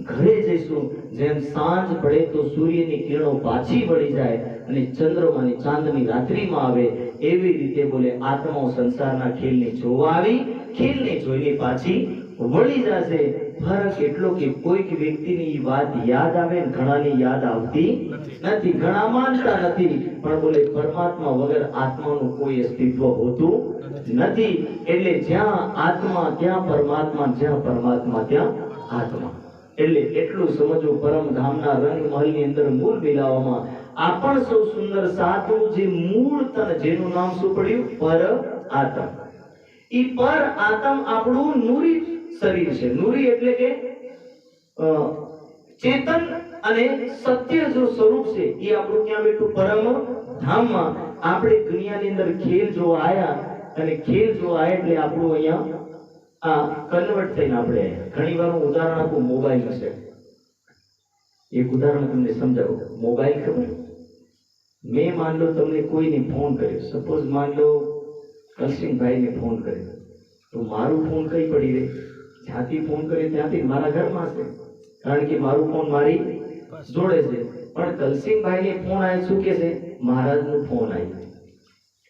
ઘરે જઈશું. જેમ સાંજ પડે તો સૂર્યની કિરણો પાછી વળી જાય અને ચંદ્રમાની ચાંદની રાત્રિમાં આવે, એવી રીતે બોલે આત્માઓ સંસારના ખેલને જોવા આવી, ખેલને જોઈને પાછી વળી જશે. ફરક એટલો કે કોઈક વ્યક્તિની વાત યાદ આવે ને ઘણાની યાદ આવતી નથી. ઘણા માનતા નથી, પણ બોલે પરમાત્મા વગર આત્માનું કોઈ અસ્તિત્વ હોતું નથી. એટલે જ્યાં આત્મા ત્યાં પરમાત્મા, જ્યાં પરમાત્મા ત્યાં આત્મા. એટલે એટલું સમજવું, પરમધામના રંગમહલની અંદર મૂળ મિલાવવામાં આપણ સૌ સુંદર સાધુ જે મૂળ તન, જેનું નામ શું પડ્યું? પર આત્મ. ઈ પર આત્મ આપણું નૂરી શરીર છે. નૂરી એટલે કે ચેતન અને સત્ય જો સ્વરૂપ છે એ આપણું ક્યાં બેઠું? પરમ ધામમાં. આપણે દુનિયાની અંદર ખેલ જોવા આયા, અને ખેલ જોવા આયા એટલે આપણું અહીંયા કન્વર્ટ થઈને આપણે ઘણી વાર હું ઉદાહરણ આપું મોબાઈલ વિશે. એક ઉદાહરણ તમને સમજાવું. મોબાઈલ ખબર? મેં માન લો તમને કોઈને ફોન કર્યો, સપોઝ માન લો કલસિંહભાઈને ફોન કર્યો, તો મારું ફોન કઈ પડી રહે? જ્યાંથી ફોન કરે ત્યાંથી મારા ઘરમાં છે, કારણ કે મારું ફોન મારી જોડે છે. પણ કલસિંહભાઈને ફોન આવ્યો, શું કે છે? મહારાજનું ફોન આવ્યું.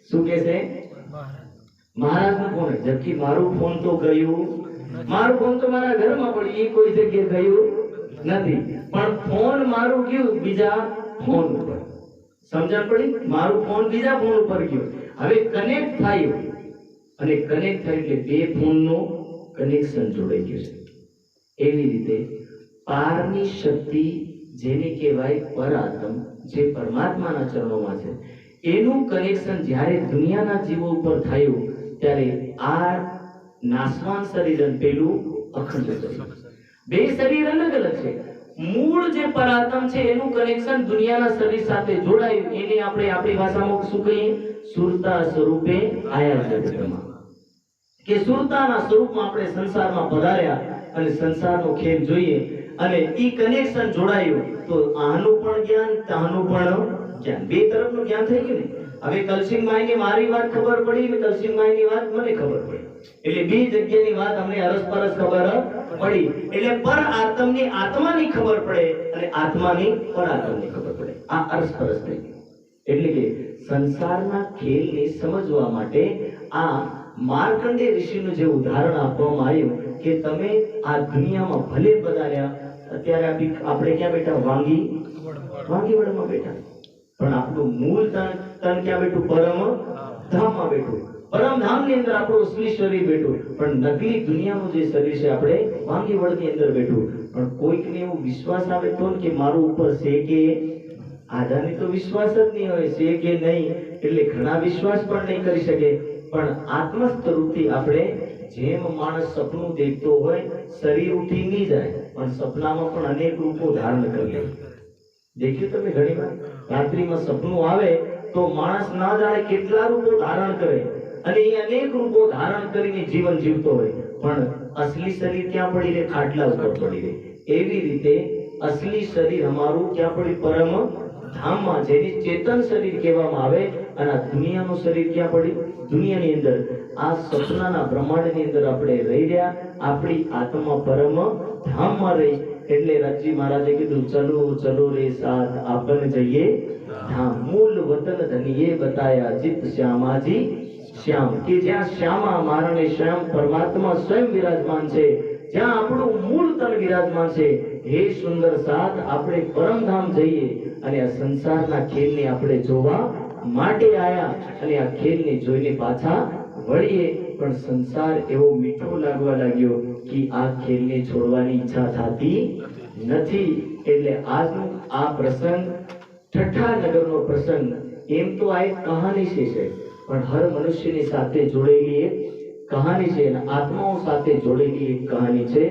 શું કે છે? મહારાજનું ફોન. જબકી મારું ફોન તો ગયું, મારું ફોન તો મારા ઘરમાં પડ્યું, એ કોઈ જગ્યાએ ગયું નથી. પણ ફોન મારું ગયું બીજા ફોન ઉપર. સમજણ પડી? મારું ફોન બીજા ફોન ઉપર ગયું. હવે કનેક્ટ થયું, અને કનેક્ટ થયું એટલે બે ફોનનું કનેક્શન જોડાઈ ગયું છે. એવી રીતે પારની શક્તિ, જેને કહેવાય પરાત્મ, જે પરમાત્માના ચરણોમાં છે, એનું કનેક્શન જ્યારે દુનિયાના જીવો ઉપર થયું ત્યારે આ નાશવાન શરીર અને પેલું અખંડ શરીર, બે શરીર અલગ અલગ છે. મૂળ જે પરાત્મ છે એનું કનેક્શન દુનિયાના શરીર સાથે જોડાયું. એને આપણે આપણી ભાષામાં શું કહીએ? સુરતા સ્વરૂપે આયા જગતમાં, કે સુરતાના સ્વરૂપમાં આપણે સંસારમાં પધાર્યા અને સંસારનો ખેલ જોઈએ, અને ઈ કનેક્શન જોડાયું તો આનું પણ જ્ઞાન, તાનું પણ જ્ઞાન, બે તરફનું જ્ઞાન થઈ ગયું ને. હવે કલસિંહભાઈને મારી વાત ખબર પડી ને કલસિંહભાઈની વાત મને ખબર પડી, એટલે બે જગ્યાની વાત અમને અરસપરસ ખબર પડી. એટલે પર આત્મની આત્માની ખબર પડે અને આત્માની પર આત્મની ખબર પડે. આ અરસપરસ થઈ ગયું. એટલે કે સંસારના ખેલને સમજવા માટે આ માર્કંડેય ઋષિનું જે ઉદાહરણ આપવામાં આવ્યું કે તમે આ દુનિયામાં ભલે પધાર્યા, અત્યારે આપણે ક્યાં બેઠા? વાંગીવડમાં બેઠા, પણ આપણું મૂળ તન ક્યાં બેઠું? પરમ ધામમાં બેઠું. પરમ ધામની અંદર આપણું અસલી શરીર બેઠું, પણ નકલી દુનિયાનું જે શરીર છે આપણે વાંગીવડની અંદર બેઠું. પણ કોઈકને એવો વિશ્વાસ આવે તો કે મારું ઉપર છે કે આધારને તો વિશ્વાસ જ નહીં હોય, છે કે નહીં, એટલે ઘણા વિશ્વાસ પણ નહીં કરી શકે. પણ આત્મસ્થ રૂપથી આપણે જેમ માણસ સપનું દેખતો હોય, શરીર ઉઠી નહીં જાય, પણ સપનામાં પણ અનેક રૂપો ધારણ કરી લે. દેખ્યું તમે ઘણી વાર રાત્રિમાં સપનું આવે તો માણસ ના જાણે કેટલા રૂપો ધારણ કરે, અને એ અનેક રૂપો ધારણ કરીને જીવન જીવતો હોય, પણ અસલી શરીર ક્યાં પડી રહે? ખાટલા ઉપર પડી રહે. એવી રીતે અસલી શરીર અમારું ક્યાં પડી? પરમ ધામમાં, જેની ચેતન શરીર કહેવામાં આવે. અને આ દુનિયાનું શરીર ક્યાં પડી? દુનિયાની અંદર, આ સપનાના બ્રહ્માંડની અંદર આપણે રહી રહ્યા. આપણી આત્મા પરમ ધામમાં રહી. એટલે રાજી મહારાજે કીધું, ચલો ચલો રે સાથ આપન જઈએ ધામ. મૂળ વતન ધનીએ બતાયા જીત શ્યામાજી શ્યામ, કે જ્યાં શ્યામા મારણે શ્યામ પરમાત્મા સ્વયં વિરાજમાન છે, જ્યાં આપણું મૂળ તન વિરાજમાન છે. હે સુંદર સાથ, આપણે પરમધામ જઈએ અને આ સંસારના ખેલને આપણે જોવા માટે આયા, અને આ ખેલને જોઈને પાછા વળીએ. પણ સંસાર એવો મીઠો લાગવા લાગ્યો કે આ ખેલને છોડવાની ઈચ્છા થતી નથી. એટલે આજનો આ પ્રસંગ ઠઠ્ઠા નગરનો પ્રસંગ, એમ તો આ એક કહાની છે, પણ હર મનુષ્યની સાથે જોડેલી એક કહાની છે, અને આત્માઓ સાથે જોડેલી એક કહાની છે.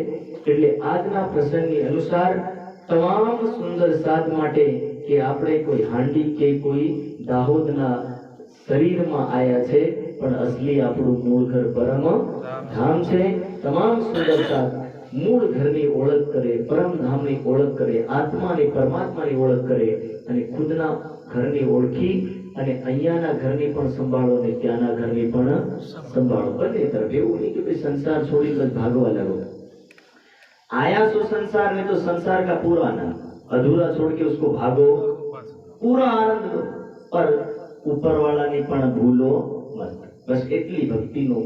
એટલે આજના પ્રસંગની અનુસાર તમામ સુંદર સાધ માટે કે આપણે કોઈ હાંડી કે કોઈ દાહોદના શરીરમાં આયા છે, પણ અસલી આપણું મૂળ ઘર પરમ ધામ છે. તમામ સુંદર સાધ મૂળ ઘરની ઓળખ કરે, પરમ ધામની ઓળખ કરે, આત્માની પરમાત્માની ઓળખ કરે અને ખુદના ઘરની ઓળખી અને અહીંયાના ઘરની પણ સંભાળો અને ત્યાંના ઘરની પણ સંભાળો. બંને તરફ એવું નહીં કે ભાઈ સંસાર છોડી બસ ભાગવા લાગો. आया सो संसार में तो संसार का पूरा ना अधूरा छोड़ के उसको भागो, पूरा आनंद लो, पर ऊपर वाला ने पण भूलो मत. बस એટલી ભક્તિનું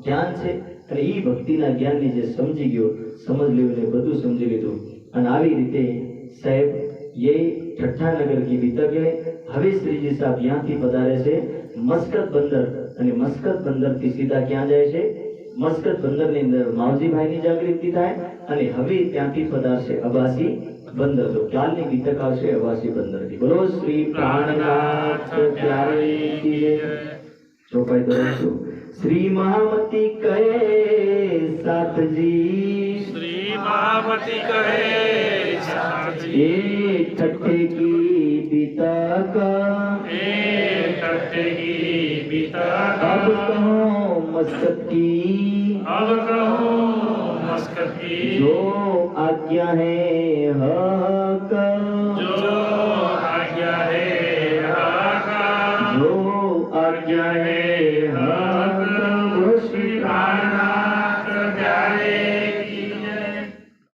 જ્ઞાન છે અને એ ભક્તિના જ્ઞાનને જે સમજી ગયો, સમજ લેવું ને બધું સમજી લીધું. અને આવી રીતે સાહેબ ये ठट्ठानगर की बीतक है. હવે શ્રીજી સાહેબ ત્યાંથી પધારે છે મસ્કત બંદર અને મસ્કત બંદર થી સીધા ક્યાં જાય છે? મસ્કત બંદર ની અંદર માવજીભાઈની જાગૃતિ થાય અને હવે ત્યાંથી પધારશે અબાસી બંદર. તો કાલની બીતક આવશે અબાસી બંદર થી. બોલો શ્રી પ્રાણનાથ પ્યારે કી જય. ચોપાઈ દઉં. श्री महामती कहे साथजी, श्री महामती कहे साथजी, ये ठट्ठे की बीतक, ठट्ठे की बीतक, अब कहो मस्कत की, अब कहो मस्कत की, जो आज्ञा है हक, जो आज्ञा है हक, जो आज्ञा है हक.